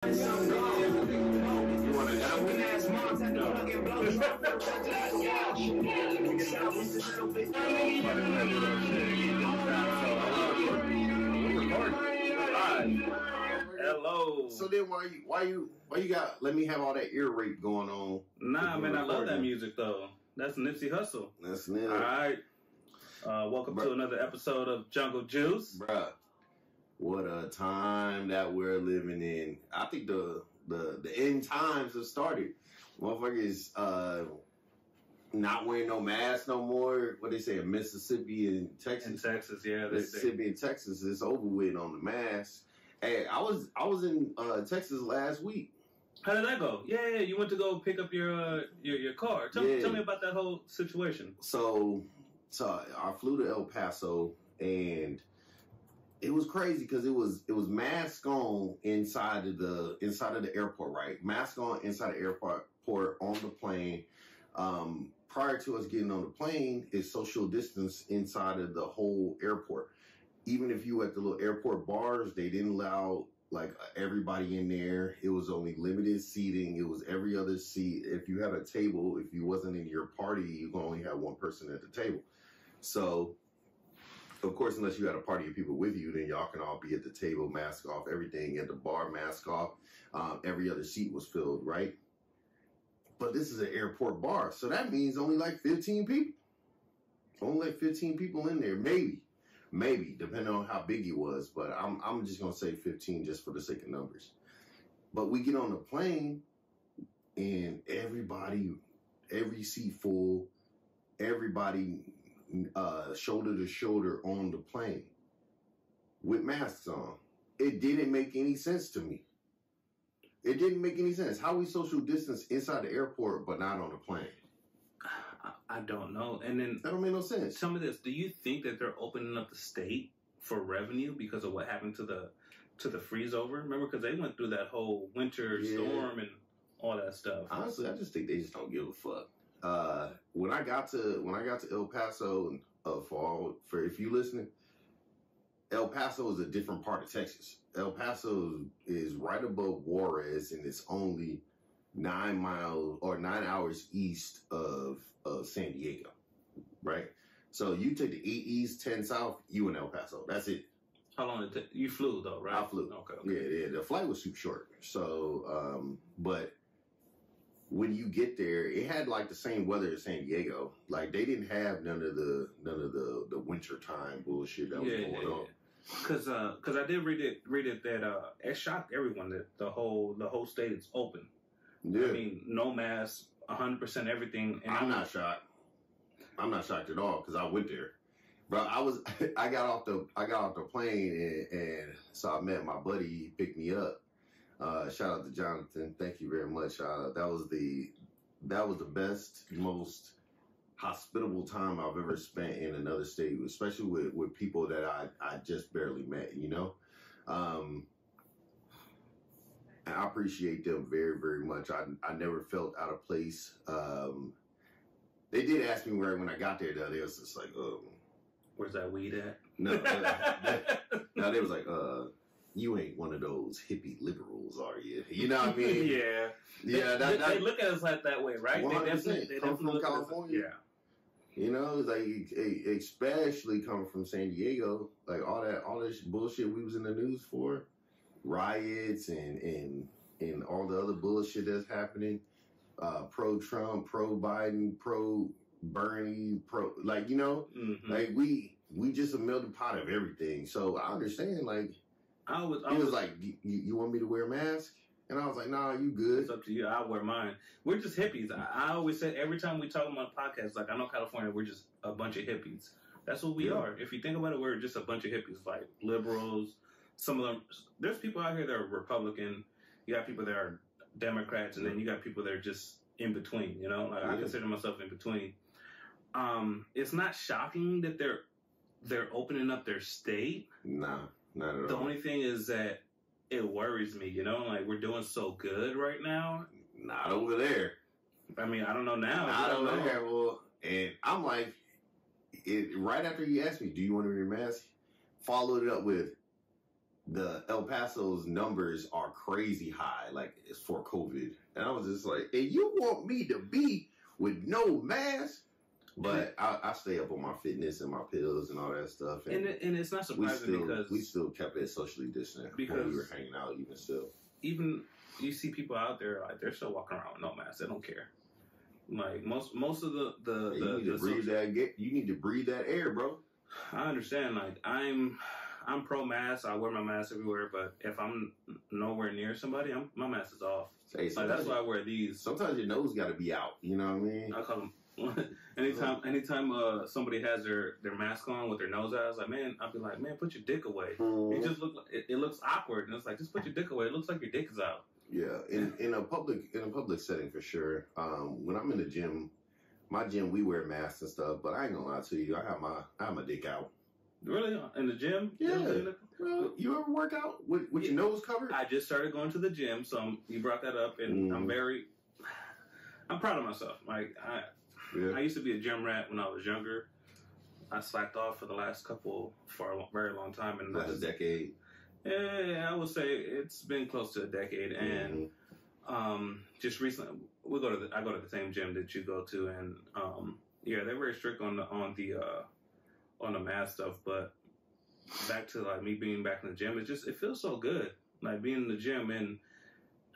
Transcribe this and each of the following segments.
You want to Hello. So then why you got let me have all that ear rape going on? Nah, man, I love that music though. That's Nipsey Hussle. That's Nip. All right. Welcome to another episode of Jungle Juice. Bruh. What a time that we're living in. I think the end times have started. Motherfuckers not wearing no mask no more. What they say, in Mississippi and Texas. In Texas, yeah. Mississippi and Texas is over with on the mask. Hey, I was in Texas last week. How did that go? Yeah, you went to go pick up your car. Tell me about that whole situation. So I flew to El Paso, and it was crazy because it was mask on inside of the airport, right? Mask on inside the airport on the plane. Prior to us getting on the plane, is social distance inside of the whole airport. Even if you were at the little airport bars, they didn't allow like everybody in there. It was only limited seating. It was every other seat. If you had a table, if you wasn't in your party, you could only have one person at the table. So, of course, unless you had a party of people with you, then y'all can all be at the table, mask off, everything at the bar, mask off. Every other seat was filled, right? But this is an airport bar, so that means only like 15 people. Only like 15 people in there, maybe, depending on how big it was. But I'm just gonna say 15 just for the sake of numbers. But we get on the plane, and every seat full, everybody shoulder to shoulder on the plane with masks on. It didn't make any sense to me. It didn't make any sense. How we social distance inside the airport but not on the plane? I don't know. And then that don't make no sense. Tell me this: do you think that they're opening up the state for revenue because of what happened to the freeze over? Remember, because they went through that whole winter storm and all that stuff. Honestly, I just think they just don't give a fuck. When I got to El Paso, for if you listening, El Paso is a different part of Texas. El Paso is right above Juarez, and it's only 9 hours east of San Diego, right? So you take the 8 east, 10 south, you in El Paso. That's it. How long did it take? You flew though, right? I flew. Okay. Yeah. The flight was super short. So, but when you get there, it had like the same weather as San Diego. Like they didn't have none of the winter time bullshit that was going on. Because I did read it that it shocked everyone that the whole state is open. Yeah. I mean, no mask, 100% everything. And I'm not shocked. I'm not shocked at all because I went there, bro. I got off the plane and so I met my buddy. He picked me up. Shout out to Jonathan. Thank you very much. That was the best, most hospitable time I've ever spent in another state, especially with people that I just barely met, you know? And I appreciate them very, very much. I never felt out of place. They did ask me when I got there, though. They was just like, where's that weed at? No, no, they was like, you ain't one of those hippie liberals, are you? You know what I mean? Yeah. They look at us like that way, right? 100%. They come from California. Yeah. You know, like especially coming from San Diego, like all this bullshit we was in the news for, riots and all the other bullshit that's happening, pro Trump, pro Biden, pro Bernie, like you know, like we just a melting pot of everything. So I understand, like. He was like, you want me to wear a mask? And I was like, nah, you good. It's up to you. I'll wear mine. We're just hippies. I always say, every time we talk on the podcast, like, I know California, we're just a bunch of hippies. That's what we are. If you think about it, we're just a bunch of hippies, like liberals. Some of them, there's people out here that are Republican. You got people that are Democrats, and then you got people that are just in between, you know? Like, I consider myself in between. It's not shocking that they're opening up their state. Nah. Not at all. The only thing is that it worries me, you know? Like, we're doing so good right now. Not over there. I mean, I don't know now. Not over there. Well, and I'm like, right after you asked me, do you want to wear a mask? Followed it up with, the El Paso's numbers are crazy high, like it's for COVID. And I was just like, and you want me to be with no mask? But I stay up on my fitness and my pills and all that stuff. And it's not surprising because we still kept it socially distant when we were hanging out even still. Even you see people out there, like they're still walking around with no mask. They don't care. Like most of you need to breathe that air, bro. I understand. Like I'm pro mask. I wear my mask everywhere. But if I'm nowhere near somebody, my mask is off. Hey, like that's why I wear these. Sometimes your nose got to be out. You know what I mean? I call them. anytime somebody has their mask on with their nose out, I was like, man, I'll be like, man, put your dick away. It just it looks awkward, and it's like, just put your dick away. It looks like your dick is out. Yeah, in a public setting for sure. When I'm in the gym, my gym we wear masks and stuff, but I ain't gonna lie to you, I have my dick out. Really? In the gym? Yeah. Bro, you ever work out with your nose covered? I just started going to the gym, so you brought that up, and I'm proud of myself. Like I used to be a gym rat when I was younger. I slacked off for a very long time, and a decade. Yeah, I would say it's been close to a decade, and just recently I go to the same gym that you go to, and they're very strict on the mask stuff. But back to like me being back in the gym, it feels so good, like being in the gym, and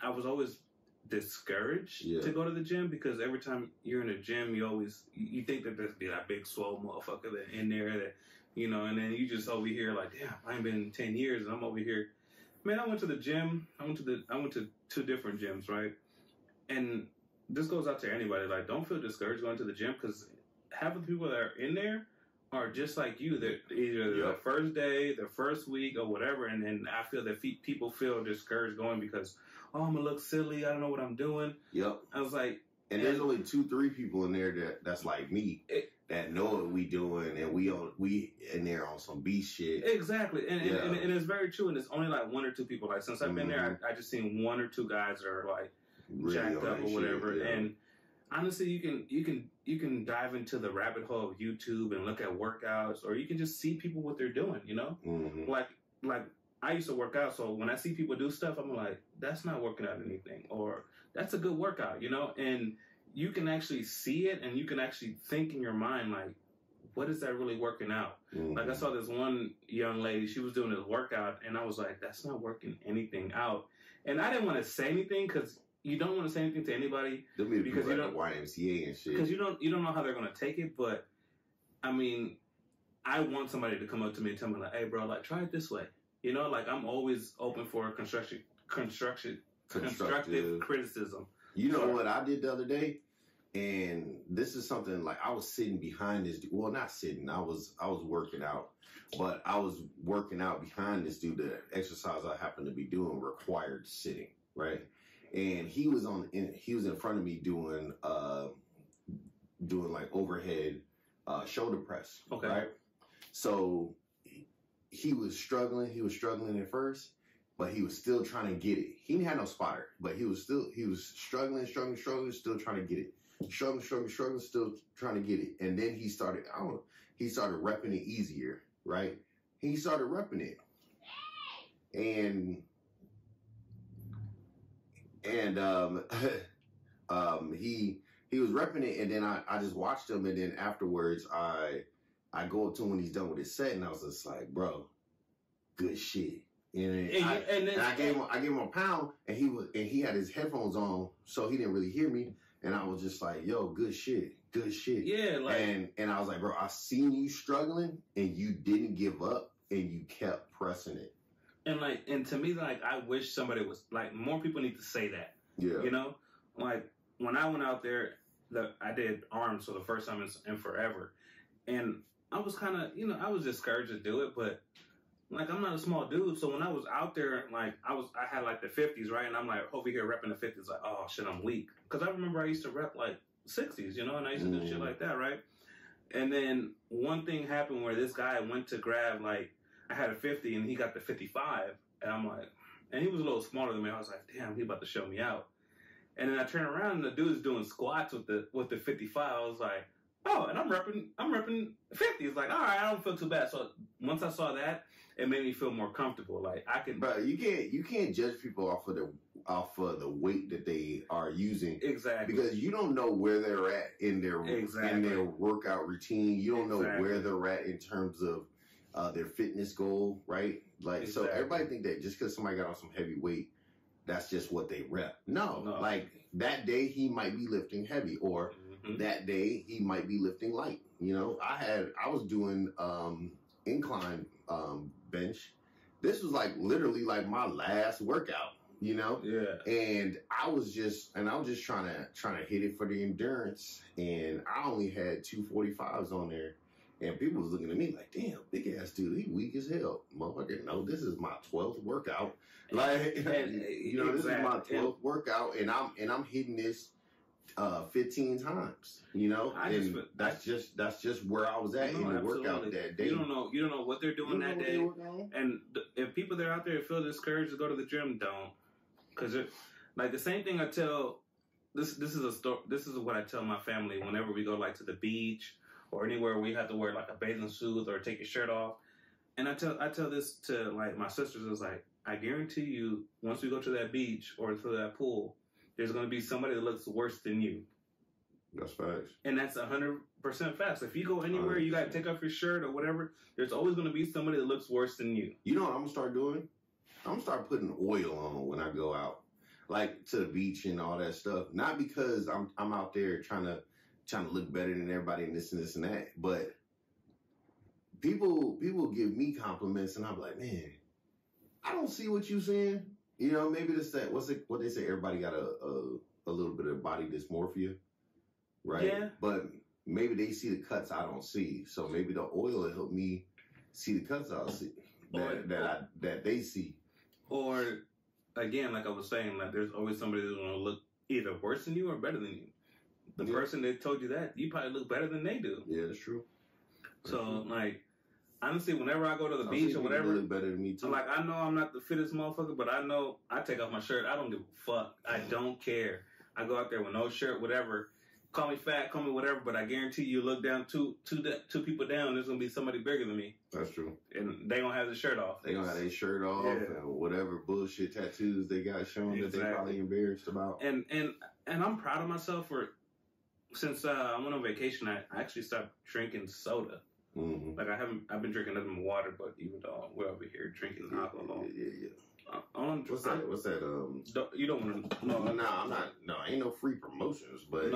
I was always discouraged to go to the gym because every time you're in a gym, you think that there's be that big swole motherfucker that in there that and then you just over here like, damn, I ain't been in 10 years and I'm over here. Man, I went to the gym. I went to 2 different gyms, right? And this goes out to anybody. Like, don't feel discouraged going to the gym because half of the people that are in there are just like you. They're either the first day, the first week, or whatever. And then I feel that people feel discouraged going because, oh, I'm gonna look silly. I don't know what I'm doing. Yep. I was like, and there's only 2-3 people in there that's like me that know what we doing, and we in there on some beast shit. Exactly, and it's very true. And it's only like 1 or 2 people. Like since I've been there, I just seen 1 or 2 guys that are like really jacked up or whatever. Shit, and honestly, you can dive into the rabbit hole of YouTube and look at workouts, or you can just see people what they're doing. Like I used to work out, so when I see people do stuff, I'm like, that's not working out anything, or that's a good workout, and you can actually see it, and you can actually think in your mind, like, what is that really working out? Like, I saw this one young lady, she was doing this workout, and I was like, that's not working anything out. And I didn't want to say anything, because you don't want to say anything to anybody. Because you don't YMCA and shit. Because you don't know how they're going to take it, but, I mean, I want somebody to come up to me and tell me, like, hey, bro, like, try it this way. Like, I'm always open for constructive criticism. You know what I did the other day? And this is something like I was sitting behind this dude. Well, not sitting. I was working out. But I was working out behind this dude. The exercise I happened to be doing required sitting, right? And he was in front of me doing like overhead shoulder press. Okay. Right? So he was struggling at first, but he was still trying to get it. He didn't have no spotter, but he was struggling, still trying to get it. Struggling, still trying to get it. And then he started repping it easier, right? He started repping it. And he was repping it, and then I just watched him, and then afterwards I go up to him when he's done with his set, and I was just like, bro, good shit. And I gave him a pound, and he had his headphones on, so he didn't really hear me. And I was just like, yo, good shit. Yeah, like, and I was like, bro, I seen you struggling, and you didn't give up, and you kept pressing it. And to me, like, I wish somebody was like, more people need to say that. Yeah. Like when I went out there, I did arms for the first time in forever, and I was kind of, I was discouraged to do it, but like, I'm not a small dude, so when I was out there, like, I had like the 50s, right? And I'm like over here repping the 50s, like, oh shit, I'm weak. Because I remember I used to rep like 60s, and I used to do shit like that, right? And then one thing happened where this guy went to grab, like, I had a 50 and he got the 55, and I'm like, and he was a little smaller than me. I was like, damn, he about to show me out. And then I turn around and the dude's doing squats with the 55. I was like, oh, and I'm repping 50. It's like, all right, I don't feel too bad. So once I saw that, it made me feel more comfortable. Like I can, but you can't judge people off of the weight that they are using. Exactly. Because you don't know where they're at in their workout routine. You don't know where they're at in terms of their fitness goal, right? Like so everybody think that just because somebody got on some heavy weight, that's just what they rep. No. Like that day he might be lifting heavy, or that day he might be lifting light. You know, I was doing incline bench. This was like literally like my last workout, you know? Yeah. And I was just trying to hit it for the endurance, and I only had 245s on there. And people was looking at me like, damn, big ass dude, he weak as hell. Motherfucker, no, this is my 12th workout. Like, you know, this is my 12th workout, and I'm hitting this 15 times. You know, that's just where I was at in the workout that day. You don't know what they're doing that day. And if people that are out there feel discouraged to go to the gym, don't, because like the same thing I tell. This is a story. This is what I tell my family whenever we go like to the beach or anywhere we have to wear like a bathing suit or take your shirt off. And I tell this to like my sisters. It's like, I guarantee you, once we go to that beach or to that pool, there's going to be somebody that looks worse than you. That's facts. And that's 100% facts. If you go anywhere, 100%. You got to take off your shirt or whatever, there's always going to be somebody that looks worse than you. You know what I'm going to start doing? I'm going to start putting oil on when I go out, like to the beach and all that stuff. Not because I'm out there trying to look better than everybody and this and that, but people give me compliments and I'm like, man, I don't see what you saying. You know, maybe it's that what they say, everybody got a little bit of body dysmorphia, right? Yeah. But maybe they see the cuts I don't see, so maybe the oil will help me see the cuts I see that they see. Or again, like I was saying, like there's always somebody that's gonna look either worse than you or better than you. The person that told you that, you probably look better than they do. Yeah, that's true. Like, honestly, whenever I go to the beach or whatever, look better than me too. Like, I know I'm not the fittest motherfucker, but I know I take off my shirt. I don't give a fuck. I don't care. I go out there with no shirt, whatever. Call me fat, call me whatever, but I guarantee you look down two people down, there's going to be somebody bigger than me. That's true. And they going to have the shirt off. They going to have their shirt off and whatever bullshit tattoos they got shown that they probably embarrassed about. And I'm proud of myself for, since I went on vacation, I actually stopped drinking soda. Mm-hmm. Like I've been drinking nothing but water, but even though we're over here drinking alcohol. Yeah. What's that? You don't want to? No, I'm not. No, ain't no free promotions, but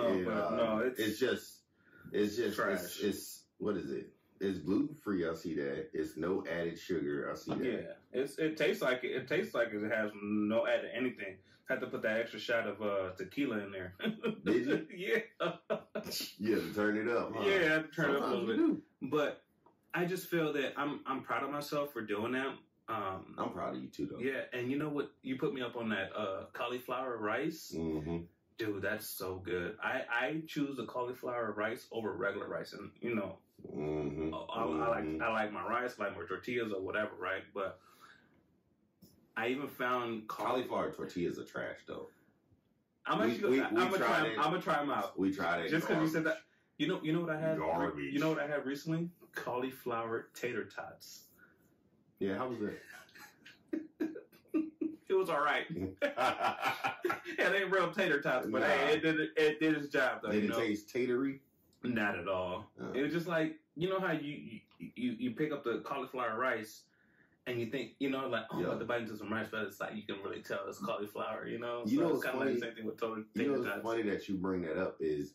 it's just trash. It's what is it? It's gluten free. I see that. It's no added sugar. I see that. Yeah, it tastes like it. It tastes like it has no added anything. Had to put that extra shot of tequila in there. Did you? Yeah. You had to turn it up. Huh? Yeah, I had to turn it up a little bit. But I just feel that I'm proud of myself for doing that. I'm proud of you too, though. Yeah, and you know what? You put me up on that cauliflower rice. Mm-hmm. Dude, that's so good. I choose the cauliflower rice over regular rice, and you know, I like my rice, I like my tortillas or whatever, right? But I even found cauliflower tortillas are trash, though. I'm gonna try them out. We tried it just because you said that. You know what I had? Garbage. You know what I had recently? Cauliflower tater tots. Yeah, how was that? It was all right. Yeah, they ain't real tater tots, but hey, it did its job though. Did it taste tatery? Not at all. It was just like, you know how you pick up the cauliflower rice and you think, you know, like, oh, I'm about to bite into some rice, but it's like you can really tell it's cauliflower, you know? You know, it's kind of like the same thing with tater tots. You know what's funny that you bring that up is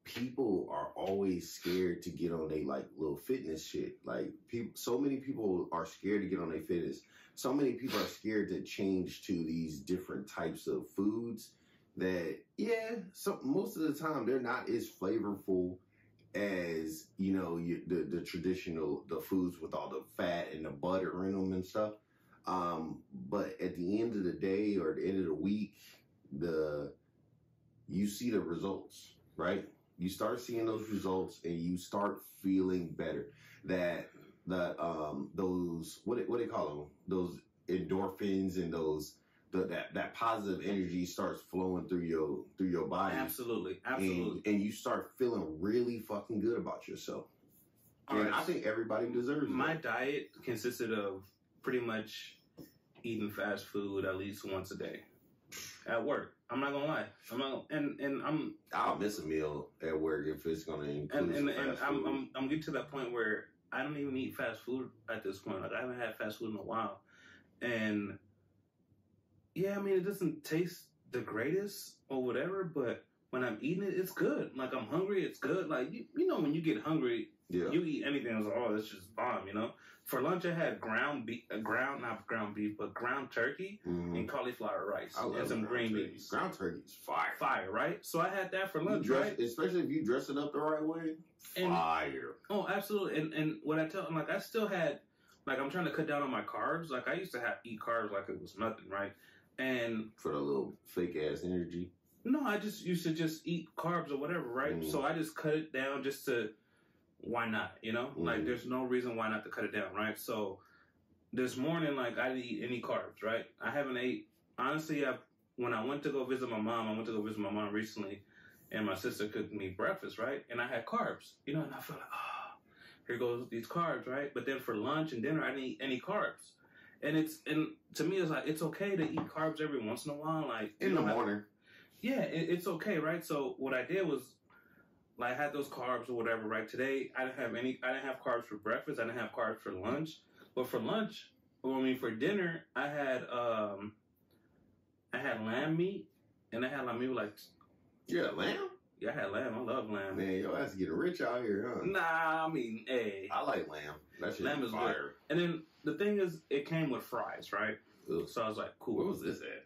people are always scared to get on their like little fitness shit. Like so many people are scared to get on their fitness. So many people are scared to change to these different types of foods that, so most of the time they're not as flavorful as, you know, the traditional, the foods with all the fat and the butter in them and stuff. But at the end of the day or the end of the week, you see the results, right? You start seeing those results and you start feeling better. That those what do they call them? Those endorphins and those that positive energy starts flowing through your body. Absolutely. And you start feeling really fucking good about yourself. And I think everybody deserves my that. diet consisted of pretty much eating fast food at least once a day at work. I'm not gonna lie. I'll miss a meal at work if it's gonna include some fast food. I'm getting to that point where I don't even eat fast food at this point. Like I haven't had fast food in a while, and yeah, I mean it doesn't taste the greatest or whatever, but when I'm eating it, it's good. Like I'm hungry, it's good. Like you know when you get hungry, you eat anything. It's like, oh, it's just bomb, you know. For lunch, I had ground turkey and cauliflower rice and some green beans. Ground turkey is fire. Fire, right? So I had that for lunch, right? Especially if you dress it up the right way. Fire. Oh, absolutely. And what I tell them, like, I still had, like, I'm trying to cut down on my carbs. Like, I used to eat carbs like it was nothing, right? And for the little fake ass energy. No, I just used to just eat carbs or whatever, right? So I just cut it down just to. Why not? You know, like there's no reason why not to cut it down, right? So this morning, like I didn't eat any carbs, right? I haven't ate. Honestly, when I went to go visit my mom, recently, and my sister cooked me breakfast, right? And I had carbs, you know, and I felt like, oh, here goes these carbs, right? But then for lunch and dinner, I didn't eat any carbs, and to me, it's like it's okay to eat carbs every once in a while, like in the morning. Yeah, it's okay, right? So what I did was. Like, I had those carbs or whatever, right? Today, I didn't have carbs for breakfast. I didn't have carbs for lunch. But for lunch, for dinner, I had lamb meat, and I had like maybe like. Yeah, lamb. Yeah, I had lamb. I love lamb. Man, your ass getting rich out here, huh? Nah, I mean, hey. I like lamb. That shit lamb is fire. Good. And then the thing is, it came with fries, right? Ugh. So I was like, cool. Where was this at?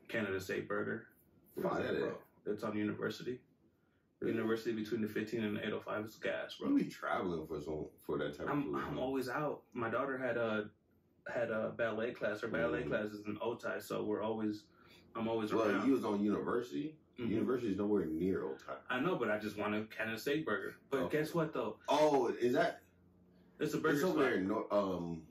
Canada State Burger. Where's that at? It's on University. University between the 15 and the 805 is gas, bro. You be traveling for that type of food. I'm always out. My daughter had a ballet class. Her ballet class is in Otay, so I'm always around. Well, you was on University. University is nowhere near Otay. I know, but I just want a Canada State burger. But guess what though? Oh, is that? It's a burger. It's over there.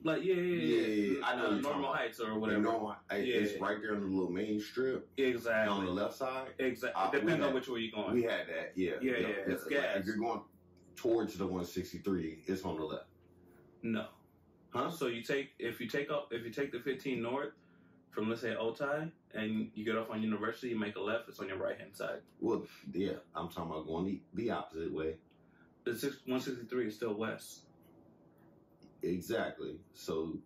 Like yeah. I know Normal Heights or whatever. It's right there on the little main strip. Exactly. On the left side. Exactly. Depends on which way you're going. We had that. Yeah. It's gas. Like if you're going towards the 163, it's on the left. No. Huh? So if you take the 15 north from, let's say, Otay, and you get off on University, you make a left. It's on your right hand side. Well, yeah, I'm talking about going the opposite way. The 163 is still west. Exactly. So,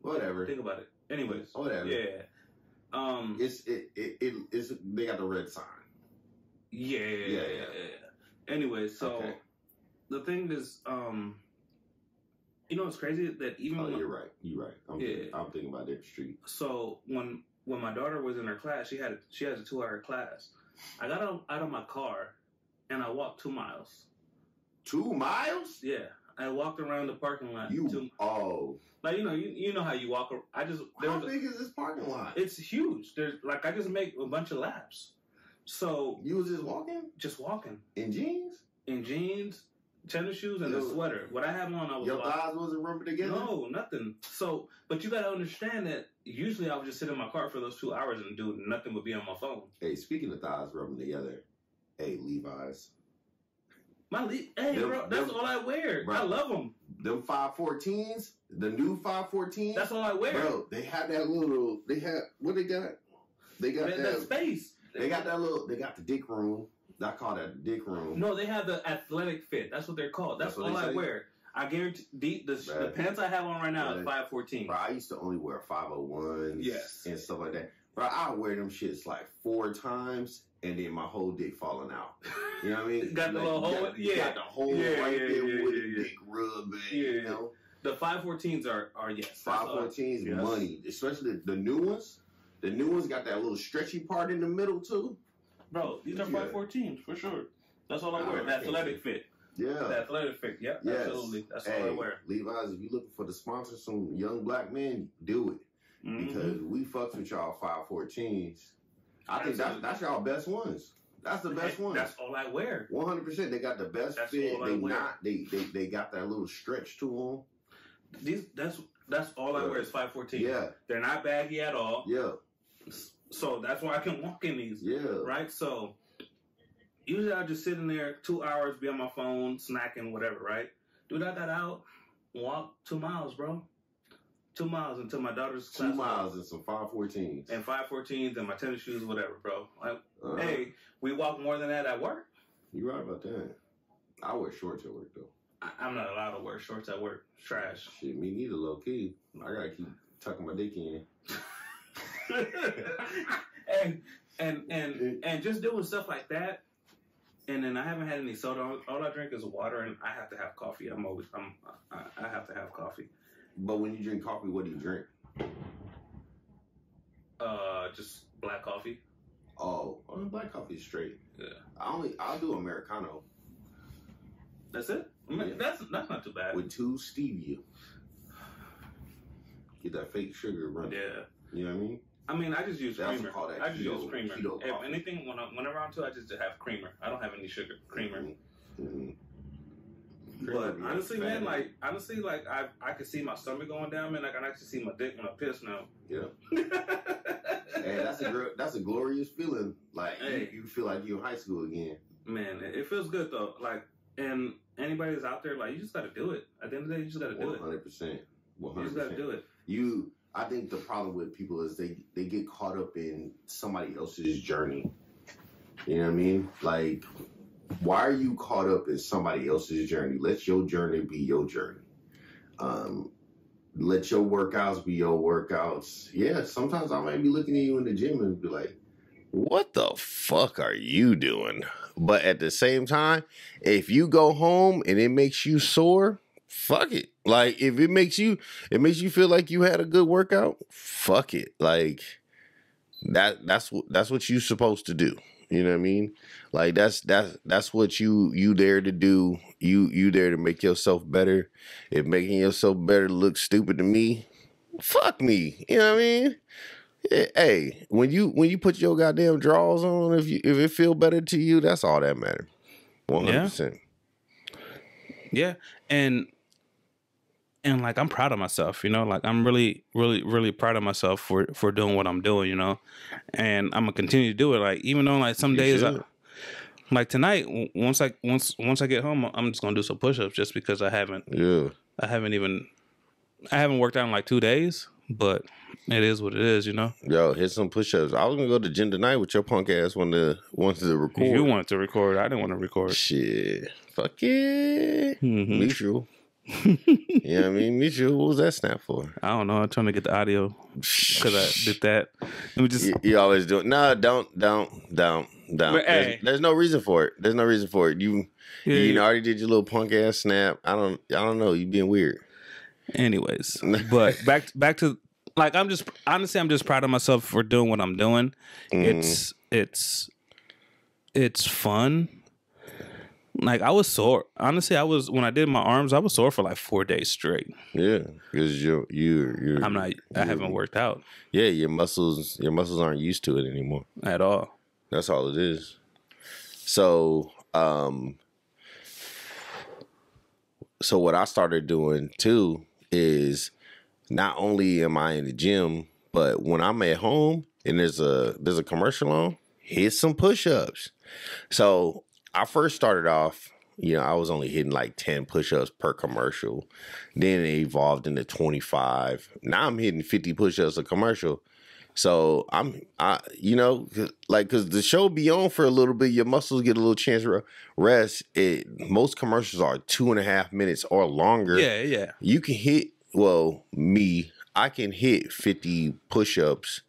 whatever. Think about it. Anyways, whatever. Yeah. It's they got the red sign. Yeah. Anyway, so the thing is, you know, it's crazy that even you're right. I'm thinking about Ep.3. So when my daughter was in her class, she has a 2-hour class. I got out of my car and I walked 2 miles. 2 miles? Yeah, I walked around the parking lot. Like you know how you walk. How big is this parking lot? It's huge. I just make a bunch of laps. So you was just walking? Just walking in jeans. In jeans, tennis shoes, and a sweater. What I have on, I was. Your thighs wasn't rubbing together. No, nothing. So, but you gotta understand that usually I would just sit in my car for those 2 hours and do nothing but be on my phone. Hey, speaking of thighs rubbing together, hey Levi's. Bro, that's all I wear. Bro, I love them. Them 514s, the new 514s. That's all I wear. Bro, they have that little. They have what they got. They got that space. They got that little. They got the dick room. I call that the dick room. No, they have the athletic fit. That's what they're called. That's all I wear. I guarantee the pants I have on right now is 514. Bro, I used to only wear 501s. Yes. And stuff like that. Bro, I wear them shits like 4 times. And then my whole dick falling out. You know what I mean? Got the little hole? Got the hole right there with the dick rub. You know? The 514s are yes. 514s money. Especially the new ones. The new ones got that little stretchy part in the middle too. Bro, these are 514s for sure. That's all I wear. The athletic fit. Yeah. The athletic fit. Yep, yes. Absolutely. That's all I wear. Levi's, if you're looking for to sponsor some young black men, do it. Because we fucks with y'all 514s. I think that's y'all best ones. That's the best ones. That's all I wear. 100%. They got the best fit. They got that little stretch to them. That's all I wear is 514. Yeah. They're not baggy at all. Yeah. So that's why I can walk in these. Yeah. Right? So usually I'll just sit in there 2 hours, be on my phone, snacking, whatever, right? Dude, I got out, walk 2 miles, bro. 2 miles until my daughter's class. 2 miles and some 514s. And 514s and my tennis shoes, whatever, bro. Like, hey, we walk more than that at work. You're right about that. I wear shorts at work, though. I'm not allowed to wear shorts at work. It's trash. Shit, me neither, low key. I gotta keep tucking my dick in. and just doing stuff like that. And then I haven't had any soda. All I drink is water, and I have to have coffee. I have to have coffee. But when you drink coffee, what do you drink? Just black coffee. Oh, black coffee is straight. Yeah. I'll do Americano. That's it. I mean, that's not too bad. With 2 stevia. Get that fake sugar running. Yeah. You know what I mean? I mean, I just use creamer. I just use creamer. If anything, whenever I'm to, I just have creamer. I don't have any sugar. Creamer. Mm-hmm. But honestly, man, I can see my stomach going down, man. I can actually see my dick when I piss now. Yeah. Hey, that's a glorious feeling. Like, hey, you feel like you're in high school again. Man, it feels good though. Like, and anybody that's out there, like, you just got to do it. At the end of the day, you just got to do it. 100%. 100%. You just got to do it. I think the problem with people is they get caught up in somebody else's journey. You know what I mean? Like, why are you caught up in somebody else's journey? Let your journey be your journey. Let your workouts be your workouts. Yeah, sometimes I might be looking at you in the gym and be like, what the fuck are you doing? But at the same time, if you go home and it makes you sore, fuck it. Like, if it makes you feel like you had a good workout, fuck it. Like, that's what you're supposed to do. You know what I mean? Like, that's what you there to do. You there to make yourself better. If making yourself better looks stupid to me, fuck me. You know what I mean? Hey, when you put your goddamn drawers on, if it feel better to you, that's all that matters. 100%. Yeah, and like, I'm proud of myself, you know, like, I'm really, really, really proud of myself for doing what I'm doing, you know, and I'm gonna continue to do it. Like, even though, like, some days, like tonight, once I get home, I'm just gonna do some push-ups just because I haven't worked out in like 2 days, but it is what it is, you know. Yo, hit some push-ups. I was gonna go to the gym tonight with your punk ass wanted to record. You wanted to record. I didn't want to record. Shit, fuck it. Mm-hmm. Mutual. You know what I mean? Mutual. What was that snap for? I don't know. I'm trying to get the audio because I did that. Let me just. You always do it. No, don't. But, hey. There's no reason for it. You already did your little punk ass snap. I don't know. You being weird. Anyways, but back to, like, I'm just proud of myself for doing what I'm doing. Mm. It's fun. Like, I was sore. Honestly, when I did my arms, I was sore for like 4 days straight. Yeah, because I haven't worked out. Yeah, your muscles aren't used to it anymore at all. That's all it is. So, what I started doing too is, not only am I in the gym, but when I'm at home and there's a commercial on, hit some push-ups. So I first started off, I was only hitting like 10 push-ups per commercial. Then it evolved into 25. Now I'm hitting 50 push-ups a commercial. So because the show be on for a little bit, your muscles get a little chance to rest. Most commercials are 2.5 minutes or longer. Yeah. You can hit, I can hit 50 push-ups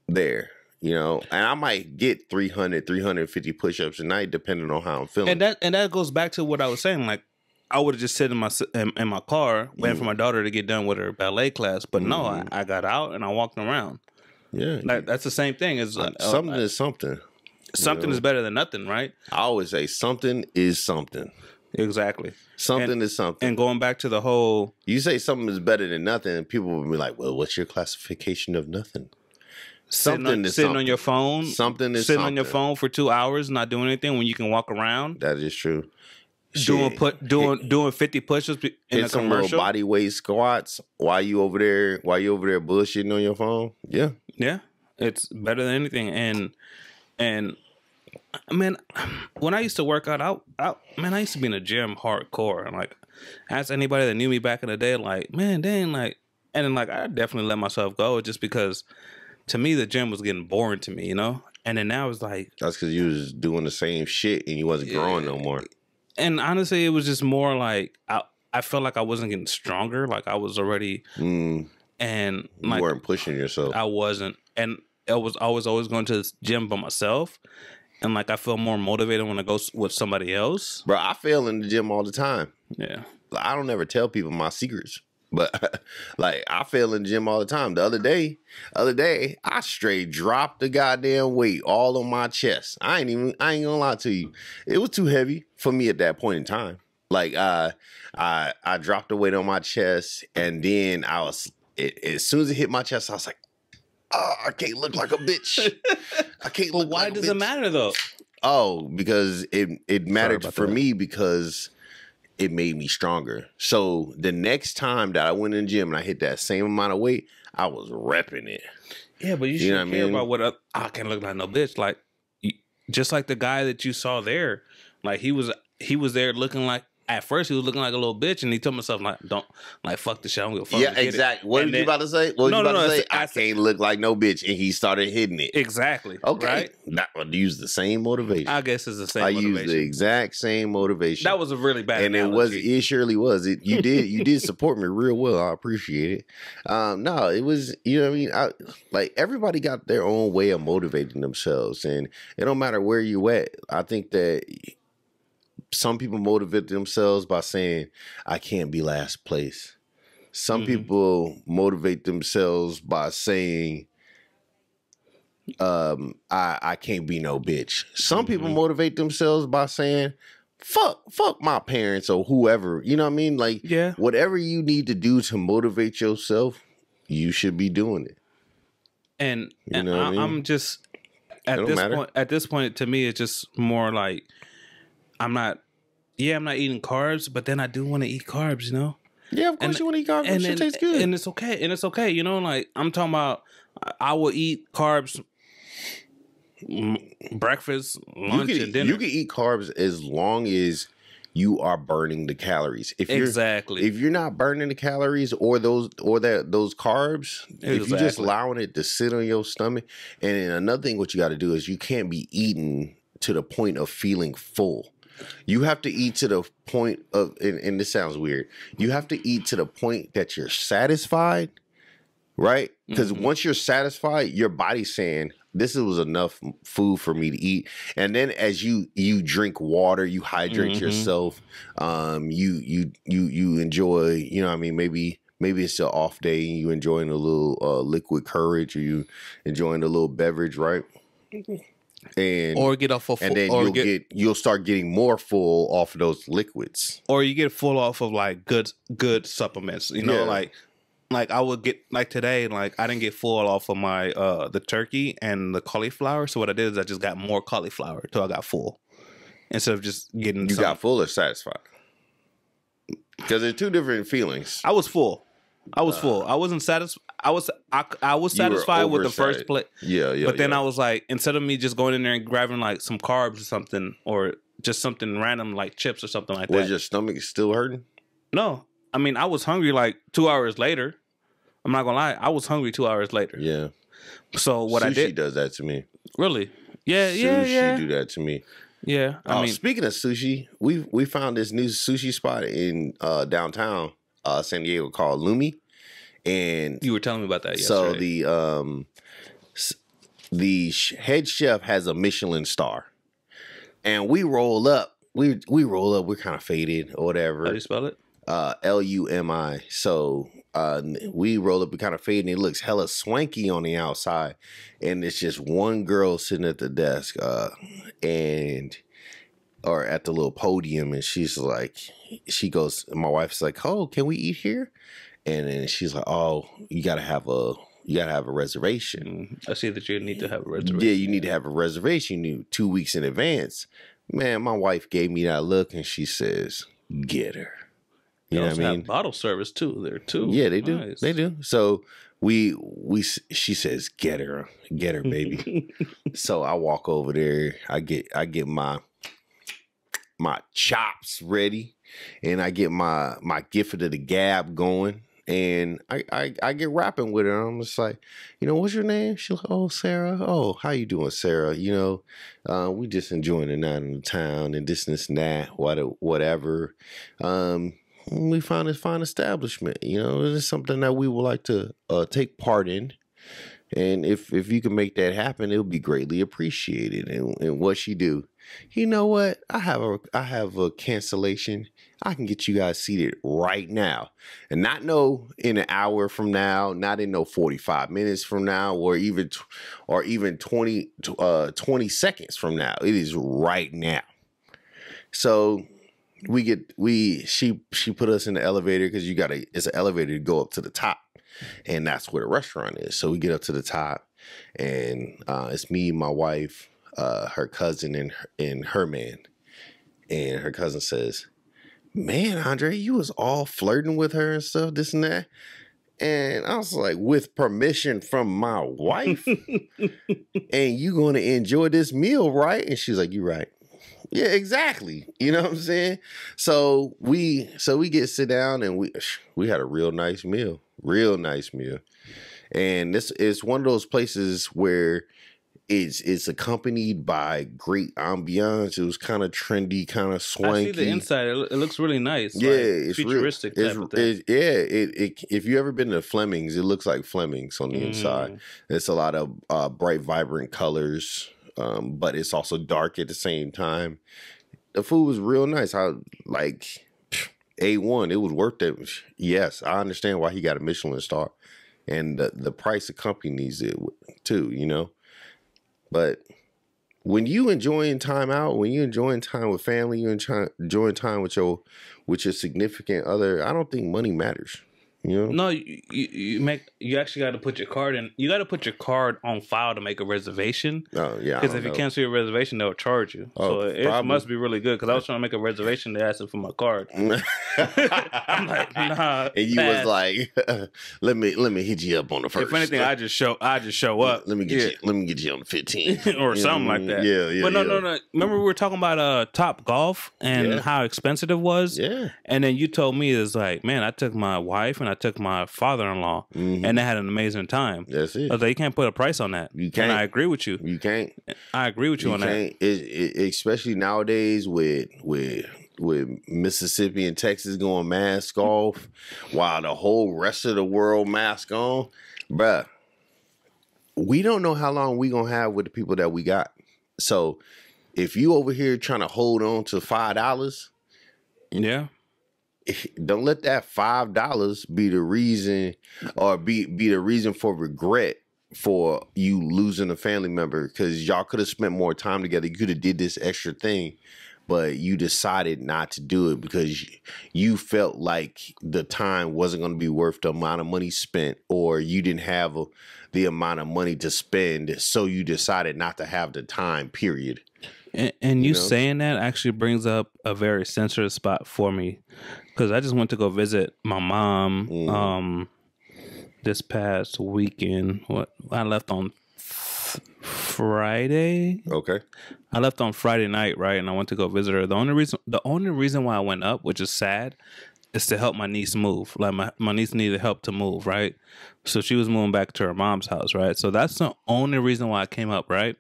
there. And I might get 350 push-ups a night, depending on how I'm feeling. And that goes back to what I was saying. Like, I would have just sit in my car waiting for my daughter to get done with her ballet class, but no, I got out and I walked around. Yeah, that's the same thing. As something is something. Something is better than nothing, right? I always say something is something. Exactly. Something is something. And going back to the whole, you say something is better than nothing, and people will be like, "Well, what's your classification of nothing?" Sitting on your phone. Something is sitting something. On your phone for 2 hours, not doing anything when you can walk around. That is true. doing 50 push-ups in hit a some commercial. little body weight squats while you over there bullshitting on your phone. Yeah. Yeah, it's better than anything. And man, when I used to work out, I used to be in the gym hardcore. And like, ask anybody that knew me back in the day, like, man, dang, like, and then like, I definitely let myself go just because to me, the gym was getting boring to me, you know? And then now it's like. That's because you was doing the same shit and you wasn't growing no more. And honestly, it was just more like, I felt like I wasn't getting stronger. Like I was already. And you like, weren't pushing yourself. I wasn't. And I was always going to the gym by myself. And like I feel more motivated when I go with somebody else. Bro, I fail in the gym all the time. Yeah. I don't ever tell people my secrets. But like I fail in the gym all the time. The other day, I straight dropped the goddamn weight all on my chest. I ain't gonna lie to you. It was too heavy for me at that point in time. Like I dropped the weight on my chest, and then as soon as it hit my chest, I was like, oh, I can't look like a bitch. I can't look Why like a bitch. does it matter though? Oh, because it mattered for me because it made me stronger. So the next time that I went in the gym and I hit that same amount of weight, I was repping it. Yeah, but you shouldn't care about what I can't look like no bitch. Like just like the guy that you saw there, like he was there looking like. At first, he was looking like a little bitch, and he told himself, like, don't, like, fuck the shit. I'm gonna fuck. Yeah, exactly. What were you about to say? What were you about to say? I can't look like no bitch, and he started hitting it. Exactly. Okay. Right? That would use the same motivation. I guess it's the same motivation. I used the exact same motivation. That was a really bad analogy. It surely was. You did support me real well. I appreciate it. No, it was, you know what I mean? Like, everybody got their own way of motivating themselves, and it don't matter where you at. I think that some people motivate themselves by saying, I can't be last place. Some people motivate themselves by saying, I can't be no bitch. Some people motivate themselves by saying, fuck my parents or whoever. You know what I mean? Like, whatever you need to do to motivate yourself, you should be doing it. And, you know what I mean? I'm just, at this point, to me, it's just more like, I'm not eating carbs, but then I do want to eat carbs, you know? Yeah, of course you want to eat carbs. And it tastes good. And it's okay. You know, like, I'm talking about, I will eat carbs breakfast, lunch, and dinner. You can eat carbs as long as you are burning the calories. If you're not burning the calories or those carbs, if you're just allowing it to sit on your stomach, and then another thing what you got to do is you can't be eating to the point of feeling full. You have to eat to the point of, and this sounds weird, you have to eat to the point that you're satisfied, right? Because once you're satisfied, your body's saying, this was enough food for me to eat. And then as you drink water, you hydrate yourself, you enjoy, you know what I mean, maybe it's your off day and you enjoying a little liquid courage, or you enjoying a little beverage, right? And or get off of, and then you'll start getting more full off of those liquids, or you get full off of like good supplements. You know, like I would get, like today, like I didn't get full off of my the turkey and the cauliflower. So what I did is I just got more cauliflower till I got full, instead of just getting. You got full or satisfied? Because there's two different feelings. I was full. I wasn't satisfied. I was satisfied with the first plate. Yeah. But then I was like, instead of me just going in there and grabbing like some carbs or something, or just something random like chips or something like that. Was your stomach still hurting? No. I mean, I was hungry like 2 hours later. I'm not gonna lie. I was hungry 2 hours later. Yeah. So what I did. Sushi does that to me. Really? Yeah. Sushi do that to me. Yeah. I mean, speaking of sushi, we found this new sushi spot in downtown San Diego called Lumi, and you were telling me about that yesterday. So the head chef has a Michelin star, and we roll up. We roll up. We're kind of faded or whatever. How do you spell it? Lumi. So we roll up. We kind of faded, and it looks hella swanky on the outside, and it's just one girl sitting at the desk, or at the little podium, and she's like, she goes, my wife's like, oh, can we eat here? And then she's like, oh, you gotta have a reservation. I see that you need to have a reservation. Yeah, you need to have a reservation. You need 2 weeks in advance. Man, my wife gave me that look and she says, "Get her." They You know what also I have mean? bottle service too there too. Yeah, they do. Nice. They do. So she says, "Get her, baby." So I walk over there. I get my chops ready, and I get my gift of the gab going, and I get rapping with her. I'm just like, what's your name? She's like, "Oh, Sarah. Oh, how you doing, Sarah? We just enjoying the night in the town and this and that, whatever. We found this fine establishment. It's something that we would like to take part in." And if you can make that happen, it'll be greatly appreciated. And what she do, you know what? I have a cancellation. I can get you guys seated right now, and not in an hour from now, not in 45 minutes from now, or even 20 seconds from now. It is right now. So she put us in the elevator because it's an elevator to go up to the top. And that's where the restaurant is. So we get up to the top, and it's me, my wife, her cousin, and her man. And her cousin says, "Man, Andre, you was all flirting with her and stuff, this and that." And I was like, "With permission from my wife? And you going to enjoy this meal, right?" And she's like, "You're right." Yeah, exactly. You know what I'm saying? So we get sit down, and we had a real nice meal. And this is one of those places where it's accompanied by great ambiance. It was kind of trendy, kind of swanky. I see the inside. It looks really nice. Yeah, like it's futuristic type of thing. If you ever been to Fleming's, it looks like Fleming's on the inside. It's a lot of bright, vibrant colors, but it's also dark at the same time. The food was real nice. A1, it was worth it. Yes, I understand why he got a Michelin star, and the price accompanies it too. But when you enjoying time out, when you enjoying time with family, you enjoying time with your significant other, I don't think money matters. No, you actually got to put your card in. You got to put your card on file to make a reservation. Oh yeah, because if you cancel your reservation, they'll charge you. So it must be really good. Because I was trying to make a reservation, they asked for my card. I'm like, nah. And you was like, let me hit you up on the first. If anything, I just show up. Let me get you on the 15 or something like that. Yeah. But no. Remember we were talking about Top Golf and how expensive it was. Yeah. And then you told me it's like, man, I took my wife and I took my father-in-law, and they had an amazing time. That's it. I was like, you can't put a price on that. You can't. And I agree with you. You can't. I agree with you on that. Especially nowadays with Mississippi and Texas going mask off, while the whole rest of the world mask on, bruh. We don't know how long we gonna have with the people that we got. So if you over here trying to hold on to $5, yeah. Don't let that $5 be the reason, or be the reason for regret for you losing a family member, because y'all could have spent more time together. You could have did this extra thing, but you decided not to do it because you felt like the time wasn't going to be worth the amount of money spent, or you didn't have the amount of money to spend, so you decided not to have the time, period. And you saying that actually brings up a very sensitive spot for me, because I just went to go visit my mom this past weekend. I left on Friday. Okay. I left on Friday night, right? And I went to go visit her. The only reason why I went up, which is sad, is to help my niece move. Like my niece needed help to move, right? So she was moving back to her mom's house, right? So that's the only reason why I came up, right?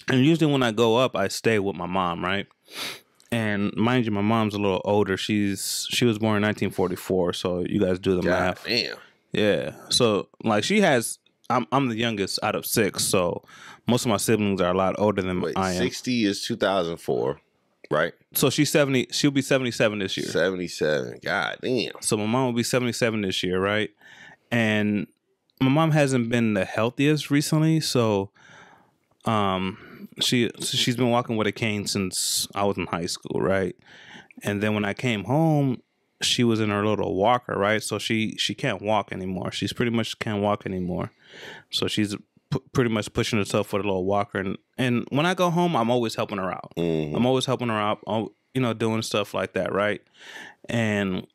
And usually when I go up, I stay with my mom, right? And mind you, my mom's a little older. She was born in 1944, so you guys do the math. Damn. Yeah. So like I'm the youngest out of 6, so most of my siblings are a lot older than I am. 60 is 2004, right? So she's 70. She'll be 77 this year. 77. God damn. So my mom will be 77 this year, right? And my mom hasn't been the healthiest recently, so she's been walking with a cane since I was in high school, right? And then when I came home, she was in her little walker, right? So she can't walk anymore. She's pretty much can't walk anymore. So she's pretty much pushing herself with a little walker. And when I go home, I'm always helping her out. Mm-hmm. I'm always helping her out, doing stuff like that, right? And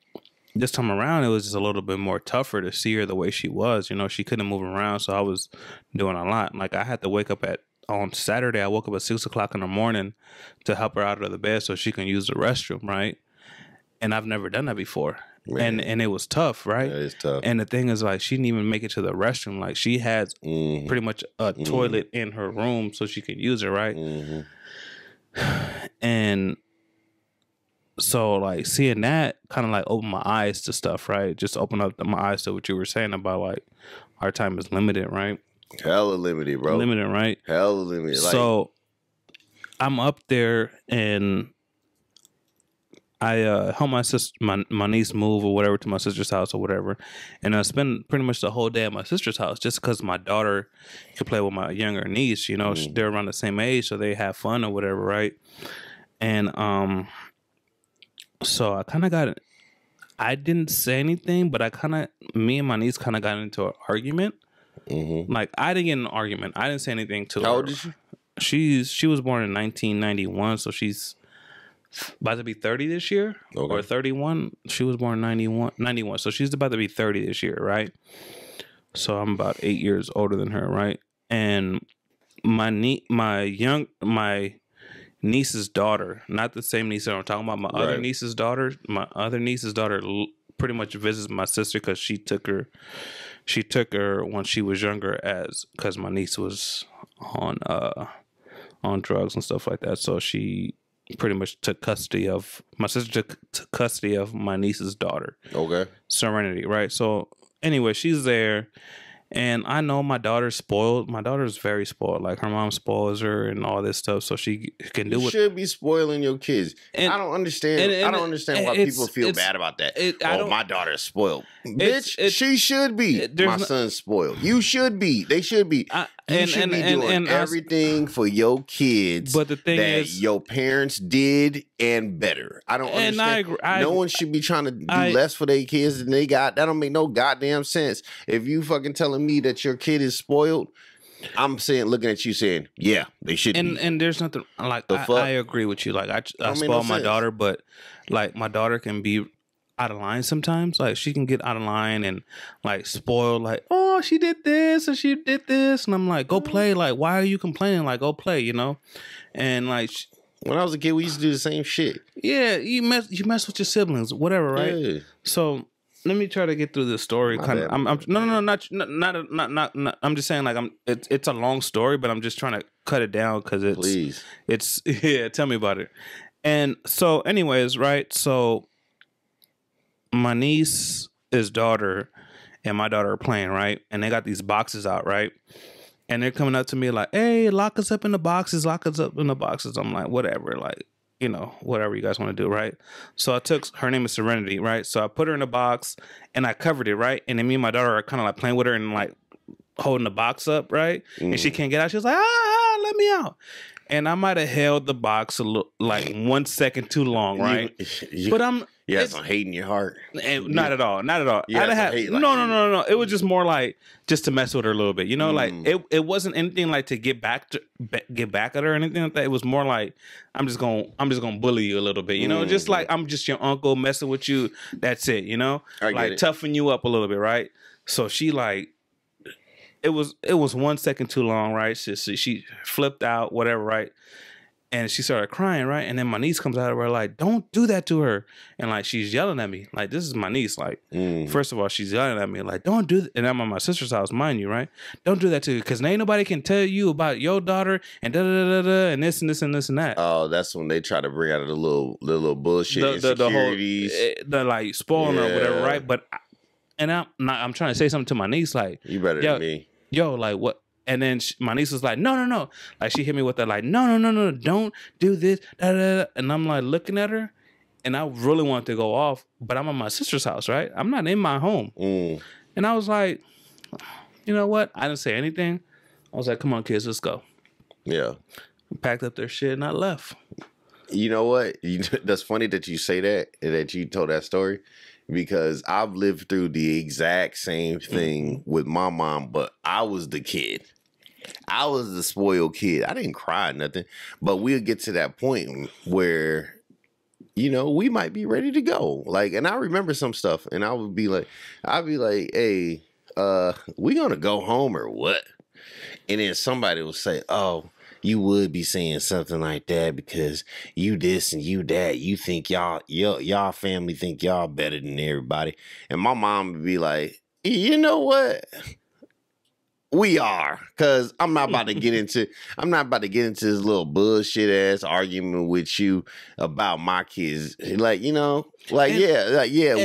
this time around, it was just a little bit more tougher to see her the way she was. She couldn't move around, so I was doing a lot. Like, I had to wake up on Saturday, I woke up at 6 o'clock in the morning to help her out of the bed so she can use the restroom, right? And I've never done that before. Man. And it was tough, right? That is tough. And the thing is, like, she didn't even make it to the restroom. Like, she has pretty much a toilet in her room so she can use it, right? And so, like, seeing that kind of, like, opened my eyes to stuff, right? Just open up my eyes to what you were saying about, like, our time is limited, right? Hella limited, bro. Limited, right? Hella limited. So, I'm up there and I help my sister, my niece move or whatever to my sister's house or whatever, and I spend pretty much the whole day at my sister's house just because my daughter could play with my younger niece. They're around the same age, so they have fun or whatever, right? And so I kind of got. I didn't say anything, but me and my niece kind of got into an argument. Like, I didn't get in an argument. I didn't say anything to her. How old is she? She was born in 1991, so she's about to be 30 this year, or 31. She was born in 91, so she's about to be 30 this year, right? So I'm about 8 years older than her, right? And my niece's daughter, not the same niece that I'm talking about, my other niece's daughter. My other niece's daughter pretty much visits my sister because she took her when she was younger, because my niece was on drugs and stuff like that. So she pretty much took custody of my sister, took custody of my niece's daughter. Okay. Serenity, right? So anyway, she's there, and I know my daughter's spoiled. My daughter's very spoiled. Like, her mom spoils her and all this stuff, so she can do it. You should be spoiling your kids. And I don't understand. I don't understand why people feel bad about that. My daughter's spoiled. Bitch, she should be. My son's spoiled. You should be. They should be. You should be doing everything for your kids. But the thing is, your parents did and better. I don't understand. I agree. No one should be trying to do less for their kids than they got. That don't make no goddamn sense. If you fucking telling me that your kid is spoiled, I'm looking at you saying, yeah, they should be. And there's nothing, like, I agree with you. Like, I spoil my daughter, but, like, my daughter can be out of line sometimes. Like, she can get out of line and, like, spoil, like, oh, she did this and she did this, and I'm like, go play. Like, why are you complaining? Like, go play, and, like, when I was a kid, we used to do the same shit. Yeah, you mess with your siblings, whatever, right? Yeah. So let me try to get through this story. No, I'm just saying, like, it's a long story, but I'm just trying to cut it down because it's yeah. Tell me about it. And so, anyways, right? So my niece's daughter and my daughter are playing, right? And they got these boxes out, right? And they're coming up to me like, hey, lock us up in the boxes, lock us up in the boxes. I'm like, whatever, like, whatever you guys want to do, right? So I took, her name is Serenity, right? So I put her in a box and I covered it, right? And then me and my daughter are kind of like playing with her and like holding the box up, right? And she can't get out. She was like, let me out. And I might have held the box like 1 second too long, right? But you had some hate in your heart. Not at all. Not at all. No. It was just more like just to mess with her a little bit. Like it wasn't anything like to get back at her or anything like that. It was more like I'm just gonna bully you a little bit. Just like I'm just your uncle messing with you. That's it. Like toughen you up a little bit, right? So she like. It was 1 second too long, right? She flipped out, whatever, right? And she started crying, right? And then my niece comes out of her like, don't do that to her. And like, she's yelling at me. Like, this is my niece. Like, first of all, she's yelling at me like, don't do that. And I'm at my sister's house, mind you, right? Don't do that to her. Because ain't nobody can tell you about your daughter and da-da-da-da-da and this and this and this and that. Oh, that's when they try to bring out the little bullshit the whole, like, spoiling her or whatever, right? But, and I'm trying to say something to my niece like, you better than me. Yo, like, what? And then my niece was like, no. Like, she hit me with that, like, no, don't do this. Da, da, da. And I'm like looking at her, and I really wanted to go off, but I'm at my sister's house, right? I'm not in my home. And I was like, you know what? I didn't say anything. I was like, come on, kids, let's go. Yeah. I packed up their shit, and I left. You know what? That's funny that you say that, and that you told that story. Because I've lived through the exact same thing with my mom, but I was the kid. I was the spoiled kid. I didn't cry or nothing, but we'll get to that point where, you know, we might be ready to go. Like, and I remember some stuff, and I'd be like, hey, we gonna go home or what? And then somebody will say, oh, you would be saying something like that because you this and you that. You think y'all family think y'all better than everybody. And my mom would be like, you know what? We are, because I'm not about to get into this little bullshit ass argument with you about my kids. Like, you know, like,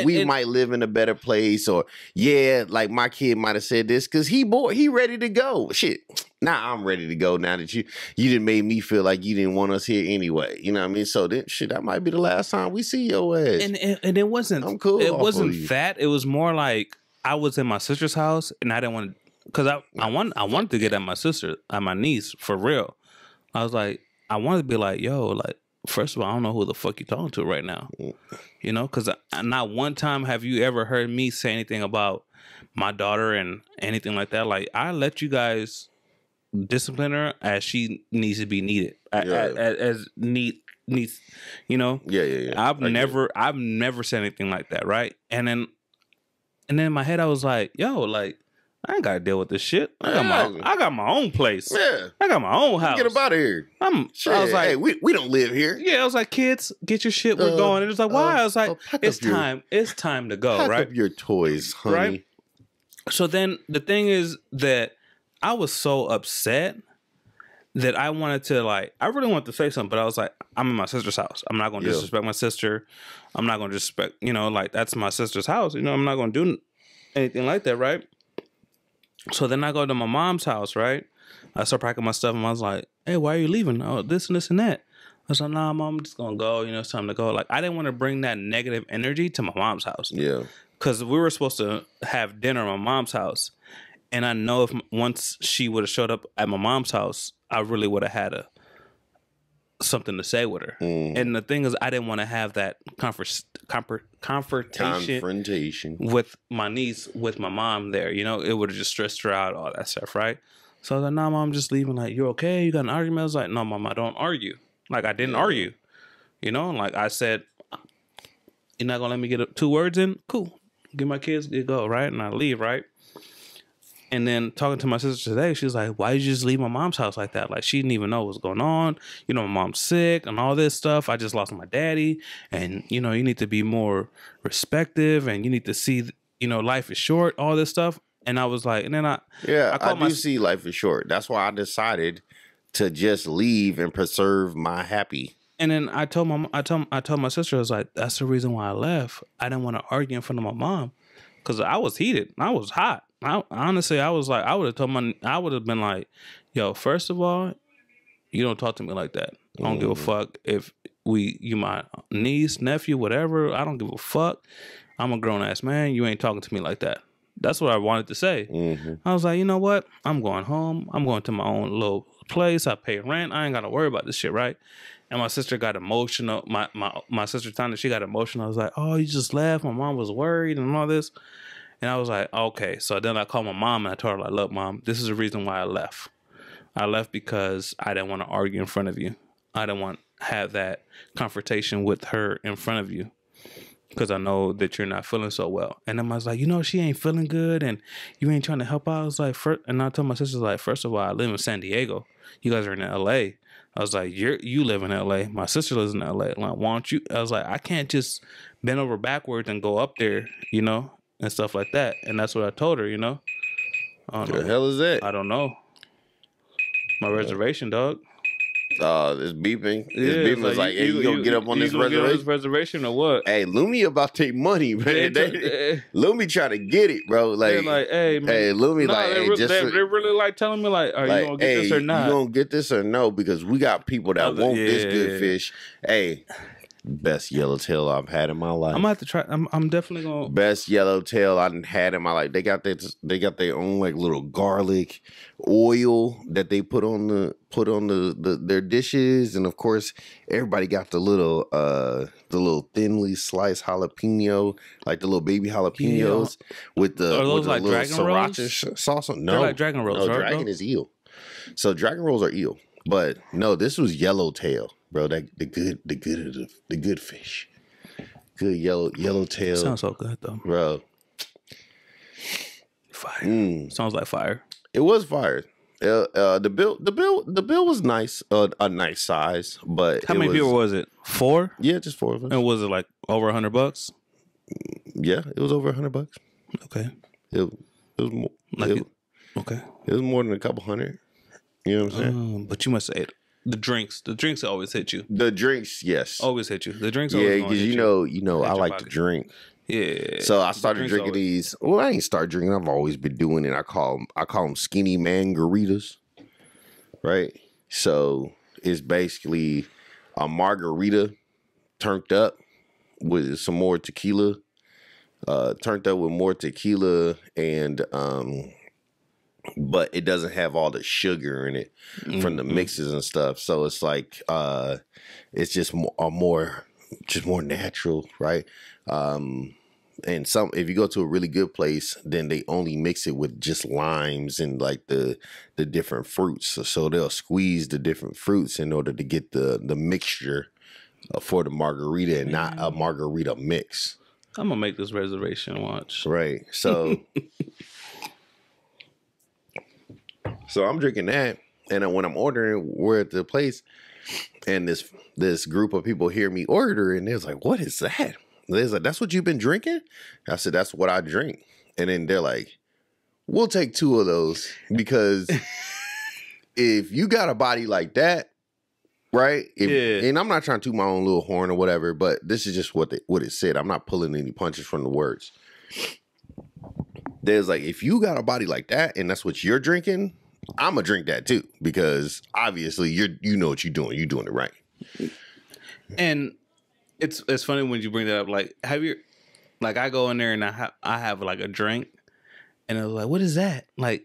we might live in a better place, or like my kid might have said this because he ready to go. Shit. Now I'm ready to go now that you didn't make me feel like you didn't want us here anyway. You know what I mean? So then shit, that might be the last time we see your ass. And it wasn't I'm cool. It wasn't that. It was more like I was in my sister's house and I didn't want to. Because I wanted to get at my sister, at my niece, for real. I was like, I wanted to be like, yo, like, first of all, I don't know who the fuck you talking to right now. You know, because not one time have you ever heard me say anything about my daughter and anything like that. Like, I let you guys discipline her as she needs to be needed. As needs, you know? Yeah. I've never said anything like that, right? And then in my head, I was like, yo, like, I ain't gotta deal with this shit. I got my own place. Yeah. I got my own house. Get up out of here. I was like, hey, we don't live here. Yeah, I was like, kids, get your shit. We're going. And it was like, why? I was like, it's time. It's time to go, pack right? Up your toys, honey. Right? So then the thing is that I was so upset that I wanted to, like, I really wanted to say something, but I was like, I'm in my sister's house. I'm not going to disrespect my sister. I'm not going to disrespect, you know, like, that's my sister's house. You know, I'm not going to do anything like that, right? So then I go to my mom's house, right? I start packing my stuff, and I was like, hey, why are you leaving? Oh, this and this and that. I was like, nah, Mom, I'm just going to go. You know, it's time to go. Like, I didn't want to bring that negative energy to my mom's house. Yeah. Because we were supposed to have dinner at my mom's house. And I know if once she would have showed up at my mom's house, I really would have had something to say with her. And the thing is, I didn't want to have that confrontation with my niece, with my mom there. You know, it would have just stressed her out, all that stuff, right? So I was like, nah, Mom, I'm just leaving. Like, you okay? You got an argument? I was like, no, Mom, I don't argue. Like, I didn't argue. You know, like I said, you're not going to let me get 2 words in? Cool. Give my kids a go, right? And I leave, right? And then talking to my sister today, she was like, why did you just leave my mom's house like that? Like, she didn't even know what was going on. You know, my mom's sick and all this stuff. I just lost my daddy. And, you know, you need to be more respective and you need to see, you know, life is short, all this stuff. And I was like, and then I do see life is short. That's why I decided to just leave and preserve my happy. And then I told my sister, I was like, that's the reason why I left. I didn't want to argue in front of my mom because I was heated. I was hot. Honestly, I was like, I would have been like, yo, first of all, you don't talk to me like that. I don't give a fuck if you my niece, nephew, whatever. I don't give a fuck. I'm a grown ass man. You ain't talking to me like that. That's what I wanted to say. I was like, you know what? I'm going home. I'm going to my own little place. I pay rent. I ain't got to worry about this shit, right? And my sister got emotional. My sister Tanya, she got emotional. I was like, oh, you just left. My mom was worried and all this. And I was like, okay. So then I called my mom and I told her, like, look, Mom, this is the reason why I left. I left because I didn't want to argue in front of you. I didn't want to have that confrontation with her in front of you because I know that you're not feeling so well. And then I was like, you know, she ain't feeling good and you ain't trying to help out. I was like, and I told my sister, like, first of all, I live in San Diego. You guys are in LA. I was like, you live in LA. My sister lives in LA. Like, why don't you? I was like, I can't just bend over backwards and go up there, you know, and stuff like that. And that's what I told her, you know. What the hell is that? I don't know. My reservation, dog. It's beeping. It's beeping. It's like, hey, you gonna get up on this reservation or what? Hey, Lumi about to take money, man. Lumi try to get it, bro. Like, hey, man. Hey, Lumi, they're really like telling me, like, are you gonna get this or not? You gonna get this or no? Because we got people that want this good fish. Hey. Best yellowtail I've had in my life. I'm gonna have to try. I'm definitely gonna. Best yellowtail I've had in my life. They got their own like little garlic oil that they put on their dishes, and of course everybody got the little thinly sliced jalapeno, like the little baby jalapenos with the like little dragon sriracha sauce. No, they're like dragon rolls. No, right, dragon is eel. So dragon rolls are eel, but no, this was yellowtail, bro. That the good fish, good yellowtail. Sounds so good though, bro. Fire. Sounds like fire. It was fire. The bill was nice, a nice size, but how many people was it? 4? Yeah, just 4 of us. And was it like over $100? Yeah, it was over $100. Okay. It was more. Okay. It was more than a couple hundred. You know what I'm saying? But you must say it. The drinks always hit you. The drinks, yes, always hit you. The drinks, yeah, because you know, I like to drink. Yeah. So I started drinking these. Well, I ain't started drinking. I've always been doing it. I call them skinny margaritas, right? So it's basically a margarita turned up with some more tequila, and but it doesn't have all the sugar in it from the mixes and stuff. So it's like it's just more natural, right? And if you go to a really good place, then they only mix it with just limes and like the different fruits. So they'll squeeze the different fruits in order to get the mixture for the margarita and not a margarita mix. I'm gonna make this reservation. Watch. Right. So so I'm drinking that, and when I'm ordering, we're at the place, and this group of people hear me order, and they're like, "What is that?" They're like, "That's what you've been drinking?" I said, "That's what I drink." And then they're like, "We'll take 2 of those because if you got a body like that, right?" And I'm not trying to toot my own little horn or whatever, but this is just what it said. I'm not pulling any punches from the words. There's like, if you got a body like that and that's what you're drinking, I'm gonna drink that too, because obviously you know what you're doing. You're doing it right. And it's funny when you bring that up. Like, I go in there and I have like a drink, and I was like, "What is that?" Like,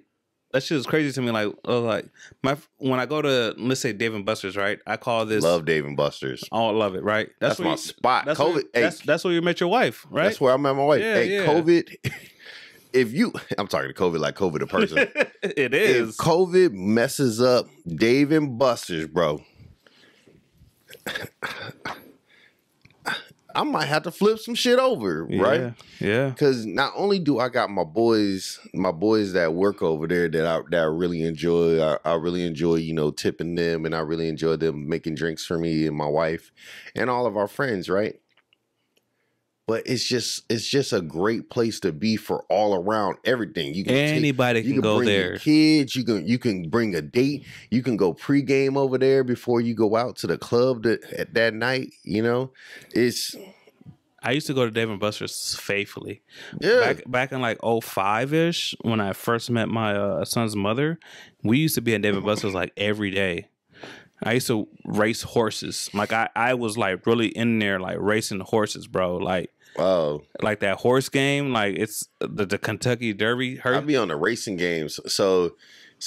that shit is crazy to me. Like when I go to, let's say, Dave and Buster's, right? I call this. Love Dave and Buster's. Oh, love it, right? That's my spot. That's COVID. That's where you met your wife, right? That's where I met my wife. Yeah, yeah. COVID. I'm talking to COVID like COVID a person. It is. If COVID messes up Dave and Buster's, bro, I might have to flip some shit over, right? Yeah. Because not only do I got my boys that work over there that I really enjoy. I really enjoy, tipping them, and I really enjoy them making drinks for me and my wife and all of our friends, right? But it's just a great place to be for all around everything. Anybody can go bring there. Your kids, you can bring a date. You can go pregame over there before you go out to the club that night. I used to go to Dave and Buster's faithfully. Yeah. Back in like 05-ish, when I first met my son's mother, we used to be at Dave and Buster's like every day. I used to race horses. Like I was like really in there like racing horses, bro. Like, wow. Like that horse game, like it's the Kentucky Derby. I'd be on the racing games. So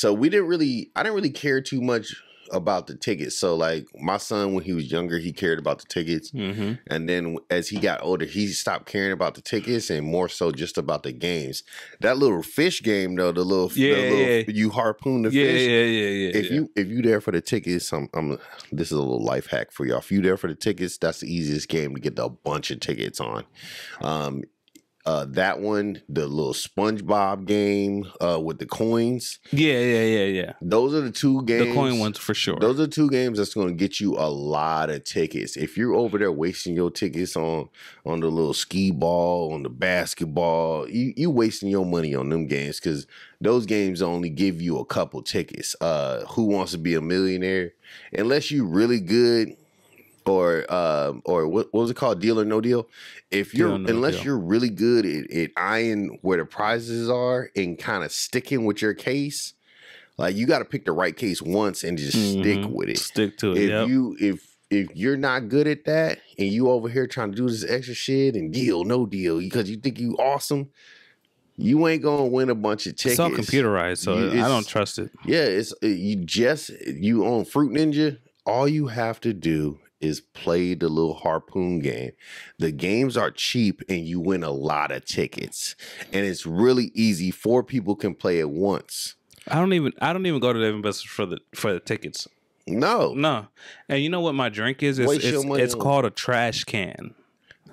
I didn't really care too much about the tickets. So like my son, when he was younger, he cared about the tickets. Mm-hmm. And then as he got older, he stopped caring about the tickets and more so just about the games. That little fish game though, you harpoon the fish. Yeah. If you there for the tickets, this is a little life hack for y'all. If you there for the tickets, that's the easiest game to get a bunch of tickets on. That one, the little SpongeBob game with the coins. Yeah. Those are the 2 games. The coin ones for sure. Those are 2 games that's going to get you a lot of tickets. If you're over there wasting your tickets on the little skee ball, on the basketball, you wasting your money on them games because those games only give you a couple tickets. Who Wants to Be a Millionaire? Unless you really good. Or what was it called? Deal or No Deal? Unless you're really good at eyeing where the prizes are and kind of sticking with your case, like you got to pick the right case once and just stick with it. Stick to it. If you're not good at that and you over here trying to do this extra shit and deal no deal because you think you awesome, you ain't gonna win a bunch of tickets. It's all computerized, so I don't trust it. Yeah, you own Fruit Ninja. All you have to do is play the little harpoon game. The games are cheap and you win a lot of tickets. And it's really easy. 4 people can play at once. I don't even go to Dave and Buster's for the tickets. No. And you know what my drink is? It's called a trash can.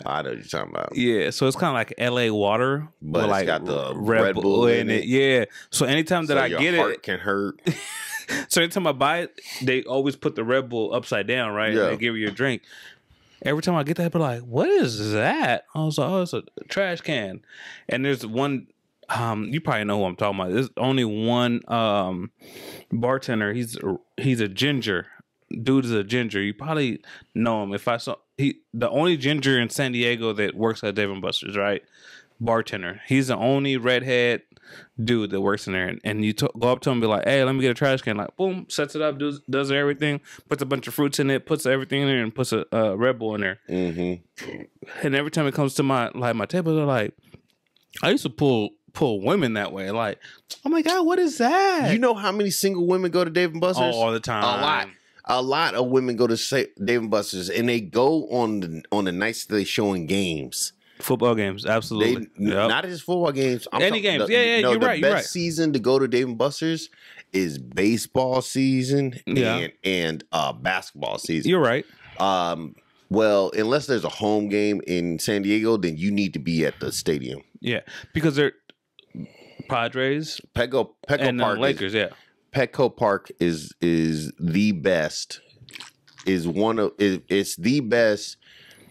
I know what you're talking about. Yeah, so it's kind of like LA water, but it's like got the Red Bull in it. Yeah, so anytime that I get your heart it, can hurt. So anytime I buy it, they always put the Red Bull upside down, right? Yeah. And they give you your drink. Every time I get that, I be like, "What is that?" I was like, "Oh, it's a trash can." And there's one. You probably know who I'm talking about. There's only one bartender. He's a ginger. Dude is a ginger. You probably know him. If I saw the only ginger in San Diego that works at Dave and Buster's, right? Bartender. He's the only redhead dude that works in there. And you go up to him and be like, "Hey, let me get a trash can." Like, boom, sets it up, does everything, puts a bunch of fruits in it, puts everything in there, and puts a Red Bull in there. Mm-hmm. And every time it comes to my table, they're like, I used to pull women that way. Like, oh my God, what is that? You know how many single women go to Dave and Buster's? All the time. A lot of women go to Dave and Buster's, and they go on the nights that they showing games. Football games, absolutely. Not just football games. Any games. You're right. The best season to go to Dave and Buster's is baseball season and basketball season. You're right. Well, unless there's a home game in San Diego, then you need to be at the stadium. Yeah, because they're Padres, Petco and Park, Lakers. Petco Park is the best. It's the best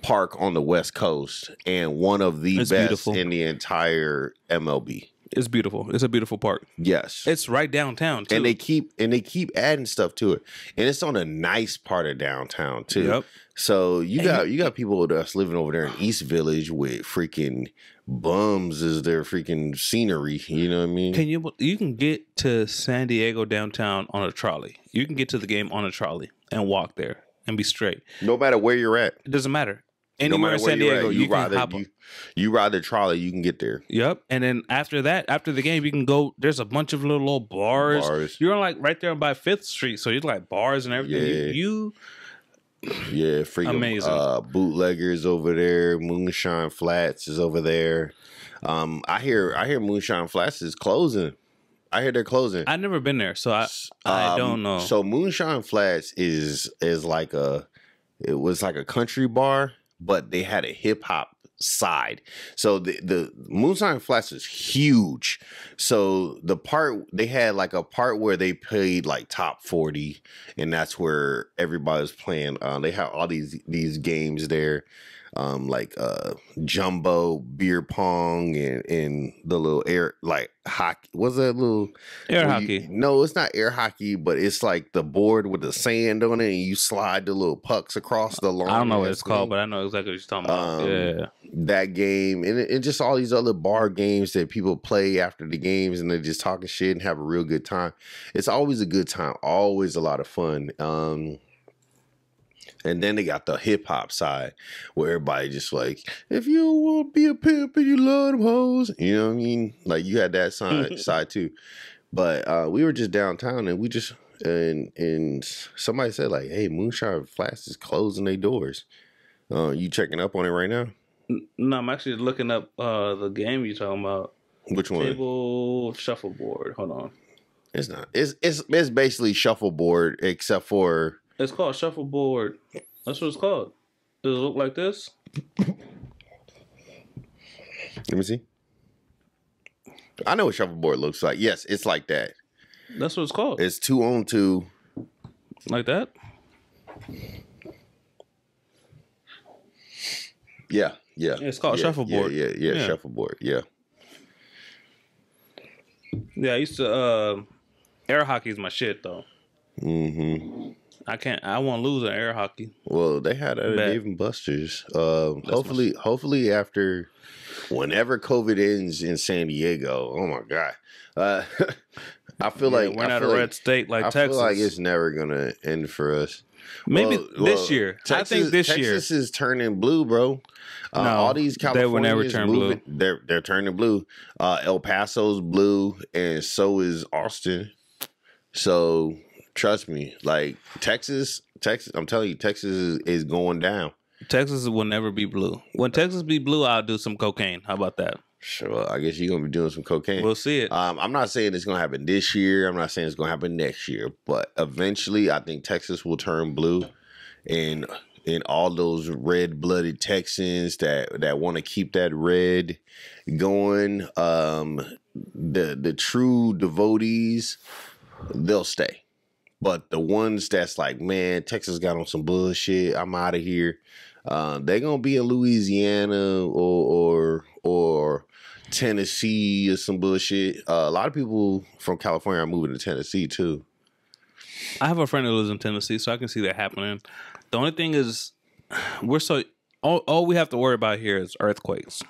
park on the West Coast and one of the best beautiful. In the entire MLB. It's beautiful. It's a beautiful park. Yes, it's right downtown too. And they keep adding stuff to it, and it's on a nice part of downtown too. Yep. So you got people that's living over there in East Village with freaking bums as their freaking scenery. You know what I mean? You can get to San Diego downtown on a trolley. You can get to the game on a trolley and walk there and be straight. No matter where you're at, it doesn't matter. Anywhere in San Diego, you can hop on. You ride the trolley, you can get there. Yep. And then after the game, you can go. There's a bunch of little bars. You're like right there by 5th Street, so you're like bars and everything. Yeah, freaking amazing. Bootleggers over there. Moonshine Flats is over there. I hear Moonshine Flats is closing. I hear they're closing. I've never been there, so I don't know. So Moonshine Flats is like it was like a country bar, but they had a hip hop side. So the Moonshine Flats is huge. So they had like a part where they played like top 40, and that's where everybody was playing. They have all these games there. Like jumbo beer pong and the little air like hockey. What's that little air hockey? No, it's not air hockey, but it's like the board with the sand on it, and you slide the little pucks across the lawn. I don't know what it's called, but I know exactly what you're talking about. That game and just all these other bar games that people play after the games, and they're just talking shit and have a real good time. It's always a good time, always a lot of fun. And then they got the hip hop side where everybody just like, if you want to be a pimp and you love them hoes, you know what I mean? Like you had that side too. But we were just downtown and we just and somebody said like, hey, Moonshine Flats is closing their doors. You checking up on it right now? No, I'm actually looking up the game you're talking about. Which one? Table shuffleboard. Hold on. It's not. It's basically shuffleboard except for. It's called shuffleboard. That's what it's called. Does it look like this? Let me see. I know what shuffleboard looks like. Yes, it's like that. That's what it's called. It's 2-on-2. Like that? Yeah. It's called shuffleboard. Yeah, shuffleboard. Yeah. Yeah, I used to air hockey is my shit though. Mm-hmm. I won't lose an air hockey. Well, they had that at Dave and Buster's. Hopefully after whenever COVID ends in San Diego. Oh my God. I feel like we're not a red state like Texas. I feel like it's never gonna end for us. Maybe this year. Texas, I think this year. Texas is turning blue, bro. No, all these Californians they will never turn blue. They're turning blue. El Paso's blue, and so is Austin. So trust me, like Texas. I'm telling you, Texas is going down. Texas will never be blue. When Texas be blue, I'll do some cocaine. How about that? Sure, I guess you're gonna be doing some cocaine. We'll see it. I'm not saying it's gonna happen this year. I'm not saying it's gonna happen next year, but eventually, I think Texas will turn blue, and all those red-blooded Texans that want to keep that red going, the true devotees, they'll stay. But the ones that's like, man, Texas got on some bullshit, I'm out of here. They're gonna be in Louisiana or Tennessee or some bullshit. A lot of people from California are moving to Tennessee too. I have a friend who lives in Tennessee, so I can see that happening. The only thing is, all we have to worry about here is earthquakes.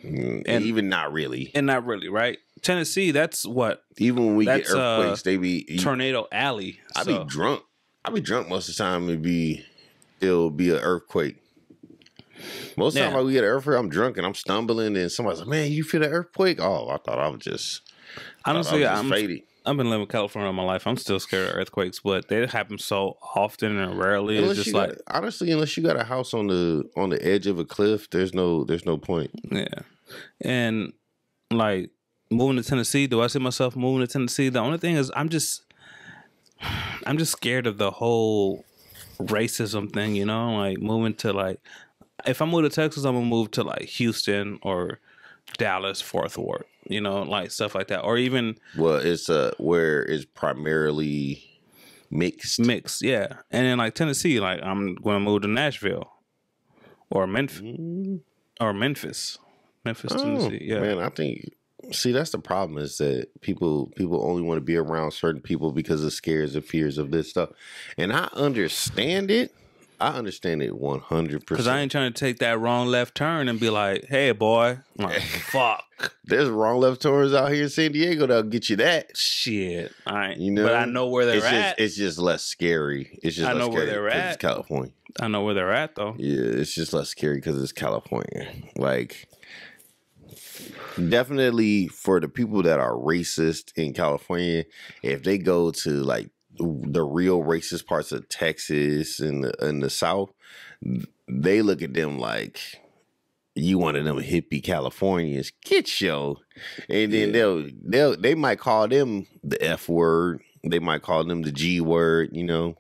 And even not really. And not really, right? Tennessee, that's what. Even when we get earthquakes, they be Tornado Alley. I be drunk. I be drunk most of the time. It'll be an earthquake. Most of the time we get an earthquake, I'm drunk and I'm stumbling, and somebody's like, "Man, you feel the earthquake?" Oh, I thought I was just. Honestly, I'm faded. I've been living in California all my life. I'm still scared of earthquakes, but they happen so often and rarely. It's just like honestly, unless you got a house on the edge of a cliff, there's no point. Yeah, and like moving to Tennessee, do I see myself moving to Tennessee? The only thing is, I'm just scared of the whole racism thing. You know, like moving to like, if I move to Texas, I'm gonna move to like Houston or Dallas, Fourth Ward. You know, like stuff like that, or even it's where it's primarily mixed, yeah. And then like Tennessee, like I'm going to move to Nashville or Memphis, Tennessee. Yeah, man, I think. See, that's the problem is that people only want to be around certain people because of scares and fears of this stuff, and I understand it. I understand it 100%. Because I ain't trying to take that wrong left turn and be like, "Hey, boy, I'm like, fuck." There's wrong left turns out here in San Diego that'll get you that shit. All right, you know, but I know where they're at. It's just less scary. It's just I less know scary where they're at. It's California. I know where they're at though. Yeah, it's just less scary because it's California. Like, definitely for the people that are racist in California, if they go to like the real racist parts of Texas and the South, they look at them like you one of them hippie Californians. Get yo, and then they might call them the F word. They might call them the G word, you know,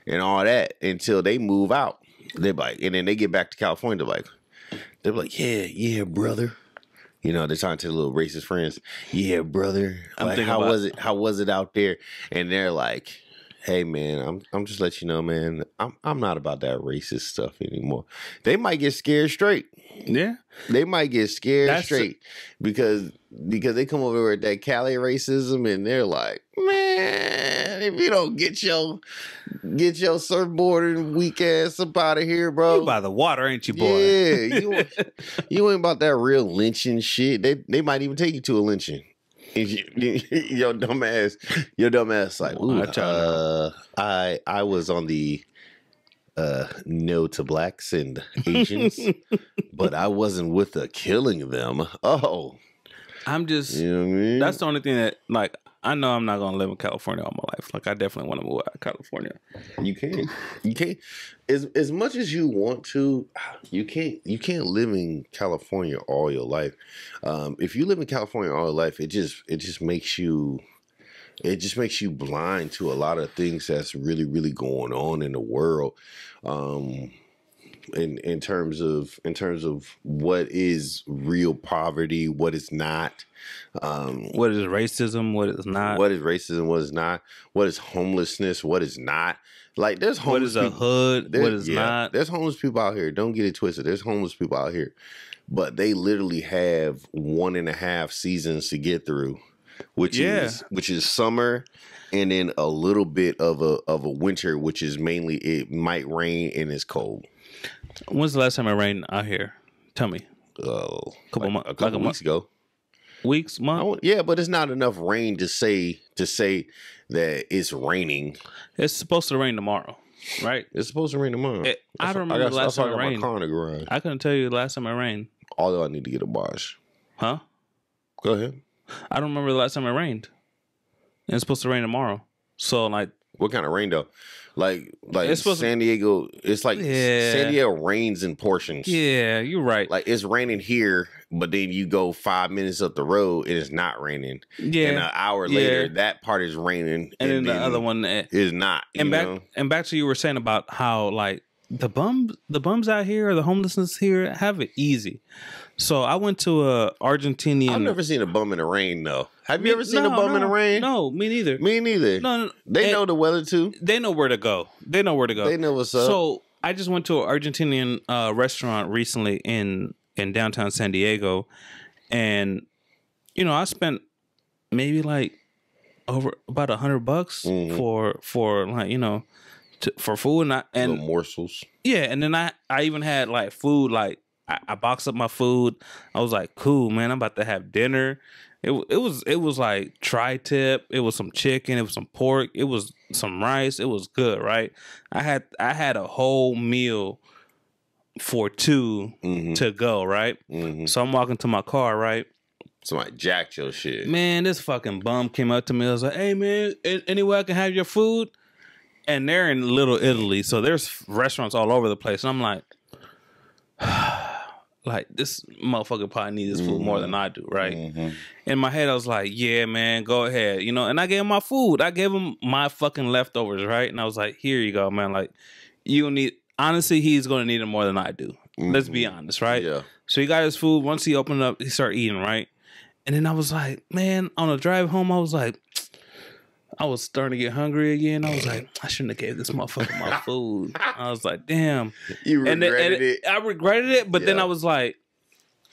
and all that until they move out. They're like, and then they get back to California. They're like, yeah, brother. You know, they're talking to the little racist friends. Yeah, brother. Like, how was it? How was it out there? And they're like, "Hey, man, I'm just letting you know, man. I'm not about that racist stuff anymore." They might get scared straight. Yeah, they might get scared straight because they come over with that Cali racism, and they're like, "Man, if you don't get your surfboard and weak ass up out of here, bro. You by the water, ain't you, boy? Yeah, you ain't about that real lynching shit. They might even take you to a lynching. Your dumb ass like, ooh, I was on the no to blacks and Asians, but I wasn't with the killing them. Oh, I'm just, you know what I mean? That's the only thing that, like, I know I'm not gonna live in California all my life. Like, I definitely want to move out of California. You can't. As much as you want to, you can't live in California all your life. If you live in California all your life, it just makes you blind to a lot of things that's really, really going on in the world. In terms of what is real poverty, what is not, what is racism, what is not, what is racism, what is not, what is homelessness, what is not. Like, there's homeless what is a hood, what is not. There's homeless people out here. Don't get it twisted. There's homeless people out here, but they literally have 1.5 seasons to get through, which is summer. And then a little bit of a winter, which is mainly it might rain and it's cold. When's the last time it rained out here? Tell me. A couple weeks ago. Weeks, month? Yeah, but it's not enough rain to say that it's raining. It's supposed to rain tomorrow, right? It's supposed to rain tomorrow. I don't remember the last time it rained. My car in the garage. I couldn't tell you the last time it rained. Although I need to get a wash. Huh? Go ahead. I don't remember the last time it rained. And it's supposed to rain tomorrow. So, like, What kind of rain though? Like It's supposed San Diego. It's like Yeah. San Diego rains in portions. Yeah, you're right. Like it's raining here, but then you go 5 minutes up the road and it's not raining. Yeah, And an hour later, that part is raining, and then the other one is not. And back to you were saying about how like the bums out here or the homelessness here have it easy. So I went to a Argentinian. I've never seen a bum in the rain though. Have you ever seen a bum in the rain? No, me neither. Me neither. No. They know the weather too. They know where to go. They know what's up. So I just went to an Argentinian restaurant recently in downtown San Diego, and I spent maybe like over about $100 for like for food and little morsels. Yeah, and then I even had like food like. I boxed up my food. I was like, cool, man, I'm about to have dinner. It was like tri-tip. It was some chicken. It was some pork. It was some rice. It was good, right? I had a whole meal for two to go, right? So I'm walking to my car, right? Somebody jacked your shit. Man, this fucking bum came up to me. I was like, hey, man, any way I can have your food? And they're in Little Italy, so there's restaurants all over the place. And I'm like... like this motherfucker probably needs this food more than I do, right? In my head, I was like, "Yeah, man, go ahead," And I gave him my food. I gave him my fucking leftovers, right? And I was like, "Here you go, man. Like, you need. Honestly, he's gonna need it more than I do. Let's be honest, right?" Yeah. So he got his food. Once he opened it up, he started eating, right? And then I was like, man, on the drive home, I was like, I was starting to get hungry again. I was like, I shouldn't have gave this motherfucker my food. I was like, damn. You regretted it? I regretted it, but then I was like,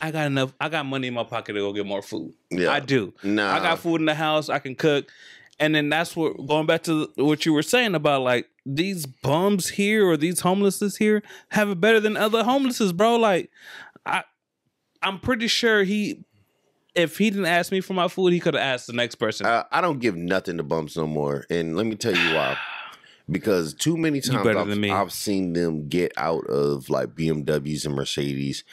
I got money in my pocket to go get more food. Yeah. I do. Nah. I got food in the house. I can cook. And then that's what, going back to what you were saying about like these bums here or these homelesses here have it better than other homelesses, bro. Like, I'm pretty sure if he didn't ask me for my food, he could have asked the next person. I don't give nothing to bumps no more. And let me tell you why. Because too many times I've seen them get out of like BMWs and Mercedes.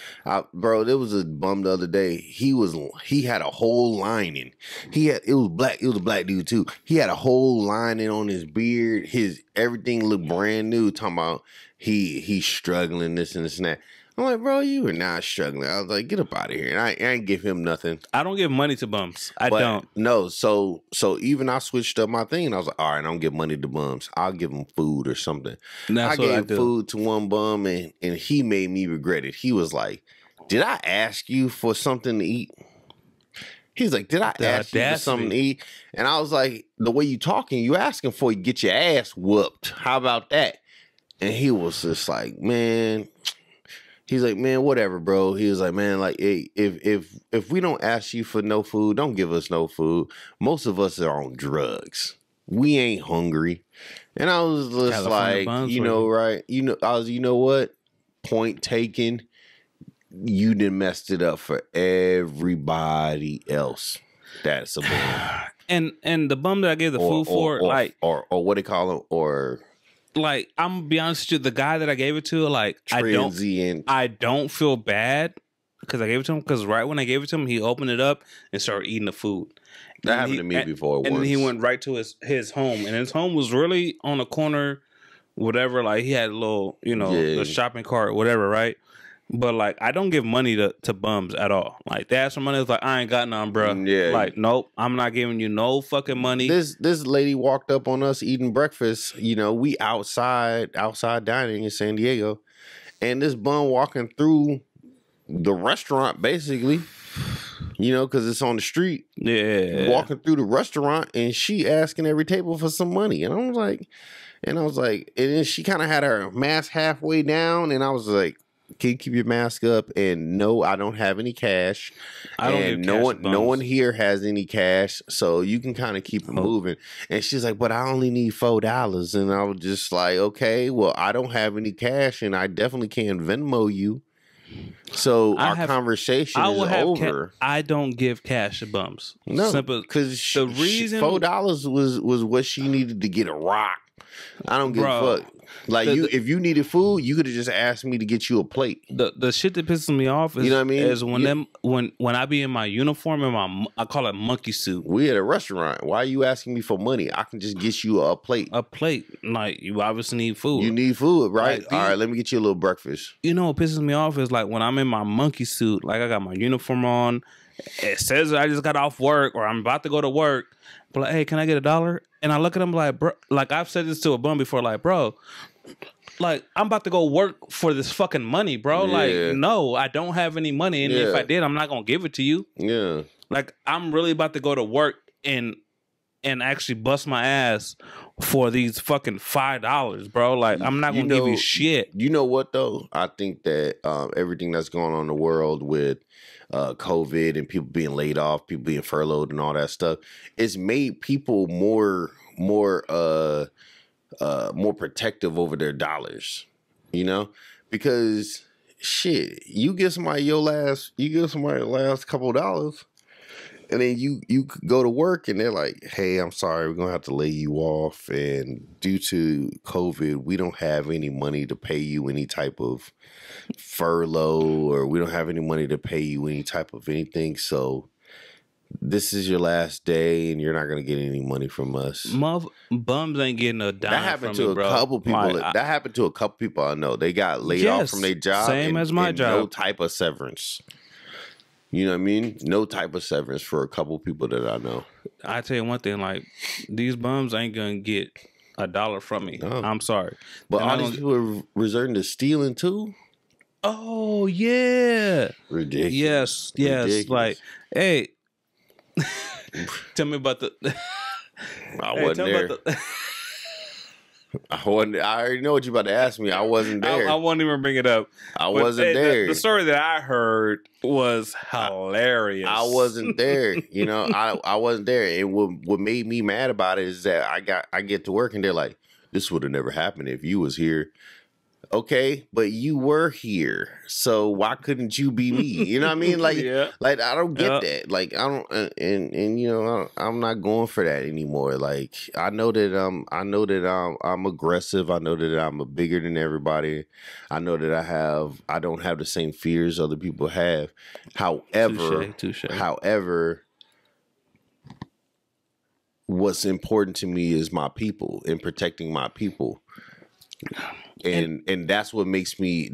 Bro, there was a bum the other day. He had a whole lining. It was black. It was a black dude too. He had a whole lining on his beard. His everything looked brand new. Talking about he's struggling this and this and that. I'm like, bro, you are not struggling. I was like, get up out of here. And I ain't give him nothing. I don't give money to bums. I don't. No, so even I switched up my thing and I was like, all right, I don't give money to bums. I'll give them food or something. I gave food to one bum and he made me regret it. He was like, did I ask you for something to eat? He's like, did I ask you for something to eat? And I was like, the way you talking, you asking for you get your ass whooped. How about that? And he was just like, man... He's like, man, whatever, bro. He was like, man, like, hey, if we don't ask you for no food, don't give us no food. Most of us are on drugs. We ain't hungry. And I was just like, right? You know what? Point taken. You done messed it up for everybody else. That's a bum. And the bum that I gave the food for, or what they call him, or. Like, I'm gonna be honest with you, the guy that I gave it to, like, transient. I don't feel bad because I gave it to him, because right when I gave it to him, he opened it up and started eating the food. That happened to me before. And then he went right to his home, and his home was really on a corner, whatever. Like, he had a little, the shopping cart, whatever, right? But like, I don't give money to bums at all. Like, they ask for money, it's like, I ain't got none, bro. Yeah. Like, nope, I'm not giving you no fucking money. This lady walked up on us eating breakfast. We outside dining in San Diego, and this bum walking through the restaurant, basically, because it's on the street. Yeah. Walking through the restaurant, and she asking every table for some money, and I was like, and then she kind of had her mask halfway down, and I was like, can you keep your mask up? And no, I don't have any cash. I don't and no one here has any cash, so you can kind of keep it moving. And she's like, but I only need $4. And I was just like, okay, well, I don't have any cash, and I definitely can't Venmo you. So our conversation is over. I don't give cash to bums. No, because the reason $4 was what she needed to get a rock. I don't give a fuck. Like if you needed food, you could have just asked me to get you a plate. The shit that pisses me off is, you know what I mean? Is when I be in my uniform and I call it monkey suit. We at a restaurant. Why are you asking me for money? I can just get you a plate. A plate. Like, you obviously need food. You need food, right? Like, all right, let me get you a little breakfast. You know what pisses me off is like when I'm in my monkey suit, like I got my uniform on, it says I just got off work or I'm about to go to work. But like, hey, can I get $1? And I look at them like, bro, like I've said this to a bum before, like, bro, like I'm about to go work for this fucking money, bro. Yeah. Like, no, I don't have any money, and if I did, I'm not gonna give it to you. Yeah, like I'm really about to go to work and actually bust my ass for these fucking $5, bro. Like I'm not gonna give you shit. You know what though? I think that everything that's going on in the world with COVID and people being laid off, people being furloughed, and all that stuff, it's made people more protective over their dollars, you know, because shit, you give somebody your last couple of dollars, and then you go to work and they're like, hey, I'm sorry, we're gonna have to lay you off, and due to COVID, we don't have any money to pay you any type of furlough, or we don't have any money to pay you any type of anything, so this is your last day, and you're not gonna get any money from us. Bums ain't getting a dime. That happened from to me, bro. couple people. Like, that happened to a couple people I know. They got laid off from their job. Same as my job. No type of severance. You know what I mean? No type of severance for a couple people that I know. I tell you one thing, like these bums ain't gonna get $1 from me. No. I'm sorry, but all these people are resorting to stealing too. Oh yeah, ridiculous. Yes, ridiculous. Like, hey. Tell me about the. I wasn't there. I already know what you're about to ask me. I wasn't there. I won't even bring it up. I wasn't there. The story that I heard was hilarious. I wasn't there. You know, I wasn't there. And what made me mad about it is that I get to work and they're like, this would have never happened if you was here. Okay, but you were here, so why couldn't you be me? You know what I mean? Like, like I don't get that. Like I don't, and you know, I'm not going for that anymore. Like I know that I'm aggressive. I know that I'm bigger than everybody. I know that I don't have the same fears other people have. However, however, what's important to me is my people and protecting my people. And that's what makes me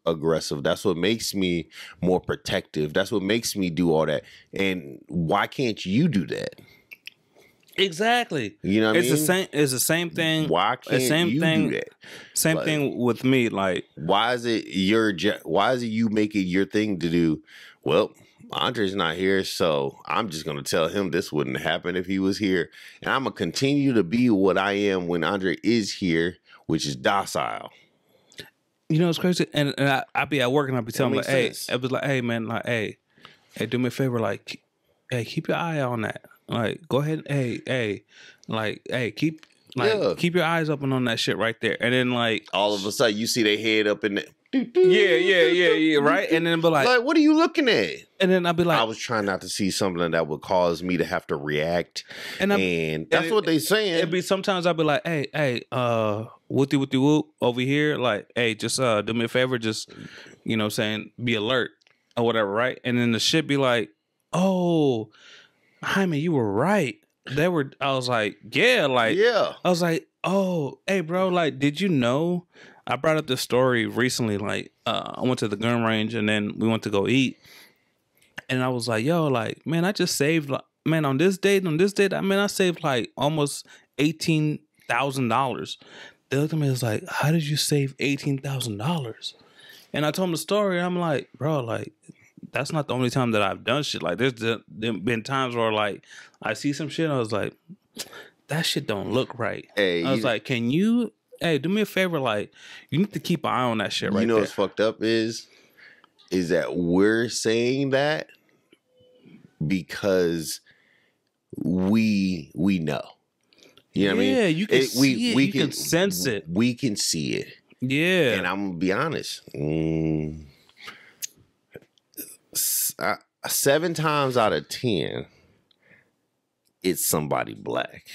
aggressive. That's what makes me more protective. That's what makes me do all that. And why can't you do that? Exactly. You know what I mean? It's the same thing. Why can't you do that? Same thing with me. Like, why is it you make it your thing to do? Well, Andre's not here, so I'm just going to tell him this wouldn't happen if he was here. And I'm going to continue to be what I am when Andre is here, which is docile. You know, it's crazy. And I'll be at work and I'll be telling him, like, hey, it was like, hey, man, like, hey, do me a favor, like, hey, keep your eye on that. Like, go ahead, hey, like, hey, keep your eyes open on that shit right there. And then, like, all of a sudden, you see their head up in the... Yeah, right? And then be like, what are you looking at? And then I'll be like, I was trying not to see something that would cause me to have to react. And that's what they saying. It'd be sometimes I'll be like, hey, whoopty whoop over here. Like, hey, just do me a favor, just, you know, saying, be alert or whatever, right? And then the shit be like, oh, Jaime, you were right. I was like, yeah. I was like, oh, hey, bro, like, did you know? I brought up this story recently. Like, I went to the gun range and then we went to go eat. And I was like, yo, like, man, I just saved, man, on this date, I mean, I saved like almost $18,000. They looked at me and was like, how did you save $18,000? And I told them the story. And I'm like, bro, like, that's not the only time that I've done shit. Like, there's been times where, like, I see some shit. I was like, that shit don't look right. Hey, I was like, can you... Hey, do me a favor. Like, you need to keep an eye on that shit right there. You know what's fucked up is that we're saying that because we know. You know what I mean? Yeah, you can see it. You can sense it. We can see it. Yeah. And I'm going to be honest. 7 times out of 10, it's somebody black.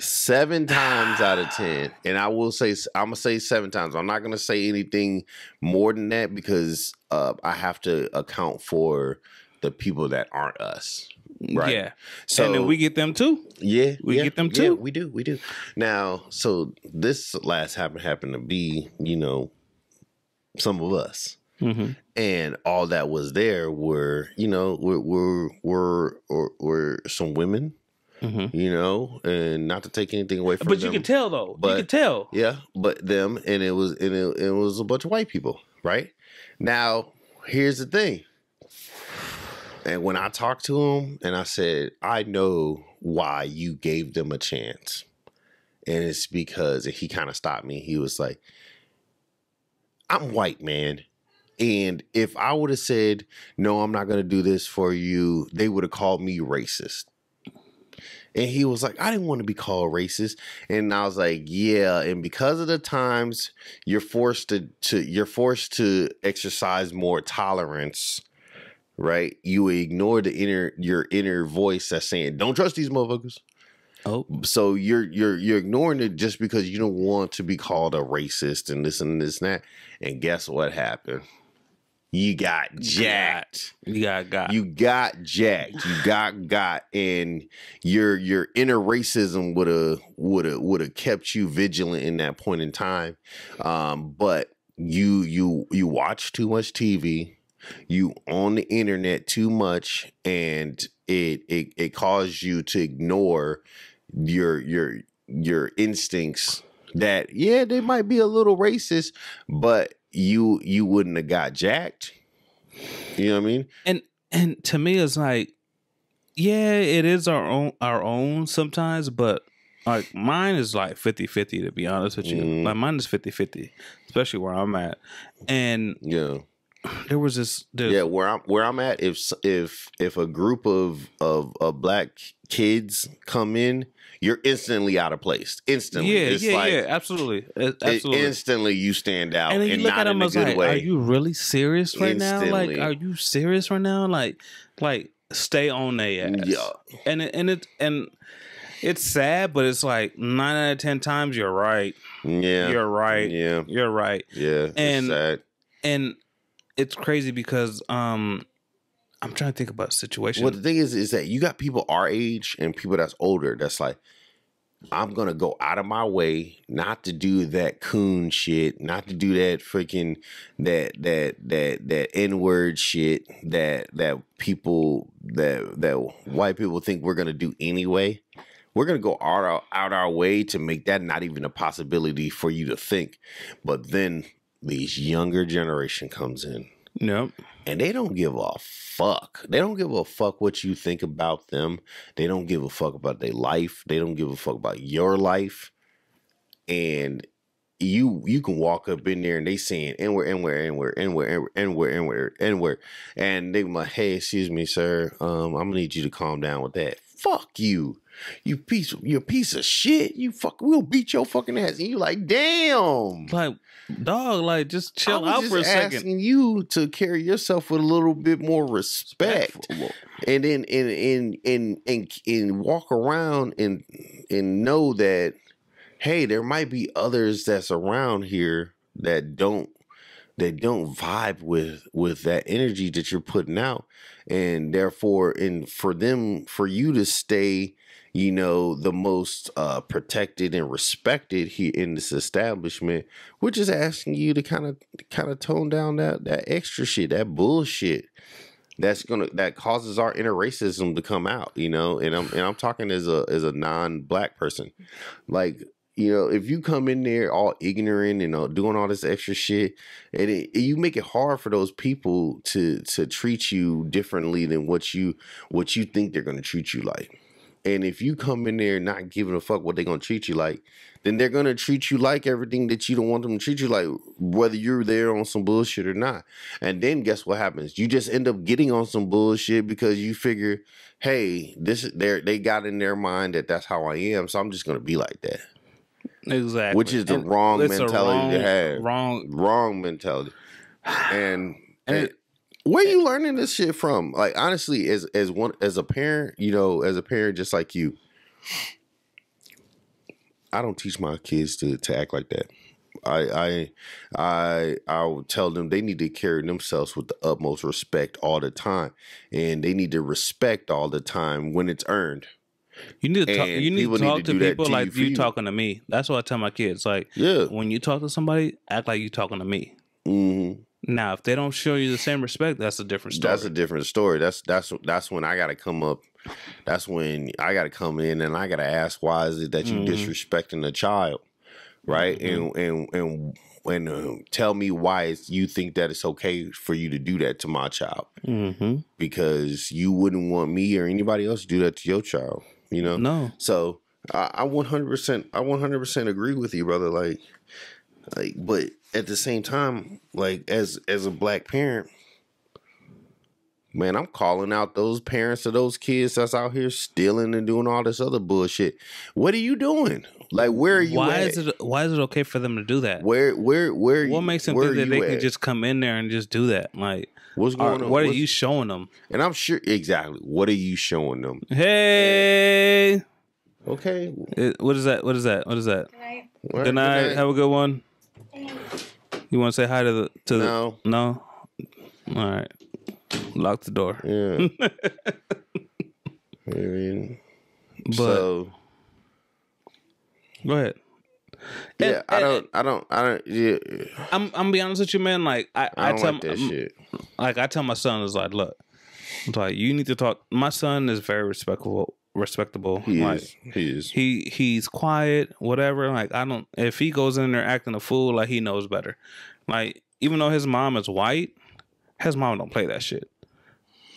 7 times out of 10, and I'm gonna say 7 times. I'm not gonna say anything more than that because I have to account for the people that aren't us, right? Yeah. So and then we get them too. yeah, We get them too. we do. Now, so this last happened to be, some of us. Mm-hmm. And all that was there were, were some women, and not to take anything away from But them. you can tell though. But, you can tell. Yeah, but them, and it was a bunch of white people, right? Now, here's the thing. And when I talked to him and I said, I know why you gave them a chance. And it's because he kind of stopped me. He was like, I'm white, man. And if I would have said, no, I'm not going to do this for you, they would have called me racist. And he was like, I didn't want to be called racist. And I was like, yeah. And because of the times you're forced to exercise more tolerance, right? You ignore your inner voice that's saying, don't trust these motherfuckers. Oh, so you're ignoring it just because you don't want to be called a racist and this and this and that. And guess what happened? You got jacked. You got. You got jacked. You got, and your inner racism would have kept you vigilant in that point in time. But you watch too much TV. You on the internet too much, and it caused you to ignore your instincts that they might be a little racist, but you wouldn't have got jacked. You know what I mean? And to me it's like, yeah, it is our own sometimes, but like mine is like 50-50 to be honest with you. Like mine is 50-50, especially where I'm at. And yeah. There was this. Where I'm at. If a group of black kids come in, you're instantly out of place. Instantly, absolutely. Instantly, you stand out, and then you look at them as like, way. Are you really serious right now? Like, are you serious right now? Like, stay on their ass. Yeah, and it's sad, but it's like 9 out of 10 times you're right. Yeah, you're right. Yeah, you're right. Yeah, and it's sad. And it's crazy because I'm trying to think about a situation. Well, the thing is that you got people our age and people that's older that's like, I'm gonna go out of my way not to do that coon shit, not to do that freaking that N-word shit that people that white people think we're gonna do anyway. We're gonna go out our way to make that not even a possibility for you to think. But then these younger generation comes in. Yep. And they don't give a fuck. They don't give a fuck what you think about them. They don't give a fuck about their life. They don't give a fuck about your life. And you can walk up in there and they saying N-word. And they like, hey, excuse me, sir. I'm gonna need you to calm down with that. Fuck you. You're a piece of shit. We'll beat your fucking ass. And you like, damn. Like, dog, like, just chill out for a second. Asking you to carry yourself with a little bit more respect, and then and walk around and know that, hey, there might be others that's around here that don't vibe with that energy that you're putting out, and therefore, for you to stay, the most protected and respected here in this establishment, we're just asking you to kind of tone down that extra shit, that bullshit that causes our inner racism to come out, and I'm talking as a non-black person, like. If you come in there all ignorant and doing all this extra shit, and you make it hard for those people to treat you differently than what you think they're going to treat you like. And if you come in there not giving a fuck what they're going to treat you like, then they're going to treat you like everything that you don't want them to treat you like, whether you're there on some bullshit or not. And then guess what happens? You just end up getting on some bullshit because you figure, hey, they got in their mind that that's how I am, so I'm just going to be like that. Exactly. Which is the wrong mentality to have. Wrong mentality. And where you learning this shit from? Like, honestly, as a parent, just like you, I don't teach my kids to act like that. I would tell them they need to carry themselves with the utmost respect all the time, and they need to respect all the time when it's earned. You need to talk. You And need people to need to talk to do that people to you like for you you. talking to me. That's what I tell my kids. Like, Yeah. when you talk to somebody, act like you talking to me. Mm-hmm. Now, if they don't show you the same respect, that's a different story. That's a different story. That's when I gotta come up. That's when I gotta come in and I gotta ask, why is it that you disrespecting a child, right? And tell me why you think that it's okay for you to do that to my child, because you wouldn't want me or anybody else to do that to your child, you know? No. So I 100% agree with you, brother. Like, but at the same time, like as a black parent, man, I'm calling out those parents of those kids that's out here stealing and doing all this other bullshit. What are you doing? Like, where are you Why at? Why is it okay for them to do that? What makes them think that they can just come in there and just do that? Like, what's going on? What are you showing them? And I'm sure exactly. What are you showing them? Hey. Okay. What is that? What is that? What is that? Good night. Good night. Have a good one. You want to say hi to No. the no? All right. Lock the door. Yeah. I mean, But so go ahead. yeah, I don't. Yeah, I'm gonna be honest with you, man. Like I don't tell like that shit. Like I tell my son, is like, look, I'm like, you need to talk. My son is very respectable. He like, is. He's quiet, whatever. Like, I don't. If he goes in there acting a fool, like, he knows better. Like, even though his mom is white, his mom don't play that shit.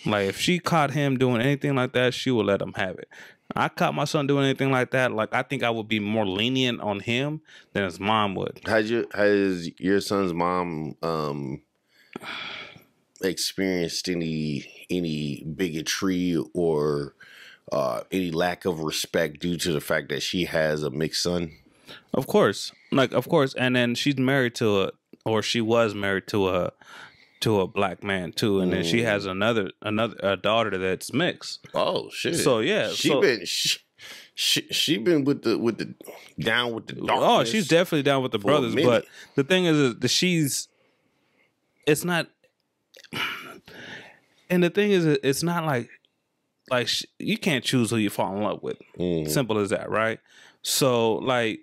Like, if she caught him doing anything like that, she would let him have it. I caught my son doing anything like that, like, I think I would be more lenient on him than his mom would. Has your son's mom experienced any bigotry or any lack of respect due to the fact that she has a mixed son? Of course, and then she's married to she was married to a black man too, and then she has another daughter that's mixed. Oh shit! So yeah, she been with the down with the darkness. Oh, she's definitely down with the brothers. But the thing is that it's not, and the thing is, it's not like you can't choose who you fall in love with. Simple as that, right? So like,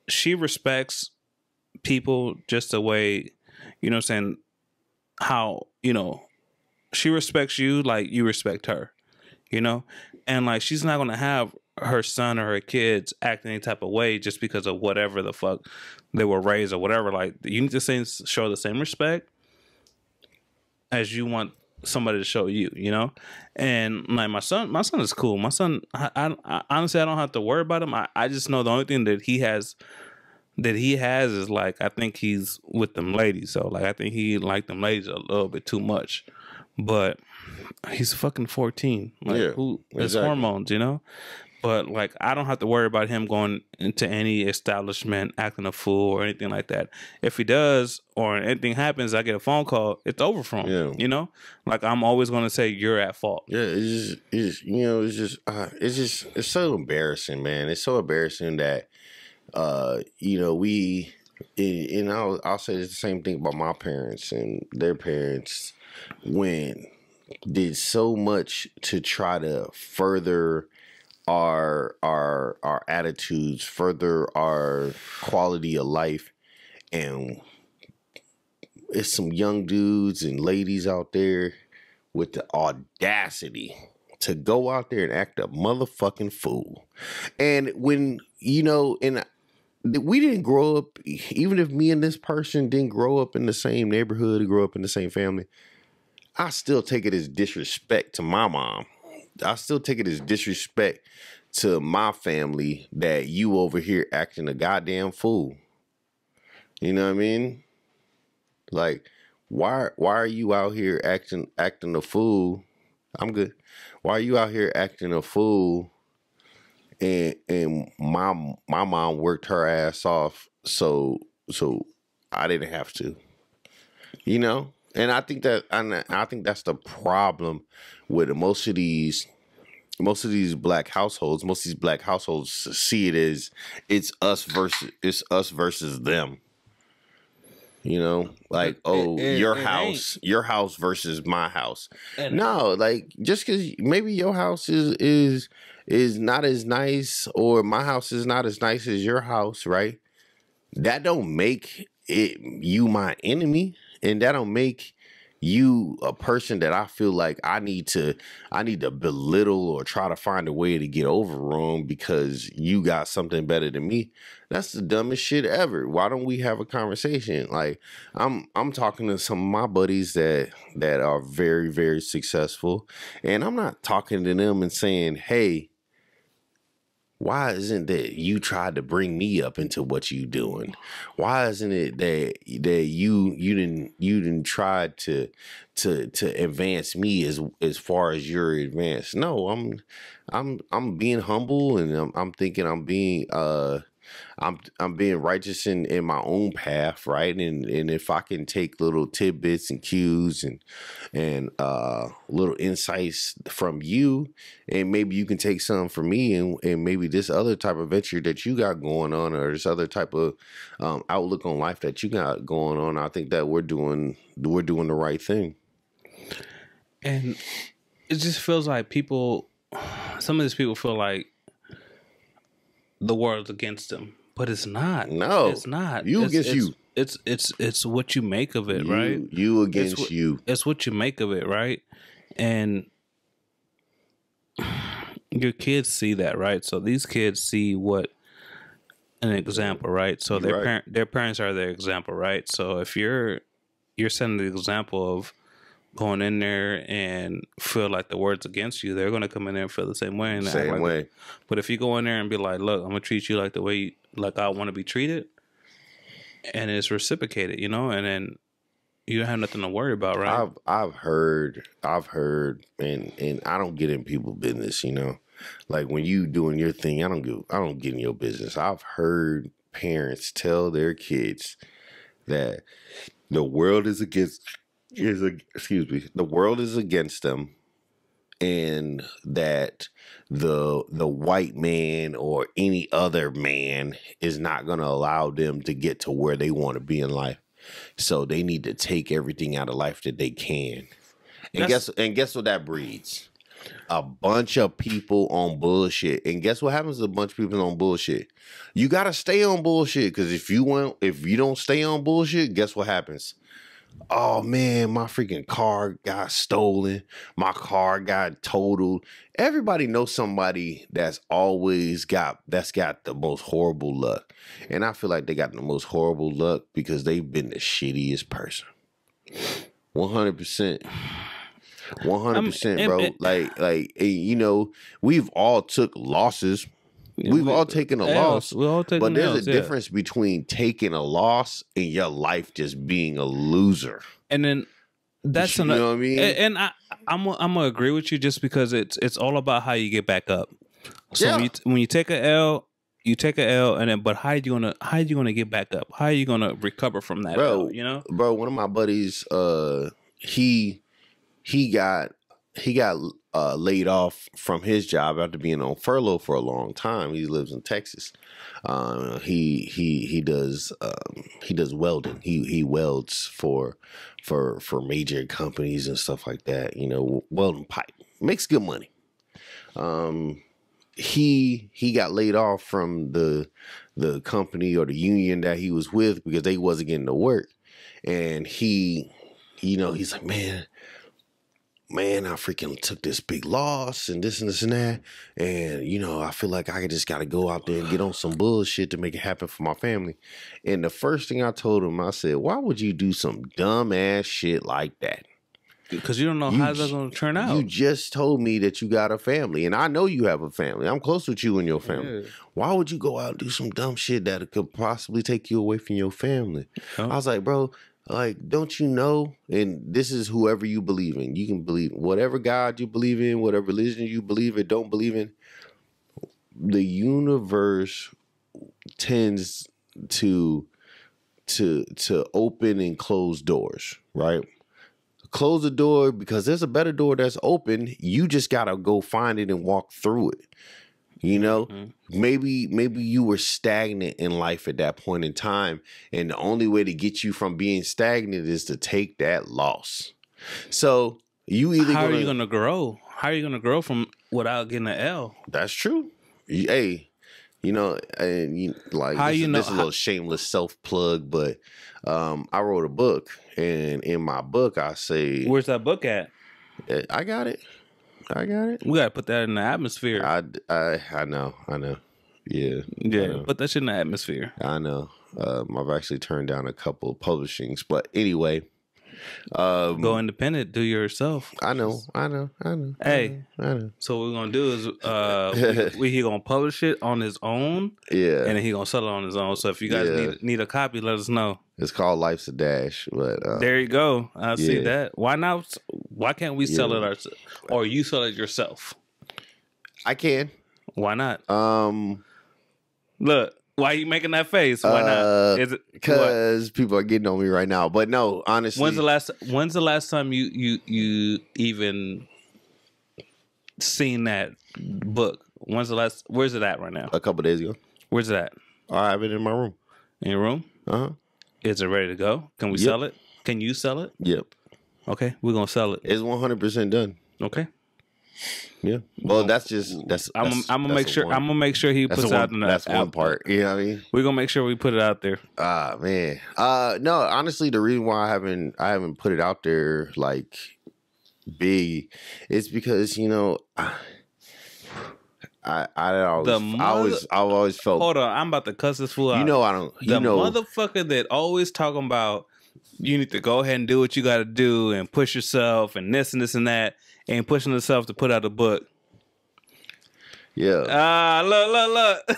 she respects people just the way, you know what I'm saying, how, you know, she respects you like you respect her, you know? And like, she's not going to have her son or her kids act any type of way just because of whatever the fuck they were raised or whatever. Like, you need to show the same respect as you want somebody to show you, you know? And like, my son is cool. My son, I honestly, I don't have to worry about him. I just know the only thing that he has is like, I think he's with them ladies. So like, I think he liked them ladies a little bit too much, but he's fucking 14. Like, yeah, who it's exactly. hormones, you know? But like, I don't have to worry about him going into any establishment acting a fool or anything like that. If he does or anything happens, I get a phone call, it's over for him. Yeah. You know? Like, I'm always going to say you're at fault. Yeah, it's you know, it's so embarrassing, man. It's so embarrassing that you know, and I'll say the same thing about my parents and their parents, when did so much to try to further our attitudes, further our quality of life, and it's some young dudes and ladies out there with the audacity to go out there and act a motherfucking fool. And when, you know, and we didn't grow up, even if me and this person didn't grow up in the same neighborhood, grow up in the same family, I still take it as disrespect to my mom. I still take it as disrespect to my family that you over here acting a goddamn fool. You know what I mean? Like, why are you out here acting a fool? I'm good. Why are you out here acting a fool? And my mom worked her ass off, so I didn't have to. You know? And I think that's the problem with most of these most of these black households, see it as it's us versus them. You know, like, oh, your house versus my house. No, like, just because maybe your house is not as nice, or my house is not as nice as your house, right? That don't make it you my enemy, and that don't make you a person that I feel like I need to belittle or try to find a way to get over on because you got something better than me. That's the dumbest shit ever. Why don't we have a conversation? Like, I'm talking to some of my buddies that are very, very successful, and I'm not talking to them and saying, hey, why isn't that you tried to bring me up into what you doing? Why isn't it that you didn't try to advance me as far as you're advanced? No, I'm being humble, and I'm thinking I'm being I'm being righteous in my own path, right? And if I can take little tidbits and cues and little insights from you, and maybe you can take some from me, and maybe this other type of venture that you got going on, or this other type of outlook on life that you got going on, I think that we're doing the right thing. And it just feels like some of these people feel like the world's against them, but it's not. No, it's not. You against you. It's what you make of it, right? You against you. It's what you make of it, right? And your kids see that, right? So these kids see what an example, right? So their parents are their example, right? So if you're setting the example of going in there and feel like the word's against you, they're going to come in there and feel the same way. Same way. But if you go in there and be like, look, I'm going to treat you like the way like I want to be treated, and it's reciprocated, you know, and then you don't have nothing to worry about, right? I've heard, and I don't get in people's business, you know. Like, when you doing your thing, I don't get in your business. I've heard parents tell their kids that the world is against the world is against them, and that the white man or any other man is not going to allow them to get to where they want to be in life. So they need to take everything out of life that they can. And guess what that breeds? A bunch of people on bullshit. And guess what happens to a bunch of people on bullshit? You got to stay on bullshit, because if you don't stay on bullshit, guess what happens? Oh man, my freaking car got stolen. My car got totaled. Everybody knows somebody that's got the most horrible luck. And I feel like they got the most horrible luck because they've been the shittiest person. 100%. 100%, bro. Like, you know, we've all took losses. We've all taken a loss, but there's a difference between taking a loss and your life just being a loser. And then that's you know what I mean. And I'm gonna agree with you, just because it's all about how you get back up. So when you take a L, you take a L, and then but how you gonna get back up? How are you gonna recover from that, L, you know? Bro, one of my buddies, he got laid off from his job after being on furlough for a long time. He lives in Texas. He does welding. He welds for major companies and stuff like that. You know, welding pipe, makes good money. He got laid off from the company or the union that he was with because they wasn't getting to work, and he's like, man, I freaking took this big loss and this and this and that. And, you know, I feel like I just got to go out there and get on some bullshit to make it happen for my family. And the first thing I told him, I said, why would you do some dumb ass shit like that? Because you don't know how that's going to turn out. You just told me that you got a family, and I know you have a family. I'm close with you and your family. Yeah. Why would you go out and do some dumb shit that could possibly take you away from your family? Oh. I was like, bro, like, don't you know? And this is whoever you believe in. You can believe whatever God you believe in, whatever religion you believe in, don't believe in. The universe tends to open and close doors, right? close the door because there's a better door that's open. You just gotta go find it and walk through it. You know, maybe you were stagnant in life at that point in time, and the only way to get you from being stagnant is to take that loss. So you either how are you gonna grow? How are you gonna grow from without getting an L? That's true. Hey, you know, and you, like How this, you know? this is a little shameless self plug, but I wrote a book, and in my book I say, Where's that book at? I got it. We gotta put that in the atmosphere. I know. Yeah. Yeah, put that shit in the atmosphere. I know. I've actually turned down a couple of publishings, but anyway. Go independent, do yourself. I know. Hey, I know. so what we're gonna do is he gonna publish it on his own. Yeah. And then he gonna sell it on his own. So if you guys need a copy, let us know. It's called Life's a Dash, but there you go. I see that. Why not? Why can't we sell it ourselves, or you sell it yourself? I can. Why not? Look, why are you making that face? Why not? Is it because people are getting on me right now? But no, honestly, when's the last time you even seen that book? When's the last? Where's it at right now? A couple days ago. Where's it at? I have it in my room. In your room? Is it ready to go? Can we sell it? Can you sell it? Yep. Okay, we're gonna sell it. It's 100% done. Okay. Yeah. Well, that's. I'm gonna make sure. I'm gonna make sure he puts out. That's one part. You know what I mean? We're gonna make sure we put it out there. Ah, man. No. Honestly, the reason why I haven't put it out there like big is because I've always felt. Hold on, I'm about to cuss this fool out. I don't. Motherfucker that always talking about you need to go ahead and do what you got to do and push yourself and this and that, and pushing himself to put out a book. Yeah. Look.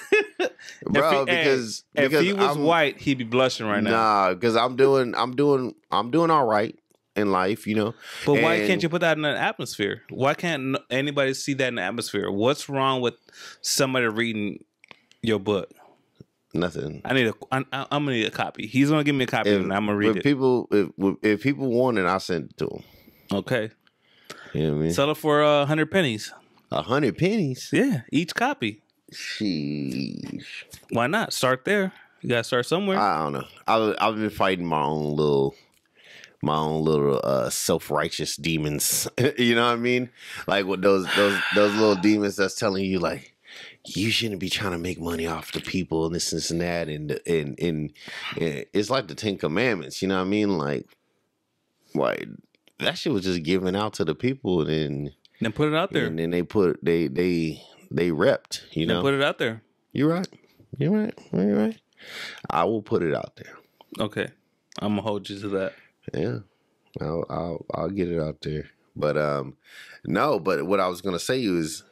Bro, because if he was white, he'd be blushing right now. Nah, because I'm doing all right in life, But why can't you put that in the atmosphere? Why can't anybody see that in the atmosphere? What's wrong with somebody reading your book? Nothing. I'm gonna need a copy. He's gonna give me a copy, and I'm gonna read it. If people want it, I'll send it to them. Okay. You know what I mean? Sell it for 100 pennies. 100 pennies? Yeah, each copy. Sheesh. Why not? Start there. You gotta start somewhere. I don't know. I've been fighting my own little self-righteous demons. You know what I mean? Like with those little demons that's telling you like you shouldn't be trying to make money off the people and this and that and it's like the 10 Commandments. You know what I mean? Like that shit was just given out to the people and then put it out there. And then they repped. Then put it out there. You're right. I will put it out there. Okay, I'm gonna hold you to that. Yeah, I'll get it out there. But no. But what I was gonna say is,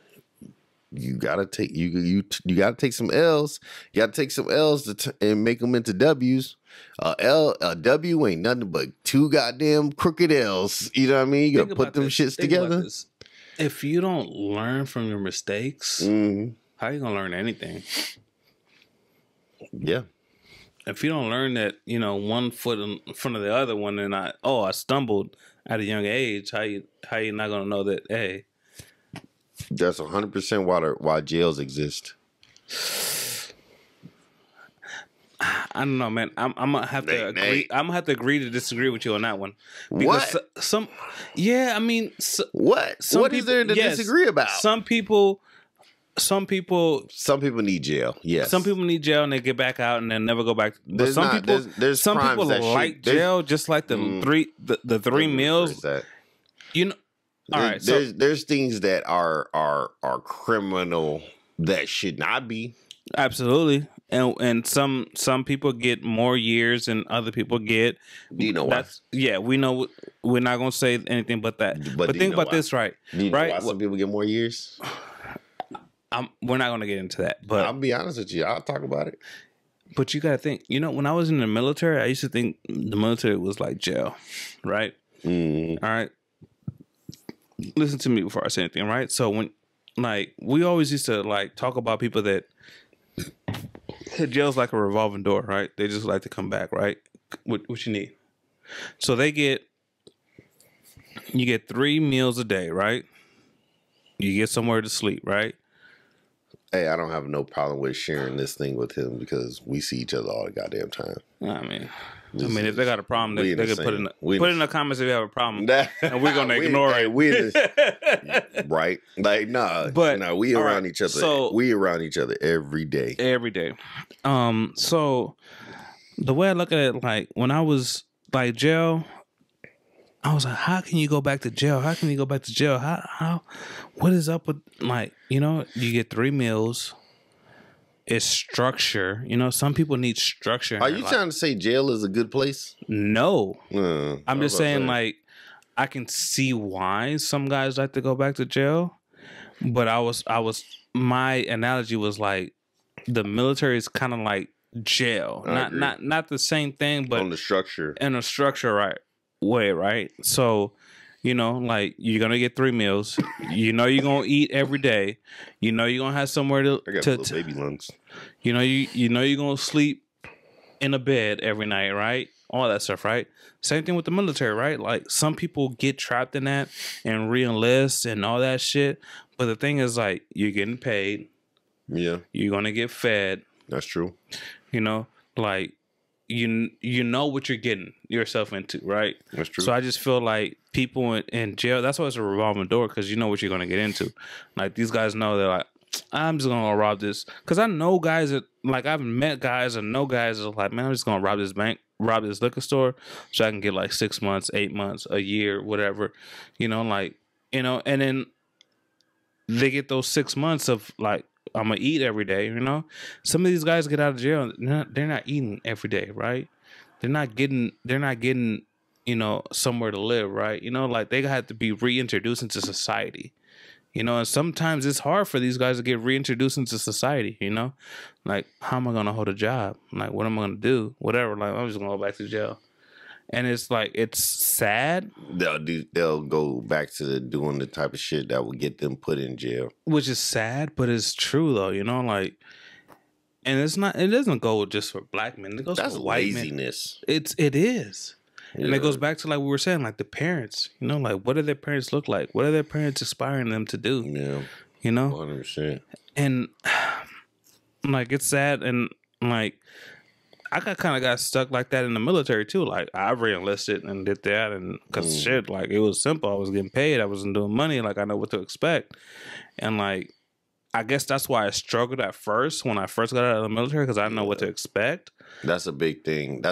you gotta take you gotta take some L's. You gotta take some L's and make them into W's. A W ain't nothing but 2 goddamn crooked L's. You know what I mean? You gotta put them shits together. If you don't learn from your mistakes, how are you gonna learn anything? Yeah. If you don't learn that, one foot in front of the other one, and I stumbled at a young age, how you not gonna know that? Hey, that's 100% why jails exist. I don't know, man. I'm gonna have to agree. I'm gonna have to agree to disagree with you on that one. Because what? What is there to disagree about? Some people need jail. Yes. Some people need jail and they get back out and then never go back. But some people like jail, just like the three meals. All right. There's things that are criminal that should not be. Absolutely. And some people get more years and other people get. Do you know why? Yeah, we know. We're not gonna say anything but that. But think about this, right? Do you know why some people get more years? We're not gonna get into that. But I'll be honest with you. I'll talk about it. But you gotta think. When I was in the military, I used to think the military was like jail, right? Mm. All right. Listen to me before I say anything, right? So when we always used to talk about people that jail's like a revolving door, right? They just like to come back, right? What you need. So they get You get 3 meals a day, right? You get somewhere to sleep, right? Hey, I don't have no problem with sharing this thing with him because we see each other all the goddamn time. If they got a problem, they can put in the comments if you have a problem, and we're gonna ignore it. Right? Like, nah, but we around each other. So, we around each other every day. Every day. So the way I look at it, like when I was like jail, I was like, how can you go back to jail? How can you go back to jail? How what is up with, like, you get 3 meals. It's structure. Some people need structure. Are you trying to say jail is a good place? No. I'm just saying, like, I can see why some guys like to go back to jail. But my analogy was like, the military is kind of like jail. Not the same thing, but on the structure. In a structure, right way, right? So, like, you're gonna get 3 meals. You're gonna eat every day. You're gonna have somewhere to. I got little baby lungs. You're gonna sleep in a bed every night, right? All that stuff, right? Same thing with the military, right? Like, some people get trapped in that and re-enlist and all that shit. But the thing is, like, you're getting paid. Yeah. You're gonna get fed. That's true. Like, you know what you're getting yourself into, right? That's true. So I just feel like people in jail, that's why it's a revolving door, because you know what you're going to get into. Like, these guys know they're like, I'm just going to rob this. Because I know guys that, like, I've met guys and know guys that are like, man, I'm just going to rob this bank, rob this liquor store so I can get like 6 months, 8 months, a year, whatever. And then they get those 6 months of, like, I'm gonna eat every day. Some of these guys get out of jail, they're not eating every day, right? They're not getting somewhere to live, right? Like, they have to be reintroduced into society. And sometimes it's hard for these guys to get reintroduced into society. Like, how am I gonna hold a job? Like, what am I gonna do? Whatever. Like, I'm just gonna go back to jail. And it's like, it's sad. They'll go back to doing the type of shit that will get them put in jail. Which is sad, but it's true though, like, and it doesn't go just for black men. It goes for white laziness. Men. It is. Yeah. And it goes back to, like we were saying, like the parents, like, what do their parents look like? What are their parents inspiring them to do? Yeah. 100%. And like, it's sad. And like, I got stuck like that in the military too. Like, I re-enlisted and did that, and because shit, like, it was simple. I was getting paid. I wasn't doing money. Like, I know what to expect, and like, I guess that's why I struggled at first when I first got out of the military, because I didn't know what to expect. That's a big thing.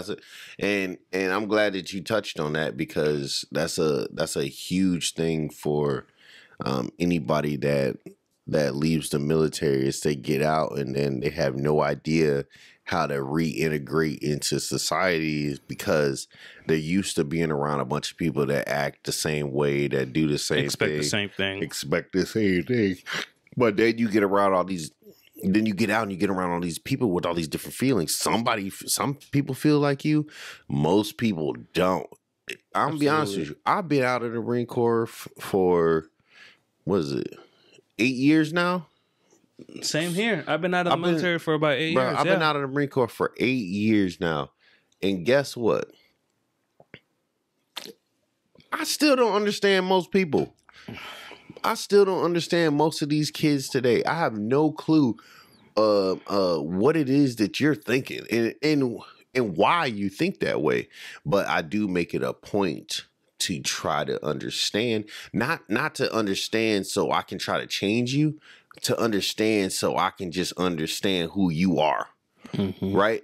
And I'm glad that you touched on that, because that's a huge thing for anybody that leaves the military, is they get out and then they have no idea how to reintegrate into society, because they're used to being around a bunch of people that act the same way, that do the same expect thing. Expect the same thing. But then you get around all these, then you get out and you get around all these people with all these different feelings. Some people feel like you, most people don't. I'm gonna be honest with you. I've been out of the Marine Corps for, what is it, 8 years now? Same here. I've been out of the military for about 8 years. I've been out of the Marine Corps for 8 years now. And guess what? I still don't understand most people. I still don't understand most of these kids today. I have no clue what it is that you're thinking and why you think that way. But I do make it a point to try to understand, not to understand so I can try to change you, to understand so I can just understand who you are. Right?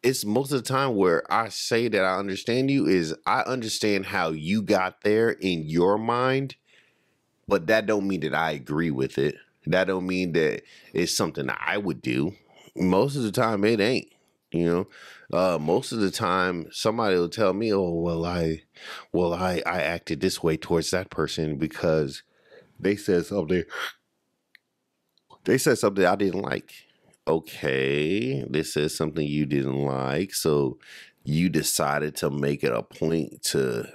It's most of the time where I say that I understand you is I understand how you got there in your mind, but that don't mean that I agree with it. That don't mean that it's something that I would do. Most of the time it ain't, most of the time somebody will tell me, oh, well, I acted this way towards that person because they said something I didn't like. Okay, this is something you didn't like, so you decided to make it a point to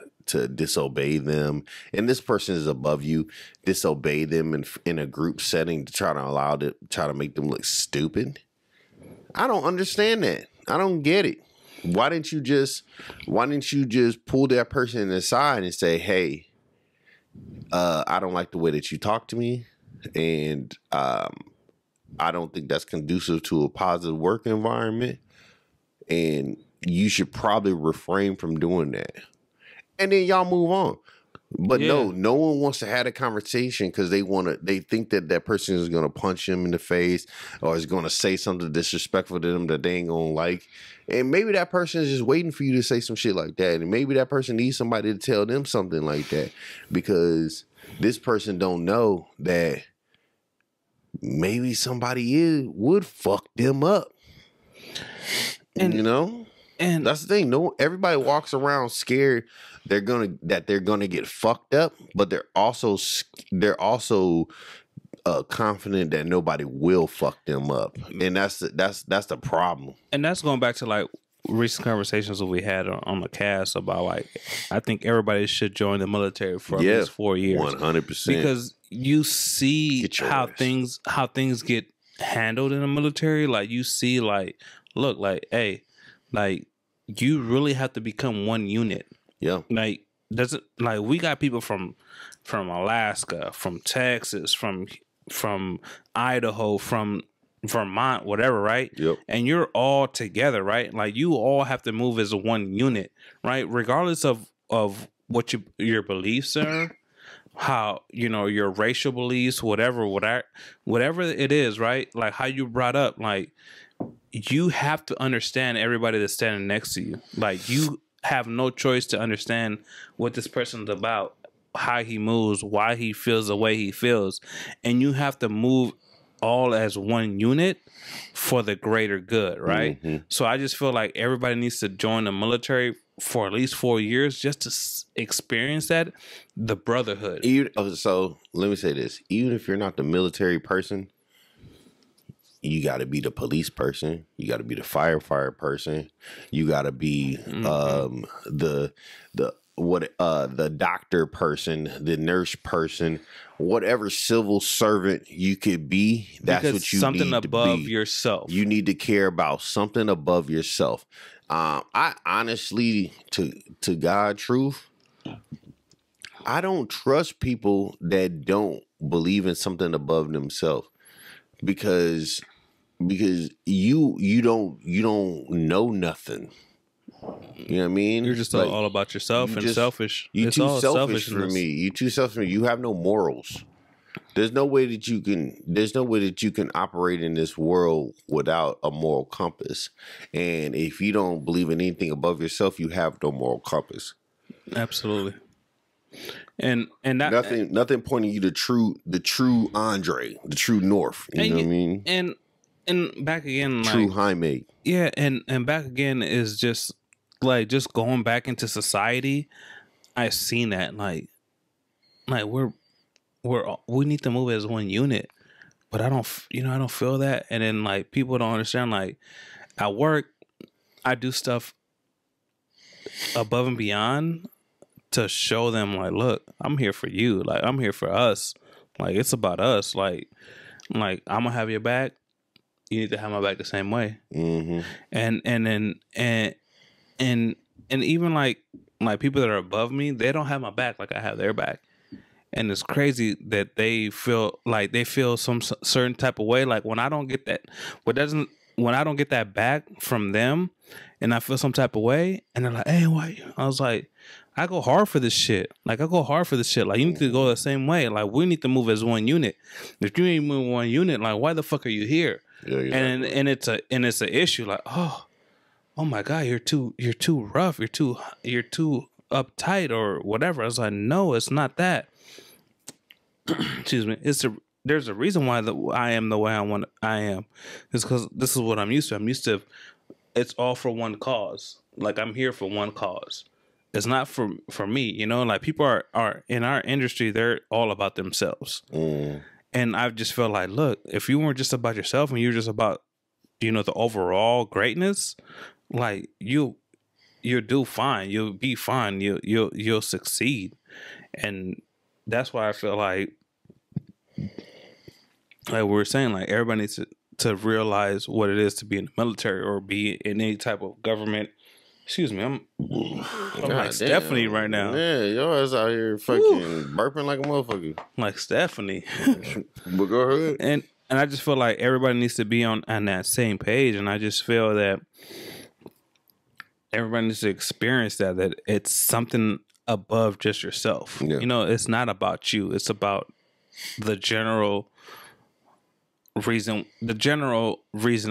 disobey them, and this person is above you. Disobey them in a group setting to try to make them look stupid. I don't understand that. I don't get it. Why didn't you just pull that person aside and say, hey, I don't like the way that you talk to me, and I don't think that's conducive to a positive work environment, and you should probably refrain from doing that. And then y'all move on. But Yeah. no one wants to have a conversation because they think that that person is going to punch him in the face or is going to say something disrespectful to them that they ain't going to like. And maybe that person is just waiting for you to say some shit like that. And maybe that person needs somebody to tell them something like that because this person don't know that maybe somebody would fuck them up. And, you know? And that's the thing. No, everybody walks around scared they're gonna get fucked up, but they're also confident that nobody will fuck them up, and that's the problem. And that's going back to like recent conversations that we had on the cast about like I think everybody should join the military for at least 4 years, 100%, because you see how things get handled in the military. Like you see, like look, like hey, like you really have to become one unit. Yeah, like doesn't like we got people from Alaska, from Texas, from Idaho, from Vermont, whatever, right? Yep. And you're all together, right? Like you all have to move as one unit, right? Regardless of what your beliefs are, how your racial beliefs, whatever it is, right? Like how you brought up, like you have to understand everybody that's standing next to you. Like you have no choice to understand what this person's about, how he moves, why he feels the way he feels, and you have to move all as one unit for the greater good, right? Mm-hmm. So I just feel like everybody needs to join the military for at least 4 years just to experience the brotherhood. So let me say this: even if you're not the military person, you got to be the police person. You got to be the firefighter person. You got to be the doctor person, the nurse person, whatever civil servant you could be. That's because what you something need above to be. Yourself. You need to care about something above yourself. I honestly, to God truth, I don't trust people that don't believe in something above themselves because you don't know nothing. You know what I mean? You're just like, all about yourself and selfish. You too selfish for me. You too selfish for me. You have no morals. There's no way that you can operate in this world without a moral compass. And if you don't believe in anything above yourself, you have no moral compass. Absolutely. And that, nothing pointing you to the true Andre, the true North. You know what I mean? And back again, true Jaime. Yeah, and back again is just like just going back into society. I've seen that like we need to move as one unit, but I don't feel that. And then like people don't understand, like at work I do stuff above and beyond to show them like, look, I'm here for you, like I'm here for us, like it's about us, like I'm gonna have your back, you need to have my back the same way. Mm-hmm. And even like people that are above me, they don't have my back like I have their back. And it's crazy that they feel some certain type of way. Like when I don't get that, when I don't get that back from them, and I feel some type of way, and they're like, "Hey, why?" I was like, "I go hard for this shit. Like I go hard for this shit. Like you need to go the same way. Like we need to move as one unit. If you ain't move one unit, like why the fuck are you here?" Yeah, exactly. And it's an issue. Like oh my God, you're too rough. You're too uptight or whatever. I was like, no, it's not that. Excuse me. There's a reason why I am the way I am. It's because this is what I'm used to. I'm used to. It's all for one cause. Like I'm here for one cause. It's not for me. You know, like people are in our industry. They're all about themselves. Mm. And I just feel like, look, if you weren't just about yourself and you're just about, the overall greatness, like you'll do fine. You'll be fine. You'll succeed. And that's why I feel like we were saying, like everybody needs to realize what it is to be in the military or be in any type of government Excuse me, I'm God like Stephanie right now. Yeah, your ass out here fucking burping like a motherfucker. Like Stephanie. But go ahead. And I just feel like everybody needs to be on that same page, and I just feel that everybody needs to experience that it's something above just yourself. Yeah. You know, it's not about you. It's about the general reason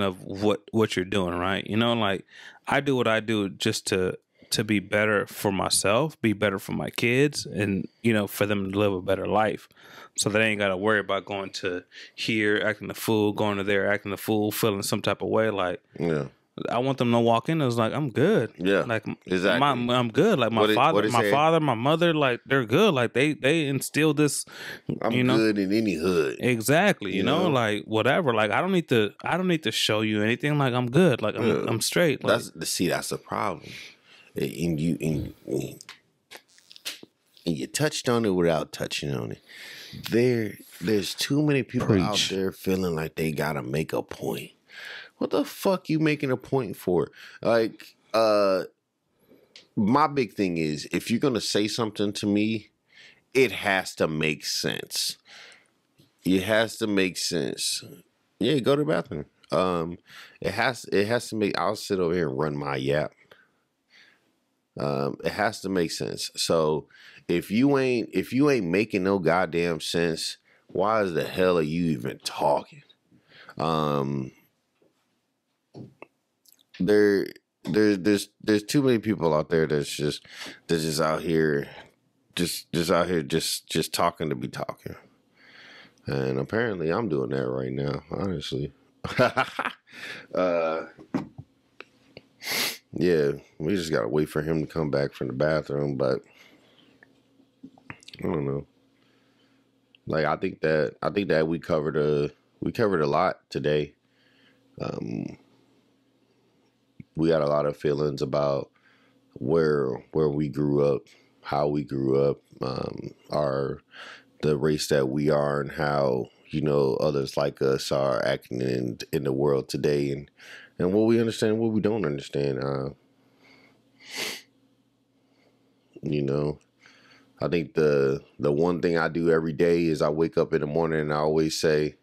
of what you're doing, right? You know, like I do what I do just to be better for myself, be better for my kids, and you know, for them to live a better life, so they ain't got to worry about going to here acting the fool, going to there acting the fool, feeling some type of way. Like, Yeah. I want them to walk in. It's like, I'm good. Yeah, like exactly. I'm good. Like my father, my mother, like they're good. Like they instilled this. I'm good in any hood. Exactly. You know, like whatever. Like I don't need to show you anything. Like I'm good. Like I'm straight. Like, That's the problem. And you touched on it without touching on it. There's too many people out there feeling like they gotta make a point. What the fuck you making a point for? Like, my big thing is if you're gonna say something to me, it has to make sense. It has to make sense. Yeah, go to the bathroom. It has to make. I'll sit over here and run my yap. It has to make sense. So if you ain't making no goddamn sense, why the hell are you even talking? There's too many people out there that's just out here just talking to be talking. And apparently I'm doing that right now, honestly. Yeah, we just gotta wait for him to come back from the bathroom, but I don't know. Like I think that we covered a lot today. We got a lot of feelings about where we grew up, how we grew up, the race that we are, and how, you know, others like us are acting in the world today, and what we understand, what we don't understand. You know, I think the one thing I do every day is I wake up in the morning and I always say,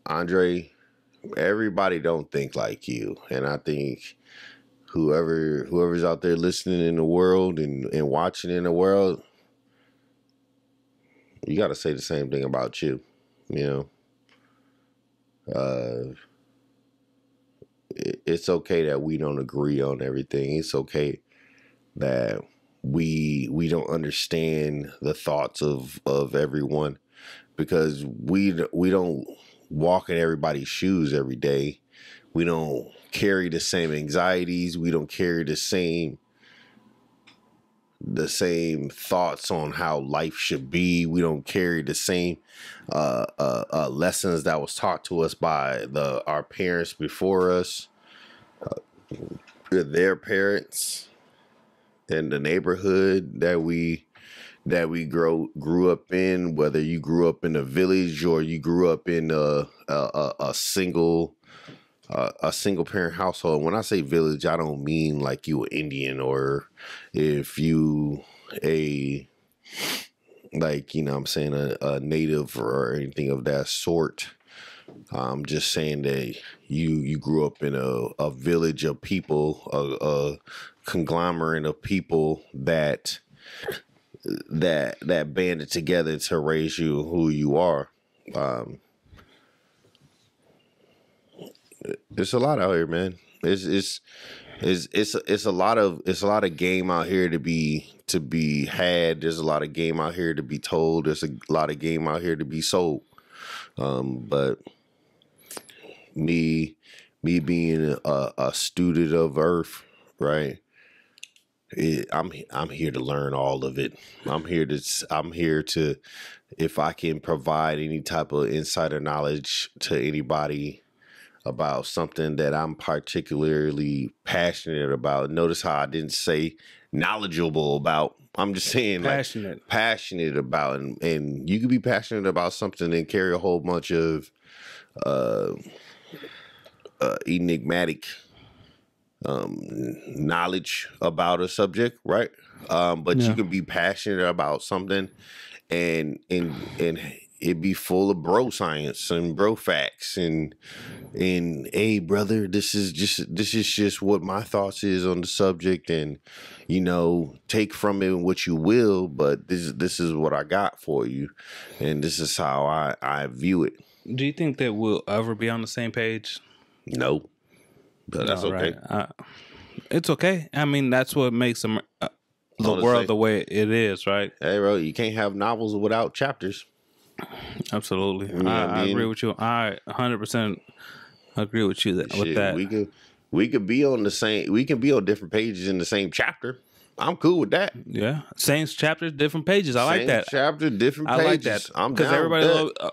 Andre, everybody don't think like you. And I think whoever's out there listening in the world and watching in the world, you got to say the same thing about you. You know, it's okay that we don't agree on everything. It's okay that we don't understand the thoughts of everyone, because we don't walk in everybody's shoes every day. We don't carry the same anxieties. We don't carry the same thoughts on how life should be. We don't carry the same lessons that was taught to us by our parents before us, their parents, and the neighborhood that we grew up in. Whether you grew up in a village or you grew up in a single parent household. When I say village, I don't mean like you an Indian, or if you like, you know what I'm saying, a native or anything of that sort. I'm just saying that you grew up in a village of people, a conglomerate of people that banded together to raise you who you are. It's a lot out here, man. It's a lot of game out here to be had. There's a lot of game out here to be told. There's a lot of game out here to be sold. But me being a student of Earth, right? I'm here to learn all of it. I'm here to, if I can provide any type of insider knowledge to anybody about something that I'm particularly passionate about. Notice how I didn't say knowledgeable about. I'm just saying passionate about, and you can be passionate about something and carry a whole bunch of enigmatic knowledge about a subject, right? But you can be passionate about something and it be full of bro science and bro facts and hey brother, this is just what my thoughts is on the subject, and take from it what you will, but this is what I got for you, and this is how I view it. Do you think that we'll ever be on the same page? No, but that's okay. Right. It's okay. I mean, that's what makes the world the way it is, right? Hey, bro, you can't have novels without chapters. Absolutely. I agree with you. I 100% agree with you with that. We could be on the same. We can be on different pages in the same chapter. I'm cool with that. Yeah, same chapters, different pages. I like that. Chapter, different pages. I like that. I'm because down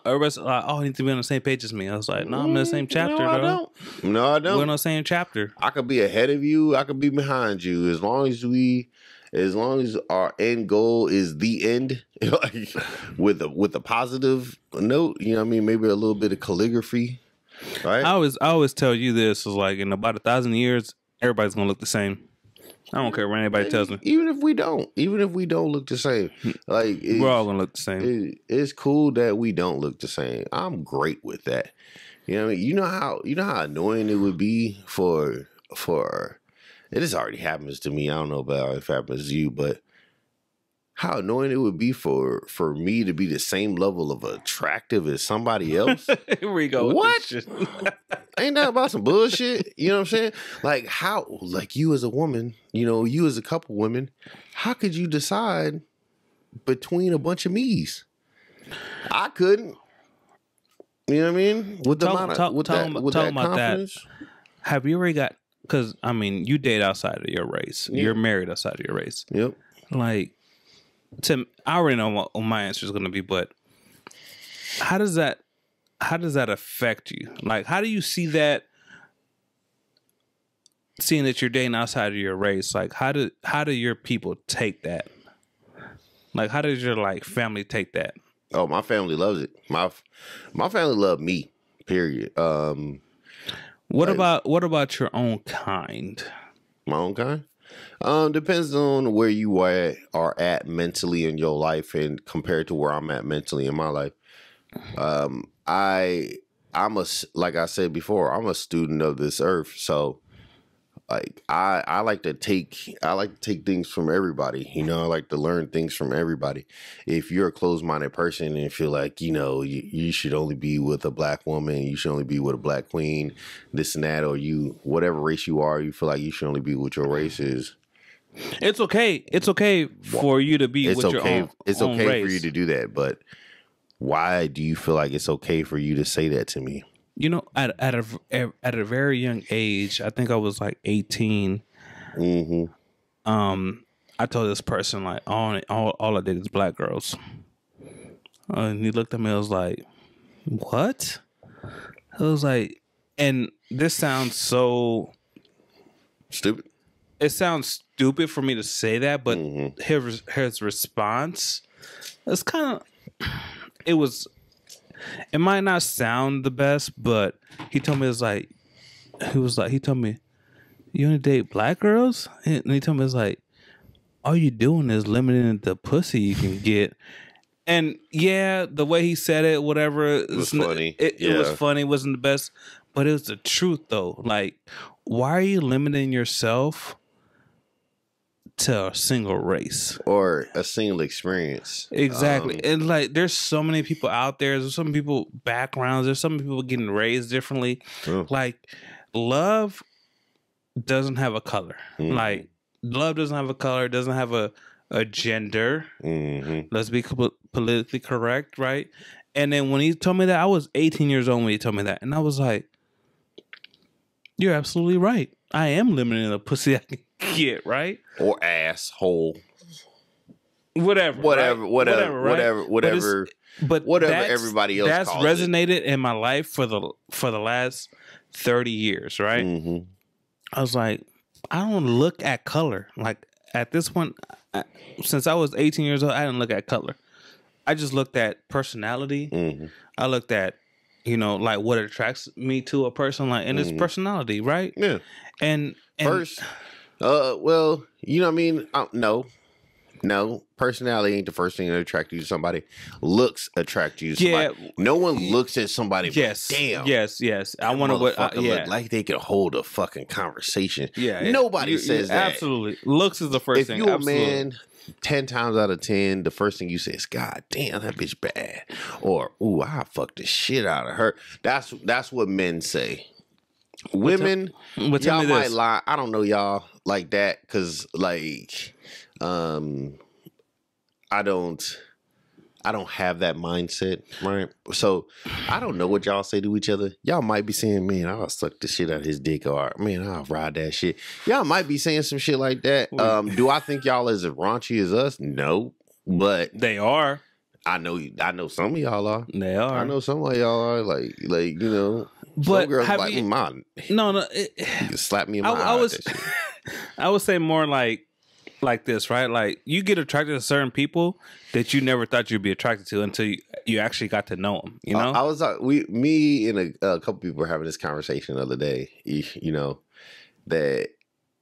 everybody's like, "Oh, I need to be on the same page as me." I was like, "No, I'm in the same chapter." No, I don't. We're on the same chapter. I could be ahead of you. I could be behind you. As long as our end goal is the end, like with a positive note. You know what I mean? Maybe a little bit of calligraphy. Right. I always tell you this is like in about 1,000 years, everybody's gonna look the same. I don't care what anybody tells me. Even if we don't look the same, like we're all gonna look the same. It's cool that we don't look the same. I'm great with that. You know what I mean? You know how annoying it would be for it just already happens to me. I don't know about if it happens to you, but how annoying it would be for me to be the same level of attractive as somebody else. Here we go. What? Ain't that about some bullshit? You know what I'm saying? Like how, like you as a woman, you as a couple women, how could you decide between a bunch of me's? I couldn't. You know what I mean? With the amount of with that confidence. Have you ever got? Because I mean, you date outside of your race. Yeah. You're married outside of your race. Yep. Like. I already know what my answer is going to be, but how does that affect you? Like, how do you see that? Seeing that you're dating outside of your race, like how do your people take that? Like, how does your family take that? Oh, my family loves it. My family love me. Period. What about your own kind? My own kind? Depends on where you are at mentally in your life and compared to where I'm at mentally in my life. I'm like I said before, I'm a student of this earth. So like I like to take things from everybody. I like to learn things from everybody. If you're a closed-minded person and feel like, you should only be with a black woman, you should only be with a black queen, this and that, or you, whatever race you are, you feel like you should only be with your races. It's okay. It's okay for you to be with your own. It's okay for you to do that, but why do you feel like it's okay for you to say that to me? At a very young age, I think I was like 18. Mm-hmm. I told this person like all I did is black girls, and he looked at me. I was like, "What?" I was like, and this sounds so stupid. It sounds stupid for me to say that, but his response, it's kind of, it might not sound the best, but he told me he told me, "You only date black girls?" And he told me, it's like, all you doing is limiting the pussy you can get. And yeah, the way he said it, whatever, it was funny. It was funny. It wasn't the best, but it was the truth though. Like, why are you limiting yourself to a single race or a single experience? Exactly. And there's so many people out there. There's some people backgrounds. There's some people getting raised differently. Like, love doesn't have a color. Like, love doesn't have a color. Doesn't have a gender. Let's be politically correct, right? And then when he told me that, I was 18 years old when he told me that, and I was like, "You're absolutely right. I am limiting the pussy I can get, right? Or asshole, whatever, right? whatever everybody else. That's resonated in my life for the last 30 years, right? I was like, I don't look at color. Like at this point, since I was 18 years old, I didn't look at color. I just looked at personality. I looked at you know, like what attracts me to a person, like, and it's personality, right? Yeah. And First, well, you know what I mean? No, personality ain't the first thing that attracts you to somebody. Looks attract you to somebody. No one looks at somebody. Yes, Damn. Yes. I wonder what. Look like they can hold a fucking conversation. Yeah. Nobody says that. Absolutely. Looks is the first thing. If you a man, 10 times out of 10, the first thing you say is, "God damn, that bitch bad," or "Ooh, I fucked the shit out of her." That's what men say. Women, y'all might lie. I don't know y'all like that because, like, I don't have that mindset, right? So I don't know what y'all say to each other. Y'all might be saying, "Man, I'll suck the shit out of his dick," or "Man, I'll ride that shit." Y'all might be saying some shit like that. Do I think y'all as raunchy as us? No, but they are. I know some of y'all are. They are. I know some of y'all are like you know. But some girls like mine. No. You can slap me in my eye. I would say more like this, right? Like you get attracted to certain people that you never thought you'd be attracted to until you actually got to know them. You know, I was me and a couple people were having this conversation the other day. You know that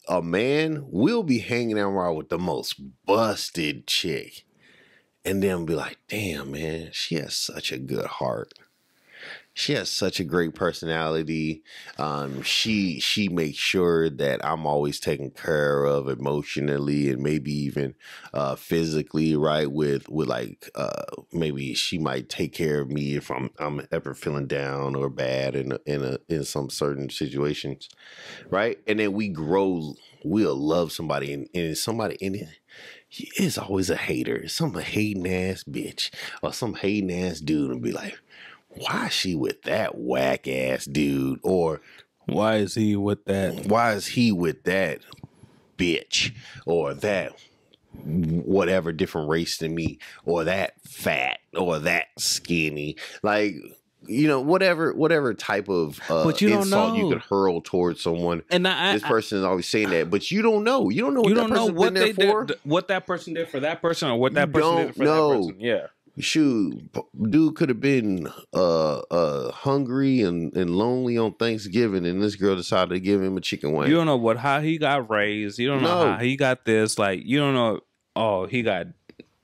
a man will be hanging around with the most busted chick, and then be like, "Damn, man, she has such a good heart. She has such a great personality. She makes sure that I'm always taken care of emotionally and maybe even physically, right? With like maybe she might take care of me if I'm ever feeling down or bad in some certain situations, right? And then we'll love somebody and somebody in it. It's always a hater, some hating ass bitch or some hating ass dude, and be like, "Why is she with that whack ass dude?" Or why is he with that? Why is he with that bitch? Or that whatever different race than me? Or that fat? Or that skinny? Like, you know, whatever type of but you insult you could hurl towards someone. And this person is always saying that, but you don't know. You don't know what that person's been there for. What that person did for that person, or what that person did for that person. Yeah. Shoot, dude could have been hungry and lonely on Thanksgiving, and this girl decided to give him a chicken wing. You don't know how he got raised. You don't know how he got this. Like, you don't know. Oh, he got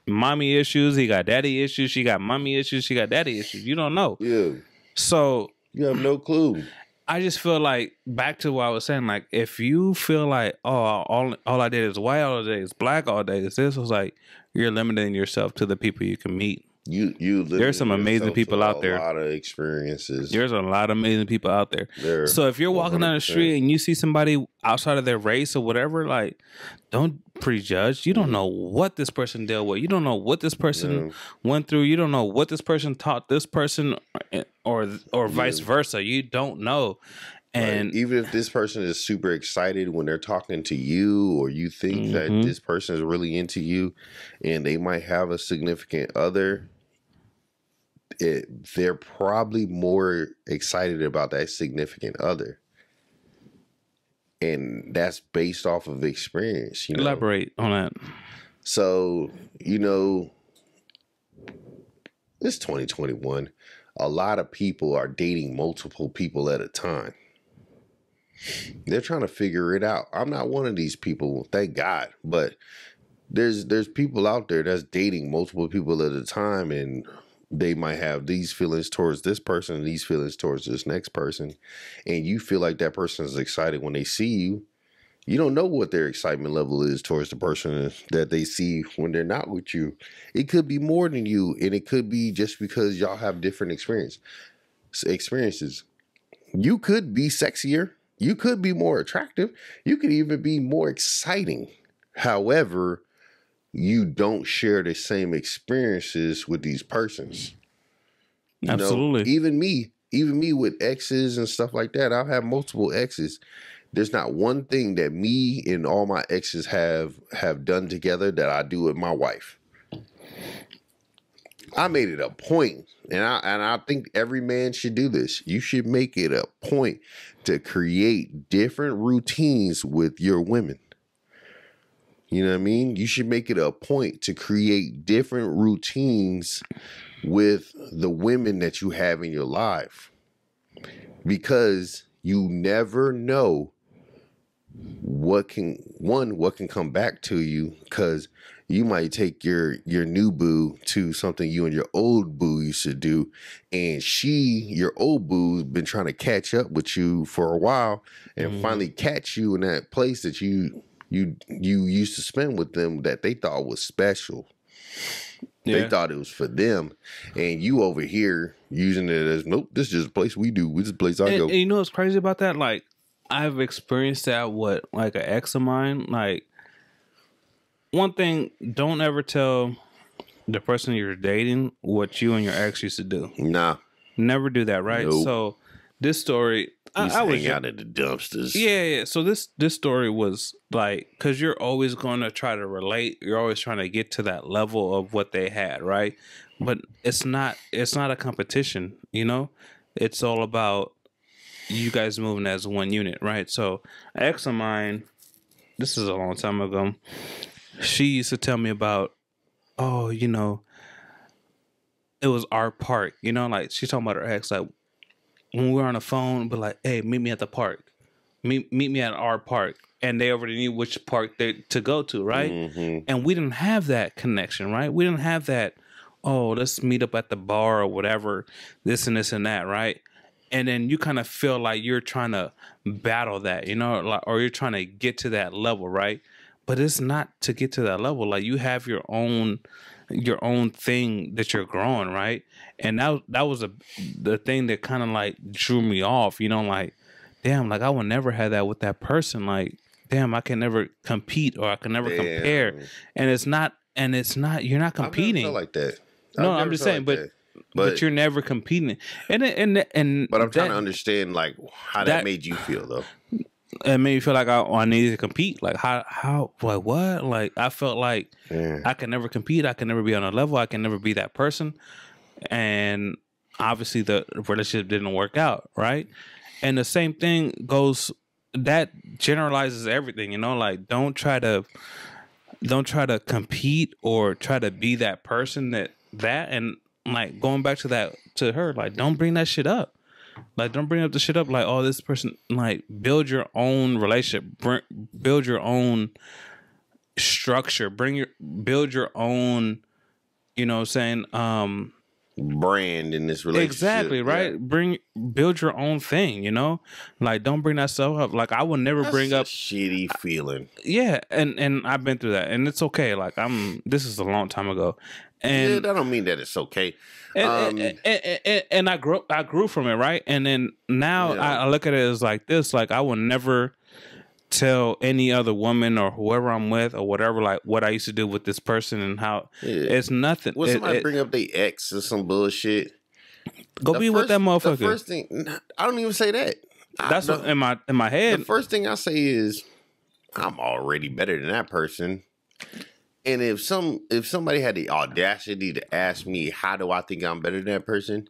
mommy issues. He got daddy issues. She got mommy issues. She got daddy issues. You don't know. Yeah. So you have no clue. I just feel like, back to what I was saying, like, if you feel like, oh, all I did is white, all I did is black, all I did is this, was like, you're limiting yourself to the people you can meet. There's some amazing people out there. A lot of experiences. There's a lot of amazing people out there. So if you're walking 100%. Down the street and you see somebody outside of their race or whatever, like, don't prejudge. You don't know what this person dealt with. You don't know what this person went through. You don't know what this person taught this person, or vice versa. You don't know. And even if this person is super excited when they're talking to you, or you think that this person is really into you, and they might have a significant other, they're probably more excited about that significant other. And that's based off of experience. You know? Elaborate on that. So, you know, it's 2021. A lot of people are dating multiple people at a time. They're trying to figure it out. I'm not one of these people, thank God. But there's people out there that's dating multiple people at a time, and they might have these feelings towards this person and these feelings towards this next person. And you feel like that person is excited when they see you. You don't know what their excitement level is towards the person that they see when they're not with you. It could be more than you, and it could be just because y'all have different experiences. You could be sexier. You could be more attractive. You could even be more exciting. However, you don't share the same experiences with these persons. You Absolutely. know, even me with exes and stuff like that, I'll have multiple exes. There's not one thing that me and all my exes have done together that I do with my wife. I made it a point, and I think every man should do this. You should make it a point to create different routines with your women. You know what I mean? You should make it a point to create different routines with the women that you have in your life, because you never know what can come back to you, because you might take your new boo to something you and your old boo used to do, and your old boo's been trying to catch up with you for a while and finally catch you in that place that you used to spend with them that they thought was special. Yeah. They thought it was for them, and you over here using it as, nope, this is just a place we do. This is a place I go. And you know what's crazy about that? Like, I've experienced that with like an ex of mine. Like, one thing, don't ever tell the person you're dating what you and your ex used to do. Nah. Never do that, right? Nope. So this story, I was hang out in the dumpsters. Yeah. So this story was like, because you're always going to try to relate. You're always trying to get to that level of what they had, right? But it's not a competition, you know? It's all about you guys moving as one unit, right? So an ex of mine, this is a long time ago, she used to tell me about, oh, you know, it was our park, you know, like she's talking about her ex, like when we were on the phone, but like, hey, meet me at the park, meet me at our park, and they already knew which park to go to, right? And we didn't have that connection, right? We didn't have that, oh, let's meet up at the bar or whatever, this and that, right? And then you kind of feel like you're trying to battle that, you know, like, or you're trying to get to that level, right? But it's not to get to that level. Like, you have your own thing that you're growing, right? And that was the thing that kind of like drew me off, you know, like, damn, like I would never have that with that person. Like, damn, I can never compete, or I can never compare. And it's not, you're not competing. I never felt like that. No, I'm just saying, but you're never competing. And but I'm trying to understand like how that made you feel though. It made me feel like I needed to compete. Like how like what? Like I felt like I can never compete. I can never be on a level. I can never be that person. And obviously the relationship didn't work out, right? And the same thing goes, that generalizes everything, you know, like don't try to compete or try to be that person that and like going back to her, like don't bring that shit up. Like, don't bring up the shit up like, oh, this person, like, build your own relationship, build your own structure, build your own, you know what I'm saying, brand in this relationship. Exactly, right? Yeah. Build your own thing, you know? Like, don't bring that stuff up. Like, I would never bring up shitty feeling. Yeah, and I've been through that, and it's okay. Like, this is a long time ago. And yeah, that don't mean that it's okay. And I grew from it, right? And then now I look at it as like this: like I will never tell any other woman or whoever I'm with or whatever, like what I used to do with this person and how it's nothing. When somebody bring up their ex or some bullshit, go be with that motherfucker. The first thing, I don't even say that. That's what, in my head. The first thing I say is, I'm already better than that person. And if somebody had the audacity to ask me, how do I think I'm better than that person?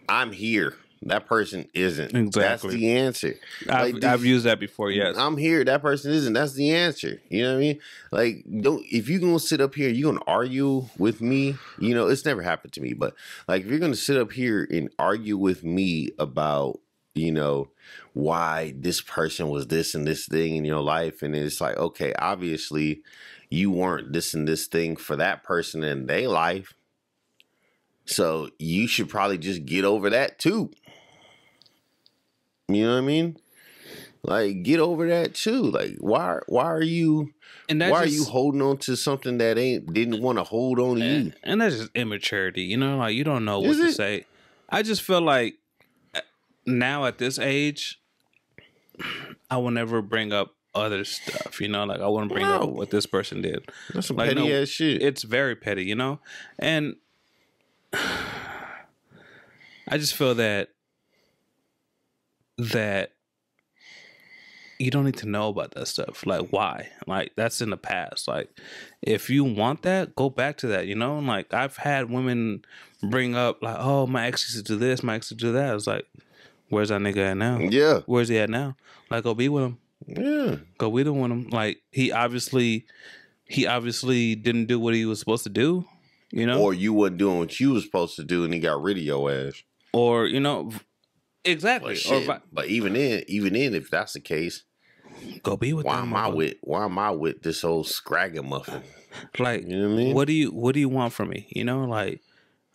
I'm here. That person isn't. Exactly. That's the answer. I've used that before, yes. I'm here. That person isn't. That's the answer. You know what I mean? Like, if you're going to sit up here, you're going to argue with me. You know, it's never happened to me. But, like, if you're going to sit up here and argue with me about, you know, why this person was this and this thing in your life. And it's like, okay, obviously you weren't this and this thing for that person in their life. So you should probably just get over that too. You know what I mean? Like, get over that too. Like, why are you holding on to something that didn't want to hold on to you? And that's just immaturity, you know, like you don't know what to say. I just feel like now at this age, I will never bring up other stuff, you know, like I wouldn't bring up what this person did. That's some like, petty ass shit. It's very petty, you know? And I just feel that you don't need to know about that stuff. Like, why? Like, that's in the past. Like, if you want that, go back to that, you know? Like, I've had women bring up, like, oh, my ex used to do this, my ex used to do that. I was like, where's that nigga at now? Yeah. Where's he at now? Like, go be with him. Yeah. Go be with him. Like, he obviously he obviously didn't do what he was supposed to do, you know, Or you wasn't doing what you was supposed to do, and he got rid of your ass. or you know, exactly. But shit. But even then, if that's the case, go be with why them. why am I with this old scragamuffin? Like, You know what I mean? What do you want from me? You know, like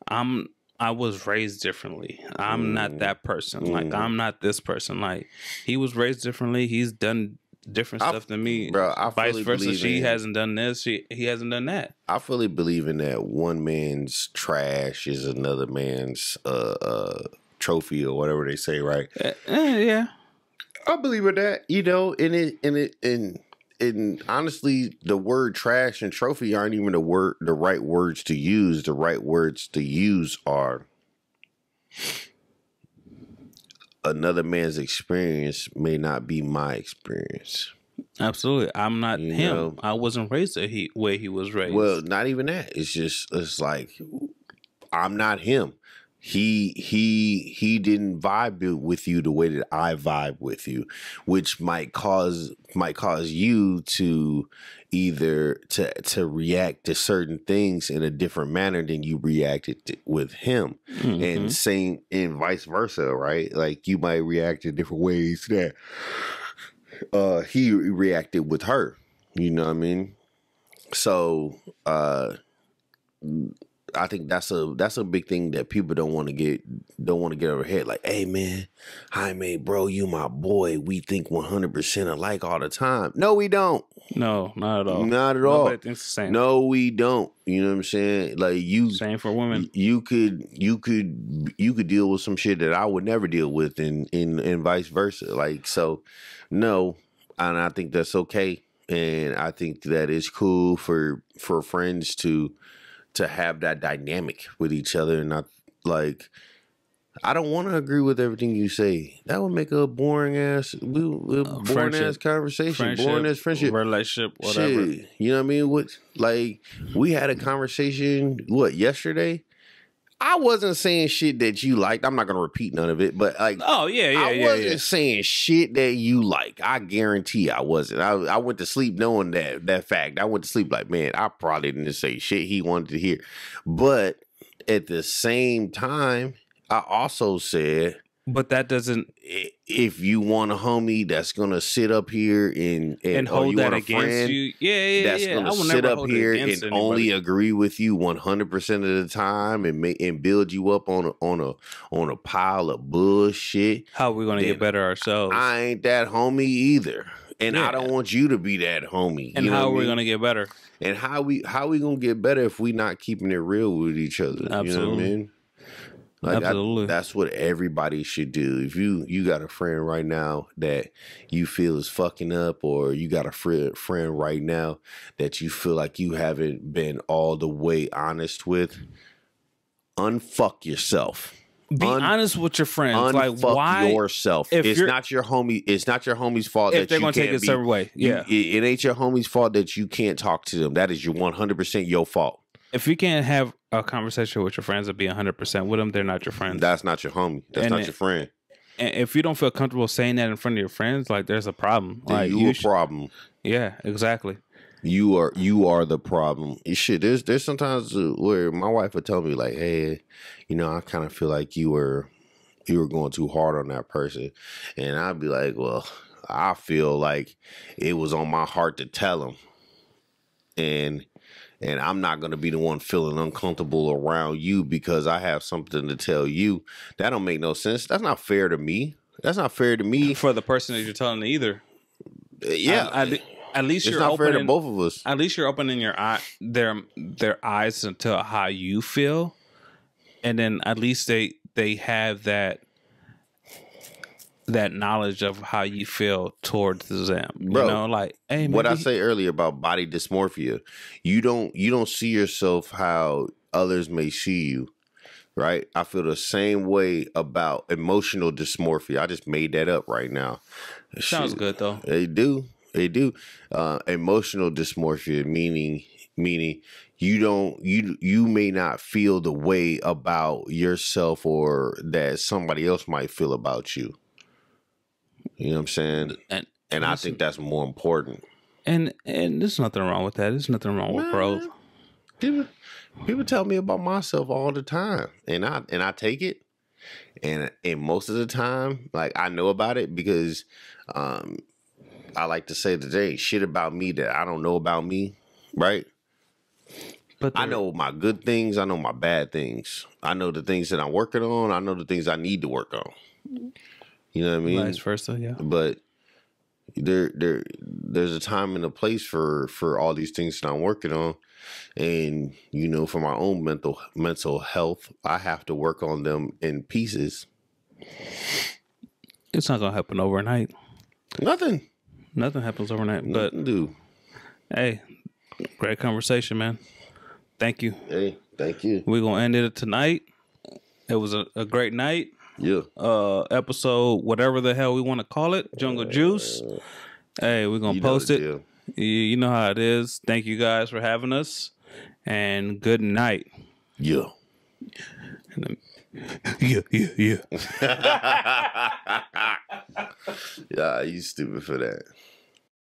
I was raised differently. I'm not that person. Like I'm not this person. Like he was raised differently. He's done different stuff than me. Bro, I vice fully versa. believe She in- hasn't done this. He hasn't done that. I fully believe in that one man's trash is another man's trophy or whatever they say, right? Yeah. I believe in that, you know, and honestly, the word trash and trophy aren't even the right words to use. The right words to use are another man's experience may not be my experience. Absolutely. I'm not You him. know? I wasn't raised the way he was raised. Well, not even that. It's like I'm not him. He didn't vibe with you the way that I vibe with you, which might cause you to either to react to certain things in a different manner than you reacted with him, and same and vice versa, right? Like you might react in different ways that he reacted with her. You know what I mean? So I think that's a big thing that people don't want to get over their head. Like, hey man, Jaime, bro, you my boy. We think 100% alike all the time. No, we don't. No, not at all. Not at all. Nobody thinks the same. No, we don't. You know what I'm saying? Like same for women. You could deal with some shit that I would never deal with, and vice versa. Like so, no, and I think that's okay, and I think that it's cool for friends to have that dynamic with each other, and not like I don't want to agree with everything you say. That would make a boring ass conversation, boring ass friendship, relationship, whatever. Shit, you know what I mean? Like we had a conversation yesterday. I wasn't saying shit that you liked. I'm not gonna repeat none of it, but like, I wasn't saying shit that you like. I guarantee I wasn't. I went to sleep knowing that fact. I went to sleep like, man, I probably didn't say shit he wanted to hear. But at the same time, I also said, but that doesn't. If you want a homie that's gonna sit up here and hold that against friend you, that's gonna sit up here and only agree with you 100% of the time and build you up on a pile of bullshit. How are we gonna get better ourselves? I ain't that homie either, and I don't want you to be that homie. And how are we gonna get better? And how we gonna get better if we not keeping it real with each other? Absolutely. You know what I mean? Like Absolutely. That's what everybody should do. If you got a friend right now that you feel is fucking up, or you got a friend right now that you feel like you haven't been all the way honest with, unfuck yourself. Be honest with your friends. Like, why yourself? It's not your homie. It's not your homie's fault if that they're you gonna take it a certain way. Yeah, it ain't your homie's fault that you can't talk to them. That is your 100% your fault. If you can't have a conversation with your friends and be 100% with them, they're not your friends. That's not your homie. That's not your friend. And if you don't feel comfortable saying that in front of your friends, like there's a problem. Like you a problem. Yeah, exactly. You are the problem. Shit, there's sometimes where my wife would tell me like, hey, you know, I kind of feel like you were going too hard on that person, and I'd be like, well, I feel like it was on my heart to tell him, and I'm not going to be the one feeling uncomfortable around you because I have something to tell you. That don't make no sense. That's not fair to me. That's not fair to me. For the person that you're telling either. Yeah. At least it's not fair to both of us. At least you're opening their eyes to how you feel. And then at least they have that knowledge of how you feel towards them. Bro, you know, like, hey, what I say earlier about body dysmorphia, you don't see yourself how others may see you, right? I feel the same way about emotional dysmorphia. I just made that up right now. Sounds good though. They do. Emotional dysmorphia, meaning you may not feel the way about yourself or that somebody else might feel about you. You know what I'm saying? And I think that's more important. And there's nothing wrong with that. There's nothing wrong with growth. People tell me about myself all the time, and I take it, and most of the time, like I know about it because I like to say that there ain't shit about me that I don't know about me, right? But I know my good things. I know my bad things. I know the things that I'm working on. I know the things I need to work on. You know what I mean? Vice versa, yeah. But there's a time and a place for all these things that I'm working on, and you know, for my own mental health, I have to work on them in pieces. It's not gonna happen overnight. Nothing happens overnight. Nothing But do. hey, great conversation, man. Thank you. Hey, thank you. We're gonna end it tonight. It was a great night. Yeah. Episode, whatever the hell we want to call it, Jungle Juice. Hey, we're gonna post it. You know how it is. Thank you guys for having us, and good night. Yeah. Yeah. Yeah, you stupid for that.